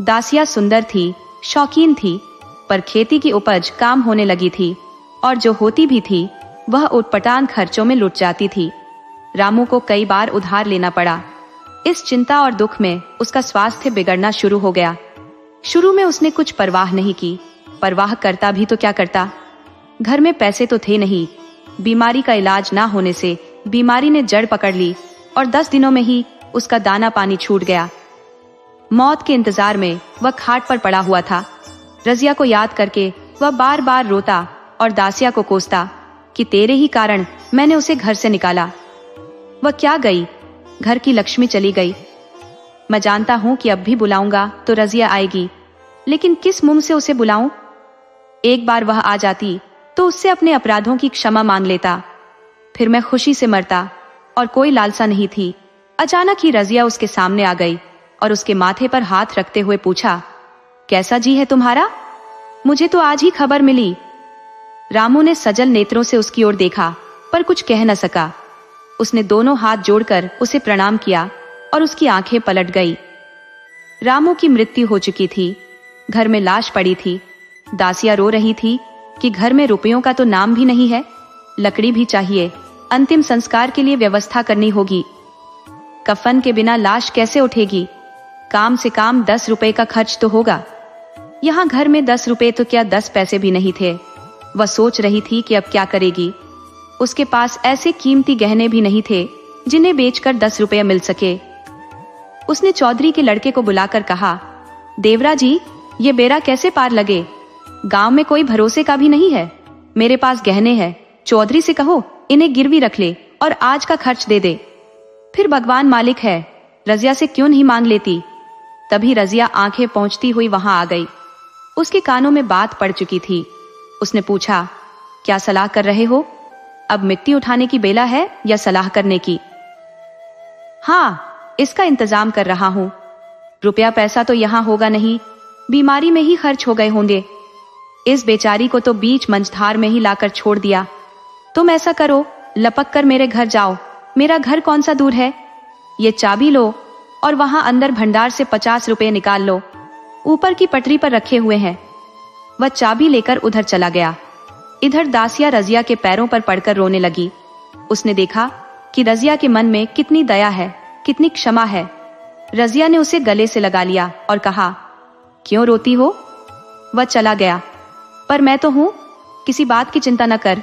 दासिया सुंदर थी, शौकीन थी, पर खेती की उपज काम होने लगी थी और जो होती भी थी वह उटपटांग खर्चों में लुट जाती थी। रामू को कई बार उधार लेना पड़ा। इस चिंता और दुख में उसका स्वास्थ्य बिगड़ना शुरू हो गया। शुरू में उसने कुछ परवाह नहीं की, परवाह करता भी तो क्या करता, घर में पैसे तो थे नहीं। बीमारी का इलाज ना होने से बीमारी ने जड़ पकड़ ली और 10 दिनों में ही उसका दाना पानी छूट गया। मौत के इंतजार में वह खाट पर पड़ा हुआ था। रजिया को याद करके वह बार बार रोता और दासिया को कोसता कि तेरे ही कारण मैंने उसे घर से निकाला। वह क्या गई, घर की लक्ष्मी चली गई। मैं जानता हूं कि अब भी बुलाऊंगा तो रजिया आएगी, लेकिन किस मुंह से उसे बुलाऊं। एक बार वह आ जाती तो उससे अपने अपराधों की क्षमा मांग लेता, फिर मैं खुशी से मरता और कोई लालसा नहीं थी। अचानक ही रजिया उसके सामने आ गई और उसके माथे पर हाथ रखते हुए पूछा, कैसा जी है तुम्हारा? मुझे तो आज ही खबर मिली। रामू ने सजल नेत्रों से उसकी ओर देखा, पर कुछ कह न सका। उसने दोनों हाथ जोड़कर उसे प्रणाम किया और उसकी आंखें पलट गई। रामू की मृत्यु हो चुकी थी। घर में लाश पड़ी थी। दासिया रो रही थी कि घर में रुपयों का तो नाम भी नहीं है, लकड़ी भी चाहिए, अंतिम संस्कार के लिए व्यवस्था करनी होगी। कफन के बिना लाश कैसे उठेगी? काम से काम 10 रुपए का खर्च तो होगा। यहाँ घर में 10 रुपए तो क्या 10 पैसे भी नहीं थे। वह सोच रही थी कि अब क्या करेगी। उसके पास ऐसे कीमती गहने भी नहीं थे जिन्हें बेचकर 10 रुपए मिल सके। उसने चौधरी के लड़के को बुलाकर कहा, देवरा जी, ये बेरा कैसे पार लगे? गांव में कोई भरोसे का भी नहीं है। मेरे पास गहने हैं, चौधरी से कहो इन्हें गिरवी रख ले और आज का खर्च दे दे। फिर भगवान मालिक है, रजिया से क्यों नहीं मांग लेती? तभी रजिया आंखें पोंछती हुई वहां आ गई। उसके कानों में बात पड़ चुकी थी। उसने पूछा, क्या सलाह कर रहे हो? अब मिट्टी उठाने की बेला है या सलाह करने की? हाँ, इसका इंतजाम कर रहा हूं। रुपया पैसा तो यहां होगा नहीं, बीमारी में ही खर्च हो गए होंगे। इस बेचारी को तो बीच मंझधार में ही लाकर छोड़ दिया। तुम ऐसा करो, लपक कर मेरे घर जाओ। मेरा घर कौन सा दूर है। ये चाबी लो और वहां अंदर भंडार से 50 रुपए निकाल लो, ऊपर की पटरी पर रखे हुए हैं। वह चाबी लेकर उधर चला गया। इधर दासिया रजिया के पैरों पर पड़कर रोने लगी। उसने देखा कि रजिया के मन में कितनी दया है, कितनी क्षमा है। रजिया ने उसे गले से लगा लिया और कहा, क्यों रोती हो? वह चला गया, पर मैं तो हूं, किसी बात की चिंता न कर।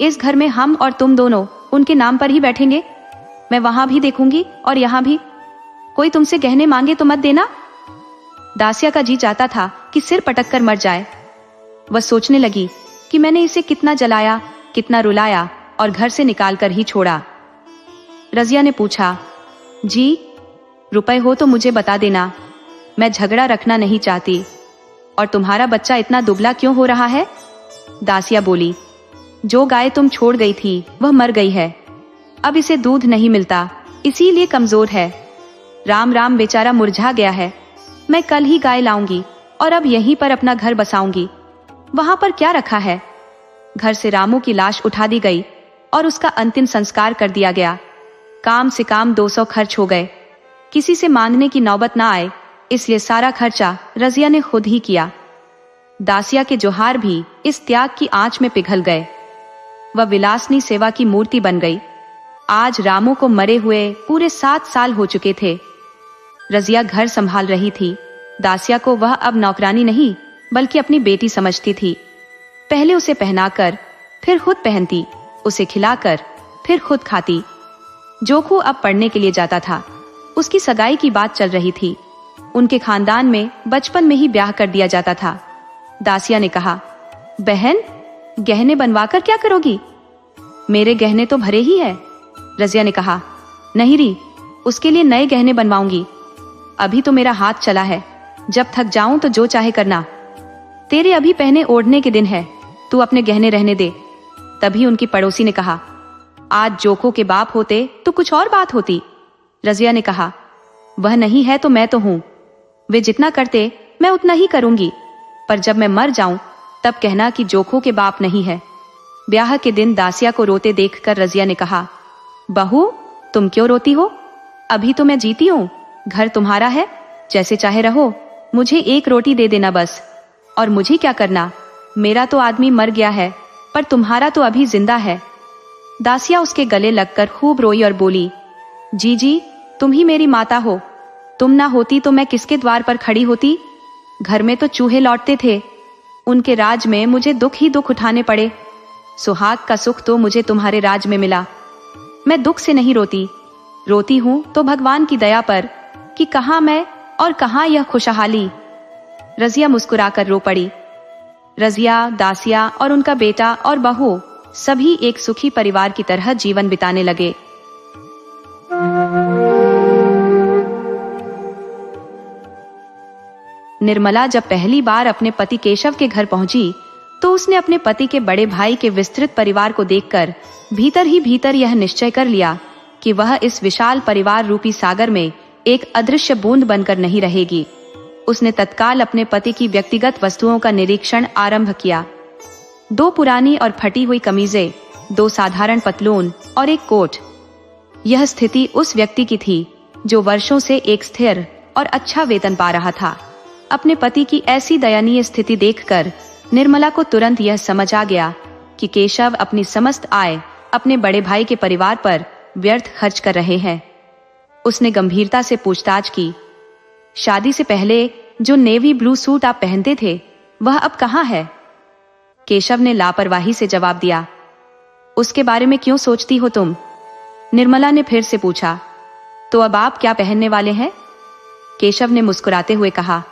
इस घर में हम और तुम दोनों उनके नाम पर ही बैठेंगे। मैं वहां भी देखूंगी और यहां भी। कोई तुमसे गहने मांगे तो मत देना। दासिया का जी चाहता था कि सिर पटक कर मर जाए। वह सोचने लगी कि मैंने इसे कितना जलाया, कितना रुलाया और घर से निकाल कर ही छोड़ा। रजिया ने पूछा, जी, रुपए हो तो मुझे बता देना, मैं झगड़ा रखना नहीं चाहती। और तुम्हारा बच्चा इतना दुबला क्यों हो रहा है? दासिया बोली, जो गाय तुम छोड़ गई थी वह मर गई है। अब इसे दूध नहीं मिलता, इसीलिए कमजोर है। राम राम बेचारा मुरझा गया है। मैं कल ही गाय लाऊंगी और अब यहीं पर अपना घर बसाऊंगी। वहां पर क्या रखा है? घर से रामू की लाश उठा दी गई और उसका अंतिम संस्कार कर दिया गया। काम से काम 200 खर्च हो गए। किसी से मांगने की नौबत ना आए, इसलिए सारा खर्चा रजिया ने खुद ही किया। दासिया के जोहार भी इस त्याग की आंच में पिघल गए। वह विलासनी सेवा की मूर्ति बन गई। आज रामू को मरे हुए पूरे 7 साल हो चुके थे। रजिया घर संभाल रही थी। दासिया को वह अब नौकरानी नहीं बल्कि अपनी बेटी समझती थी। पहले उसे पहनाकर फिर खुद पहनती, उसे खिलाकर फिर खुद खाती। जोखू अब पढ़ने के लिए जाता था। उसकी सगाई की बात चल रही थी। उनके खानदान में बचपन में ही ब्याह कर दिया जाता था। दासिया ने कहा, बहन, गहने बनवाकर क्या करोगी? मेरे गहने तो भरे ही है। रजिया ने कहा, नहीं री, उसके लिए नए गहने बनवाऊंगी। अभी तो मेरा हाथ चला है, जब थक जाऊं तो जो चाहे करना। तेरे अभी पहने ओढ़ने के दिन है, तू अपने गहने रहने दे। तभी उनकी पड़ोसी ने कहा, आज जोखो के बाप होते तो कुछ और बात होती। रजिया ने कहा, वह नहीं है तो मैं तो हूं। वे जितना करते मैं उतना ही करूंगी, पर जब मैं मर जाऊं तब कहना कि जोखो के बाप नहीं है। ब्याह के दिन दासिया को रोते देखकर रजिया ने कहा, बहू, तुम क्यों रोती हो? अभी तो मैं जीती हूं, घर तुम्हारा है, जैसे चाहे रहो। मुझे एक रोटी दे देना बस। और मुझे क्या करना? मेरा तो आदमी मर गया है, पर तुम्हारा तो अभी जिंदा है। दासिया उसके गले लगकर खूब रोई और बोली, जी, तुम ही मेरी माता हो। तुम ना होती तो मैं किसके द्वार पर खड़ी होती? घर में तो चूहे लौटते थे। उनके राज में मुझे दुख ही दुख उठाने पड़े। सुहाग का सुख तो मुझे तुम्हारे राज में मिला। मैं दुख से नहीं रोती, रोती हूं तो भगवान की दया पर कि कहां मैं और कहां यह खुशहाली। रजिया मुस्कुराकर रो पड़ी। रजिया, दासिया और उनका बेटा और बहू सभी एक सुखी परिवार की तरह जीवन बिताने लगे। निर्मला जब पहली बार अपने पति केशव के घर पहुंची तो उसने अपने पति के बड़े भाई के विस्तृत परिवार को देखकर भीतर ही भीतर यह निश्चय कर लिया कि वह इस विशाल परिवार रूपी सागर में एक अदृश्य बूंद बनकर नहीं रहेगी। उसने तत्काल अपने पति की व्यक्तिगत वस्तुओं का निरीक्षण आरंभ किया। 2 पुरानी और फटी हुई कमीजें, 2 साधारण पतलून और एक कोट। यह स्थिति उस व्यक्ति की थी जो वर्षों से एक स्थिर और अच्छा वेतन पा रहा था। अपने पति की ऐसी दयनीय स्थिति देखकर निर्मला को तुरंत यह समझ आ गया कि केशव अपनी समस्त आय अपने बड़े भाई के परिवार पर व्यर्थ खर्च कर रहे हैं। उसने गंभीरता से पूछताछ की, शादी से पहले जो नेवी ब्लू सूट आप पहनते थे वह अब कहाँ है? केशव ने लापरवाही से जवाब दिया, उसके बारे में क्यों सोचती हो तुम? निर्मला ने फिर से पूछा, तो अब आप क्या पहनने वाले हैं? केशव ने मुस्कुराते हुए कहा,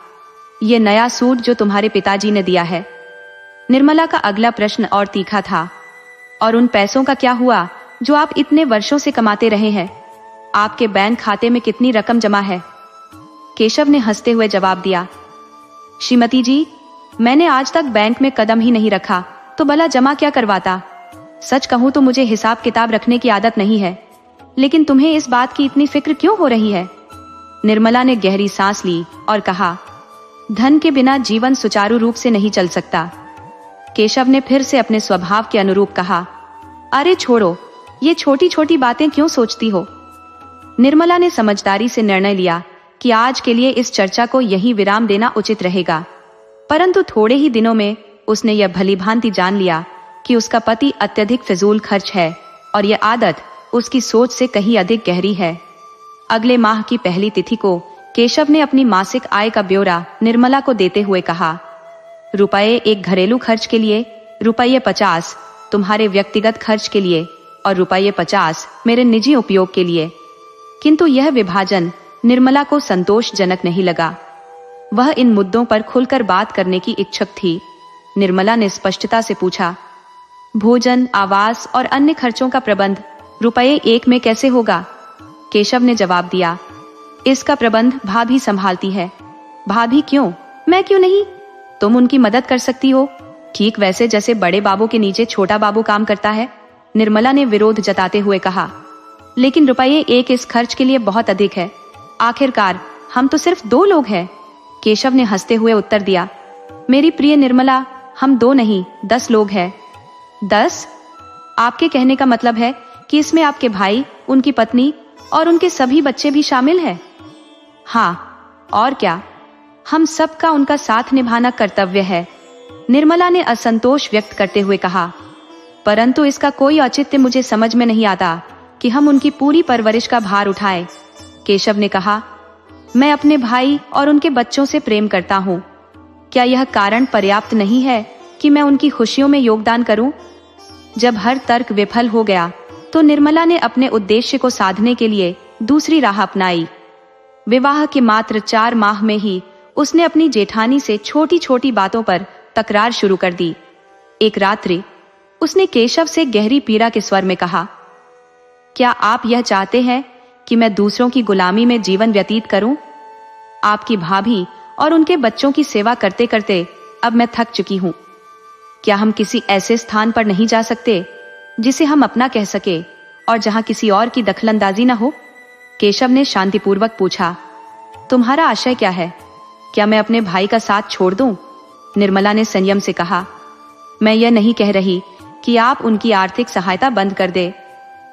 यह नया सूट जो तुम्हारे पिताजी ने दिया है। निर्मला का अगला प्रश्न और तीखा था, और उन पैसों का क्या हुआ जो आप इतने वर्षों से कमाते रहे हैं? आपके बैंक खाते में कितनी रकम जमा है? केशव ने हंसते हुए जवाब दिया, श्रीमती जी, मैंने आज तक बैंक में कदम ही नहीं रखा, तो भला जमा क्या करवाता? सच कहूं तो मुझे हिसाब किताब रखने की आदत नहीं है, लेकिन तुम्हें इस बात की इतनी फिक्र क्यों हो रही है? निर्मला ने गहरी सांस ली और कहा, धन के बिना जीवन सुचारू रूप से नहीं चल सकता। केशव ने फिर से अपने स्वभाव के अनुरूप कहा, अरे छोड़ो, ये छोटी छोटी बातें क्यों सोचती हो? निर्मला ने समझदारी से निर्णय लिया कि आज के लिए इस चर्चा को यहीं विराम देना उचित रहेगा, परंतु थोड़े ही दिनों में उसने यह भलीभांति जान लिया कि उसका पति अत्यधिक फिजूल खर्च है और यह आदत उसकी सोच से कहीं अधिक गहरी है। अगले माह की पहली तिथि को केशव ने अपनी मासिक आय का ब्यौरा निर्मला को देते हुए कहा, रुपये 1 घरेलू खर्च के लिए, रुपये 50 तुम्हारे व्यक्तिगत खर्च के लिए और रुपये 50 मेरे निजी उपयोग के लिए। किंतु यह विभाजन निर्मला को संतोषजनक नहीं लगा। वह इन मुद्दों पर खुलकर बात करने की इच्छुक थी। निर्मला ने स्पष्टता से पूछा, भोजन, आवास और अन्य खर्चों का प्रबंध रुपये 1 में कैसे होगा? केशव ने जवाब दिया, इसका प्रबंध भाभी संभालती है। भाभी क्यों? मैं क्यों नहीं? तुम उनकी मदद कर सकती हो, ठीक वैसे जैसे बड़े बाबू के नीचे छोटा बाबू काम करता है। निर्मला ने विरोध जताते हुए कहा, लेकिन रुपये 1 इस खर्च के लिए बहुत अधिक है। आखिरकार हम तो सिर्फ 2 लोग हैं। केशव ने हंसते हुए उत्तर दिया, मेरी प्रिय निर्मला, हम 2 नहीं 10 लोग हैं। 10? आपके कहने का मतलब है कि इसमें आपके भाई, उनकी पत्नी और उनके सभी बच्चे भी शामिल हैं? हाँ, और क्या, हम सबका उनका साथ निभाना कर्तव्य है। निर्मला ने असंतोष व्यक्त करते हुए कहा, परंतु इसका कोई औचित्य मुझे समझ में नहीं आता कि हम उनकी पूरी परवरिश का भार उठाएं। केशव ने कहा, मैं अपने भाई और उनके बच्चों से प्रेम करता हूँ। क्या यह कारण पर्याप्त नहीं है कि मैं उनकी खुशियों में योगदान करूं? जब हर तर्क विफल हो गया तो निर्मला ने अपने उद्देश्य को साधने के लिए दूसरी राह अपनाई। विवाह के मात्र 4 माह में ही उसने अपनी जेठानी से छोटी छोटी बातों पर तकरार शुरू कर दी। एक रात्रि उसने केशव से गहरी पीड़ा के स्वर में कहा, क्या आप यह चाहते हैं कि मैं दूसरों की गुलामी में जीवन व्यतीत करूं? आपकी भाभी और उनके बच्चों की सेवा करते करते अब मैं थक चुकी हूं। क्या हम किसी ऐसे स्थान पर नहीं जा सकते जिसे हम अपना कह सके और जहां किसी और की दखलंदाजी न हो? केशव ने शांतिपूर्वक पूछा, तुम्हारा आशय क्या है? क्या मैं अपने भाई का साथ छोड़ दूं? निर्मला ने संयम से कहा, मैं यह नहीं कह रही कि आप उनकी आर्थिक सहायता बंद कर दे।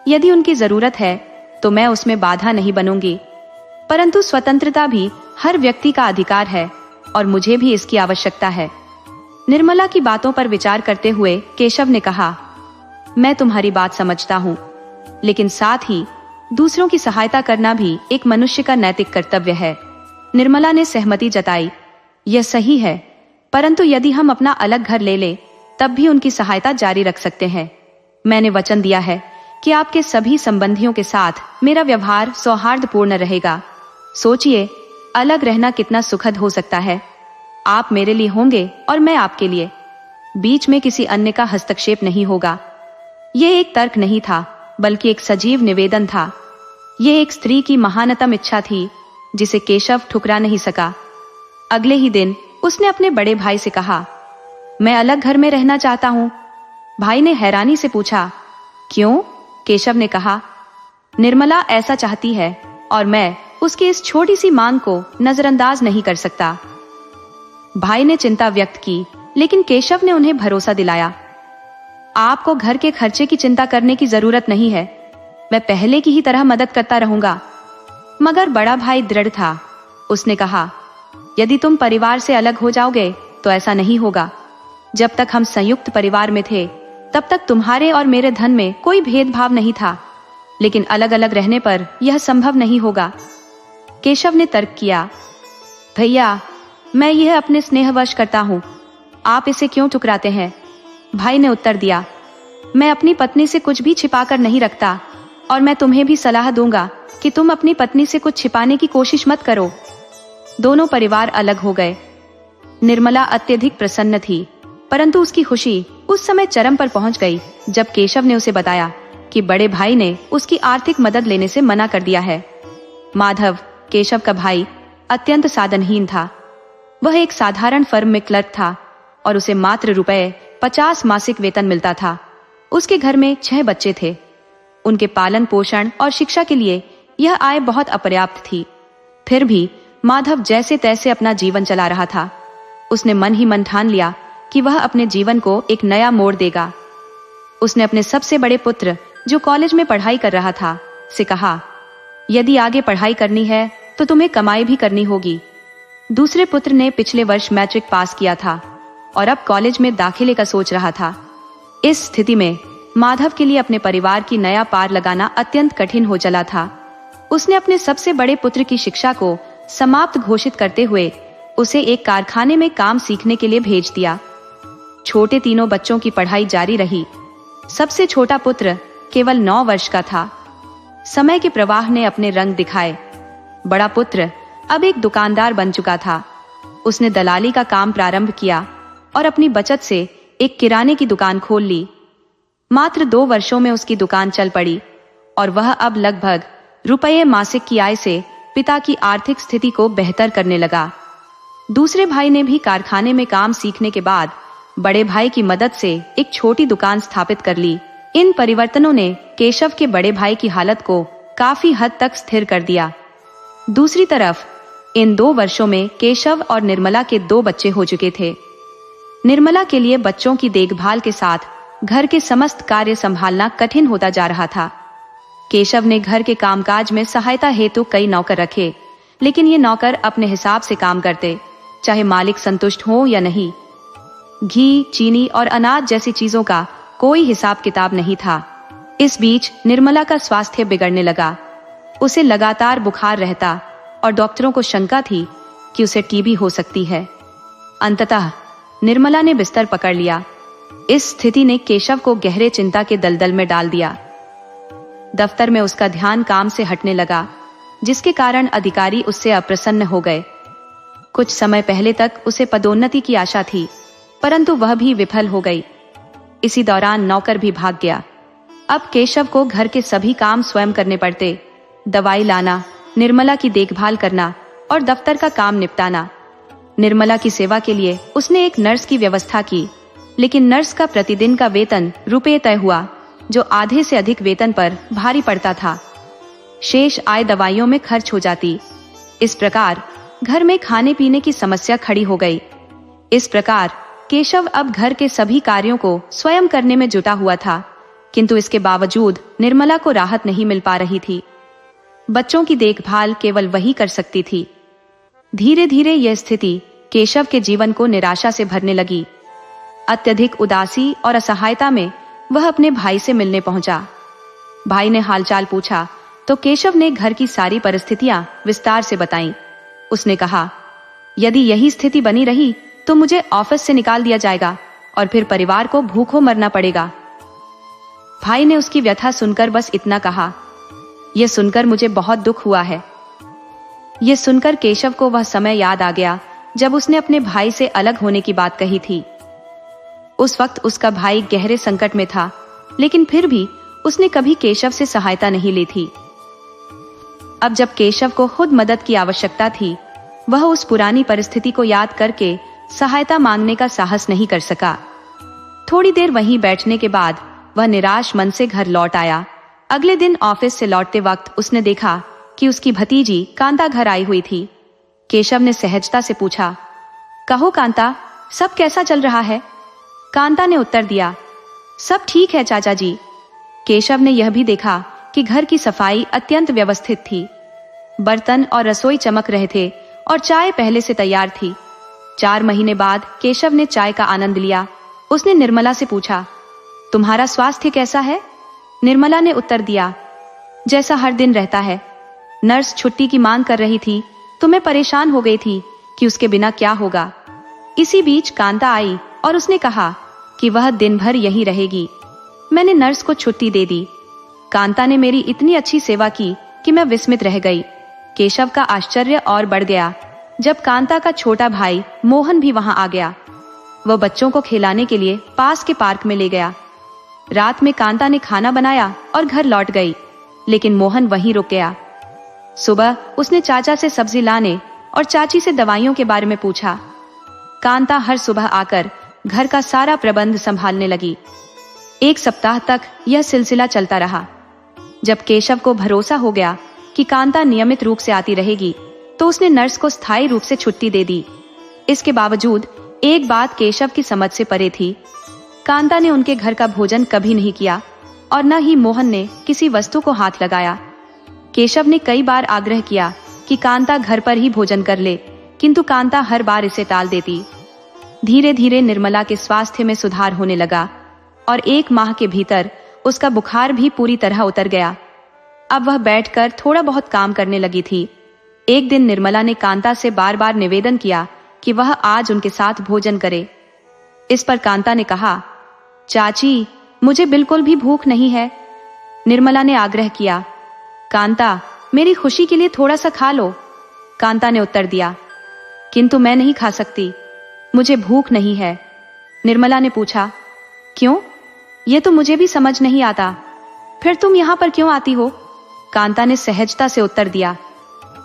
यदि उनकी जरूरत है तो मैं उसमें बाधा नहीं बनूंगी, परंतु स्वतंत्रता भी हर व्यक्ति का अधिकार है और मुझे भी इसकी आवश्यकता है। निर्मला की बातों पर विचार करते हुए केशव ने कहा, मैं तुम्हारी बात समझता हूँ, लेकिन साथ ही दूसरों की सहायता करना भी एक मनुष्य का नैतिक कर्तव्य है। निर्मला ने सहमति जताई, यह सही है, परंतु यदि हम अपना अलग घर ले ले तब भी उनकी सहायता जारी रख सकते हैं। मैंने वचन दिया है कि आपके सभी संबंधियों के साथ मेरा व्यवहार सौहार्दपूर्ण रहेगा। सोचिए, अलग रहना कितना सुखद हो सकता है। आप मेरे लिए होंगे और मैं आपके लिए। बीच में किसी अन्य का हस्तक्षेप नहीं होगा। यह एक तर्क नहीं था, बल्कि एक सजीव निवेदन था। यह एक स्त्री की महानतम इच्छा थी जिसे केशव ठुकरा नहीं सका। अगले ही दिन उसने अपने बड़े भाई से कहा, मैं अलग घर में रहना चाहता हूं। भाई ने हैरानी से पूछा, क्यों? केशव ने कहा, निर्मला ऐसा चाहती है और मैं उसकी इस छोटी सी मांग को नजरअंदाज नहीं कर सकता। भाई ने चिंता व्यक्त की, लेकिन केशव ने उन्हें भरोसा दिलाया, आपको घर के खर्चे की चिंता करने की जरूरत नहीं है, मैं पहले की ही तरह मदद करता रहूंगा। मगर बड़ा भाई दृढ़ था। उसने कहा, यदि तुम परिवार से अलग हो जाओगे तो ऐसा नहीं होगा। जब तक हम संयुक्त परिवार में थे तब तक तुम्हारे और मेरे धन में कोई भेदभाव नहीं था, लेकिन अलग अलग रहने पर यह संभव नहीं होगा। केशव ने तर्क किया, भैया, मैं यह अपने स्नेहवश करता हूँ, आप इसे क्यों ठुकराते हैं? भाई ने उत्तर दिया, मैं अपनी पत्नी से कुछ भी छिपाकर नहीं रखता, और मैं तुम्हें भी सलाह दूंगा कि तुम अपनी पत्नी से कुछ छिपाने की कोशिश मत करो। दोनों परिवार अलग हो गए। निर्मला अत्यधिक प्रसन्न थी, परंतु उसकी खुशी उस समय चरम पर पहुंच गई जब केशव ने उसे बताया कि बड़े भाई ने उसकी आर्थिक मदद लेने से मना कर दिया है। माधव, केशव का भाई, अत्यंत साधनहीन था। वह एक साधारण फर्म में क्लर्क था और उसे मात्र ₹50 मासिक वेतन मिलता था। उसके घर में 6 बच्चे थे। उनके पालन पोषण और शिक्षा के लिए यह आय बहुत अपर्याप्त थी। फिर भी माधव जैसे तैसे अपना जीवन चला रहा था। उसने मन ही मन ठान लिया कि वह अपने जीवन को एक नया मोड़ देगा। उसने अपने सबसे बड़े पुत्र, जो कॉलेज में पढ़ाई कर रहा था, से कहा, यदि आगे पढ़ाई करनी है तो तुम्हें कमाई भी करनी होगी। दूसरे पुत्र ने पिछले वर्ष मैट्रिक पास किया था और अब कॉलेज में दाखिले का सोच रहा था। इस स्थिति में माधव के लिए अपने परिवार की नया पार लगाना अत्यंत कठिन हो चला था। उसने अपने सबसे बड़े पुत्र की शिक्षा को समाप्त घोषित करते हुए उसे एक कारखाने में काम सीखने के लिए भेज दिया। छोटे तीनों बच्चों की पढ़ाई जारी रही। सबसे छोटा पुत्र केवल 9 वर्ष का था। समय के प्रवाह ने अपने रंग दिखाए। बड़ा पुत्र अब एक दुकानदार बन चुका था। उसने दलाली का काम प्रारंभ किया और अपनी बचत से एक किराने की दुकान खोल ली। मात्र 2 वर्षों में उसकी दुकान चल पड़ी और वह अब लगभग ₹1 मासिक की आय से पिता की आर्थिक स्थिति को बेहतर करने लगा। दूसरे भाई ने भी कारखाने में काम सीखने के बाद बड़े भाई की मदद से एक छोटी दुकान स्थापित कर ली। इन परिवर्तनों ने केशव के बड़े भाई की हालत को काफी हद तक स्थिर कर दिया। दूसरी तरफ इन 2 वर्षों में केशव और निर्मला के 2 बच्चे हो चुके थे। निर्मला के लिए बच्चों की देखभाल के साथ घर के समस्त कार्य संभालना कठिन होता जा रहा था। केशव ने घर के कामकाज में सहायता हेतु कई नौकर रखे, लेकिन ये नौकर अपने हिसाब से काम करते, चाहे मालिक संतुष्ट हो या नहीं। घी, चीनी और अनाज जैसी चीजों का कोई हिसाब किताब नहीं था। इस बीच निर्मला का स्वास्थ्य बिगड़ने लगा। उसे लगातार बुखार रहता और डॉक्टरों को शंका थी कि उसे टीबी हो सकती है। अंततः निर्मला ने बिस्तर पकड़ लिया। इस स्थिति ने केशव को गहरे चिंता के दलदल में डाल दिया। दफ्तर में उसका ध्यान काम से हटने लगा, जिसके कारण अधिकारी उससे अप्रसन्न हो गए। कुछ समय पहले तक उसे पदोन्नति की आशा थी, परंतु वह भी विफल हो गई। इसी दौरान नौकर भी भाग गया। अब केशव को घर के सभी काम स्वयं करने पड़ते। दवाई लाना, निर्मला की देखभाल करना और दफ्तर का काम निपटाना। निर्मला की सेवा के लिए उसने एक नर्स की व्यवस्था की, लेकिन नर्स का प्रतिदिन का वेतन ₹1 तय हुआ, जो आधे से अधिक वेतन पर भारी पड़ता था। शेष आय दवाइयों में खर्च हो जाती। इस प्रकार घर में खाने पीने की समस्या खड़ी हो गई। इस प्रकार केशव अब घर के सभी कार्यों को स्वयं करने में जुटा हुआ था, किंतु इसके बावजूद निर्मला को राहत नहीं मिल पा रही थी। बच्चों की देखभाल केवल वही कर सकती थी। धीरे धीरे यह स्थिति केशव के जीवन को निराशा से भरने लगी। अत्यधिक उदासी और असहायता में वह अपने भाई से मिलने पहुंचा। भाई ने हालचाल पूछा तो केशव ने घर की सारी परिस्थितियां विस्तार से बताईं। उसने कहा, यदि यही स्थिति बनी रही तो मुझे ऑफिस से निकाल दिया जाएगा और फिर परिवार को भूखों मरना पड़ेगा। भाई ने उसकी व्यथा सुनकर बस इतना कहा, यह सुनकर मुझे बहुत दुख हुआ है। यह सुनकर केशव को वह समय याद आ गया जब उसने अपने भाई से अलग होने की बात कही थी। उस वक्त उसका भाई गहरे संकट में था, लेकिन फिर भी उसने कभी केशव से सहायता नहीं ली थी। अब जब केशव को खुद मदद की आवश्यकता थी, वह उस पुरानी परिस्थिति को याद करके सहायता मांगने का साहस नहीं कर सका। थोड़ी देर वहीं बैठने के बाद वह निराश मन से घर लौट आया। अगले दिन ऑफिस से लौटते वक्त उसने देखा कि उसकी भतीजी कांता घर आई हुई थी। केशव ने सहजता से पूछा, कहो कांता, सब कैसा चल रहा है? कांता ने उत्तर दिया, सब ठीक है चाचा जी। केशव ने यह भी देखा कि घर की सफाई अत्यंत व्यवस्थित थी। बर्तन और रसोई चमक रहे थे और चाय पहले से तैयार थी। 4 महीने बाद केशव ने चाय का आनंद लिया। उसने निर्मला से पूछा, तुम्हारा स्वास्थ्य कैसा है? निर्मला ने उत्तर दिया, जैसा हर दिन रहता है। नर्स छुट्टी की मांग कर रही थी तो मैं परेशान हो गई थी कि उसके बिना क्या होगा। इसी बीच कांता आई और उसने कहा कि वह दिन भर यहीं रहेगी। मैंने नर्स को छुट्टी दे दी। कांता ने मेरी इतनी अच्छी सेवा की कि मैं विस्मित रह गई। केशव का आश्चर्य और बढ़ गया जब कांता का छोटा भाई मोहन भी वहां आ गया। वह बच्चों को खिलाने के लिए पास के पार्क में ले गया। रात में कांता ने खाना बनाया और घर लौट गई, लेकिन मोहन वहीं रुक गया। सुबह उसने चाचा से सब्जी लाने और चाची से दवाइयों के बारे में पूछा। कांता हर सुबह आकर घर का सारा प्रबंध संभालने लगी। 1 सप्ताह तक यह सिलसिला चलता रहा। जब केशव को भरोसा हो गया कि कांता नियमित रूप से आती रहेगी, तो उसने नर्स को स्थायी रूप से छुट्टी दे दी। इसके बावजूद एक बात केशव की समझ से परे थी। कांता ने उनके घर का भोजन कभी नहीं किया और न ही मोहन ने किसी वस्तु को हाथ लगाया। केशव ने कई बार आग्रह किया कि कांता घर पर ही भोजन कर ले, किंतु कांता हर बार इसे टाल देती। धीरे धीरे निर्मला के स्वास्थ्य में सुधार होने लगा और 1 माह के भीतर उसका बुखार भी पूरी तरह उतर गया। अब वह बैठकर थोड़ा बहुत काम करने लगी थी। एक दिन निर्मला ने कांता से बार बार निवेदन किया कि वह आज उनके साथ भोजन करे। इस पर कांता ने कहा, चाची, मुझे बिल्कुल भी भूख नहीं है। निर्मला ने आग्रह किया, कांता, मेरी खुशी के लिए थोड़ा सा खा लो। कांता ने उत्तर दिया, किंतु मैं नहीं खा सकती, मुझे भूख नहीं है। निर्मला ने पूछा, क्यों? यह तो मुझे भी समझ नहीं आता। फिर तुम यहाँ पर क्यों आती हो? कांता ने सहजता से उत्तर दिया,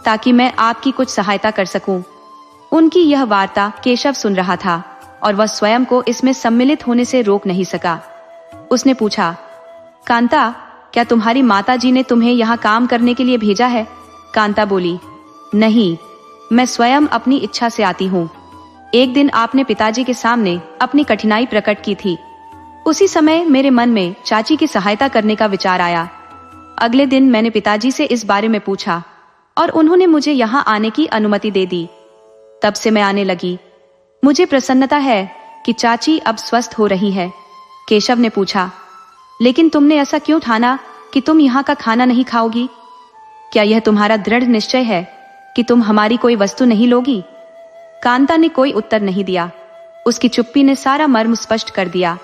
ताकि मैं आपकी कुछ सहायता कर सकूं। उनकी यह वार्ता केशव सुन रहा था और वह स्वयं को इसमें सम्मिलित होने से रोक नहीं सका। उसने पूछा, कांता, क्या तुम्हारी माताजी ने तुम्हें यहाँ काम करने के लिए भेजा है? कांता बोली, नहीं, मैं स्वयं अपनी इच्छा से आती हूँ। एक दिन आपने पिताजी के सामने अपनी कठिनाई प्रकट की थी। उसी समय मेरे मन में चाची की सहायता करने का विचार आया। अगले दिन मैंने पिताजी से इस बारे में पूछा और उन्होंने मुझे यहाँ आने की अनुमति दे दी। तब से मैं आने लगी। मुझे प्रसन्नता है कि चाची अब स्वस्थ हो रही है। केशव ने पूछा, लेकिन तुमने ऐसा क्यों ठाना कि तुम यहाँ का खाना नहीं खाओगी? क्या यह तुम्हारा दृढ़ निश्चय है कि तुम हमारी कोई वस्तु नहीं लोगी? कांता ने कोई उत्तर नहीं दिया। उसकी चुप्पी ने सारा मर्म स्पष्ट कर दिया।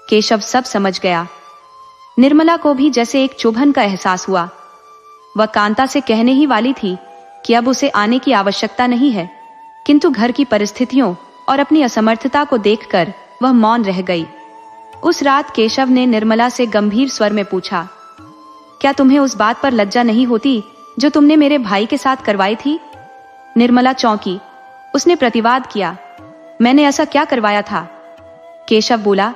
केशव सब समझ गया। निर्मला को भी जैसे एक चुभन का एहसास हुआ। वह कांता से कहने ही वाली थी कि अब उसे आने की आवश्यकता नहीं है, किंतु घर की परिस्थितियों और अपनी असमर्थता को देखकर वह मौन रह गई। उस रात केशव ने निर्मला से गंभीर स्वर में पूछा, क्या तुम्हें उस बात पर लज्जा नहीं होती जो तुमने मेरे भाई के साथ करवाई थी? निर्मला चौंकी। उसने प्रतिवाद किया, मैंने ऐसा क्या करवाया था? केशव बोला,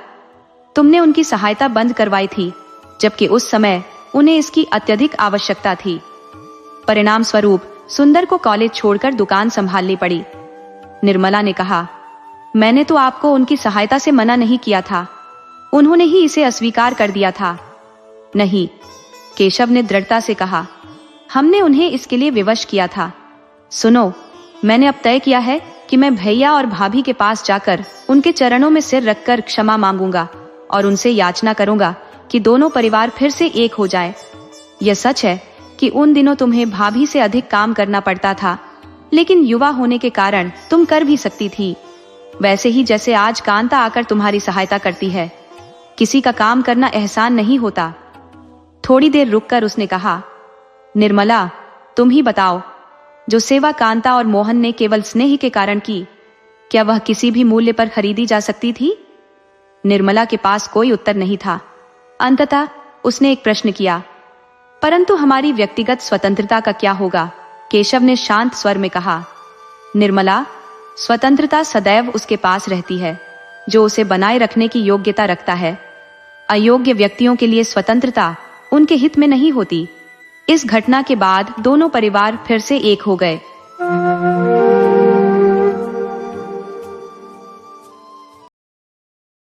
तुमने उनकी सहायता बंद करवाई थी, जबकि उस समय उन्हें इसकी अत्यधिक आवश्यकता थी। परिणाम स्वरूप सुंदर को कॉलेज छोड़कर दुकान संभालनी पड़ी। निर्मला ने कहा, मैंने तो आपको उनकी सहायता से मना नहीं किया था, उन्होंने ही इसे अस्वीकार कर दिया था। नहीं, केशव ने दृढ़ता से कहा, हमने उन्हें इसके लिए विवश किया था। सुनो, मैंने अब तय किया है कि मैं भैया और भाभी के पास जाकर उनके चरणों में सिर रखकर क्षमा मांगूंगा और उनसे याचना करूंगा कि दोनों परिवार फिर से एक हो जाए। यह सच है कि उन दिनों तुम्हें भाभी से अधिक काम करना पड़ता था, लेकिन युवा होने के कारण तुम कर भी सकती थी, वैसे ही जैसे आज कांता आकर तुम्हारी सहायता करती है। किसी का काम करना एहसान नहीं होता। थोड़ी देर रुककर उसने कहा, निर्मला, तुम ही बताओ, जो सेवा कांता और मोहन ने केवल स्नेह के कारण की, क्या वह किसी भी मूल्य पर खरीदी जा सकती थी? निर्मला के पास कोई उत्तर नहीं था। अंततः उसने एक प्रश्न किया, परंतु हमारी व्यक्तिगत स्वतंत्रता का क्या होगा? केशव ने शांत स्वर में कहा, निर्मला, स्वतंत्रता सदैव उसके पास रहती है जो उसे बनाए रखने की योग्यता रखता है। अयोग्य व्यक्तियों के लिए स्वतंत्रता उनके हित में नहीं होती। इस घटना के बाद दोनों परिवार फिर से एक हो गए।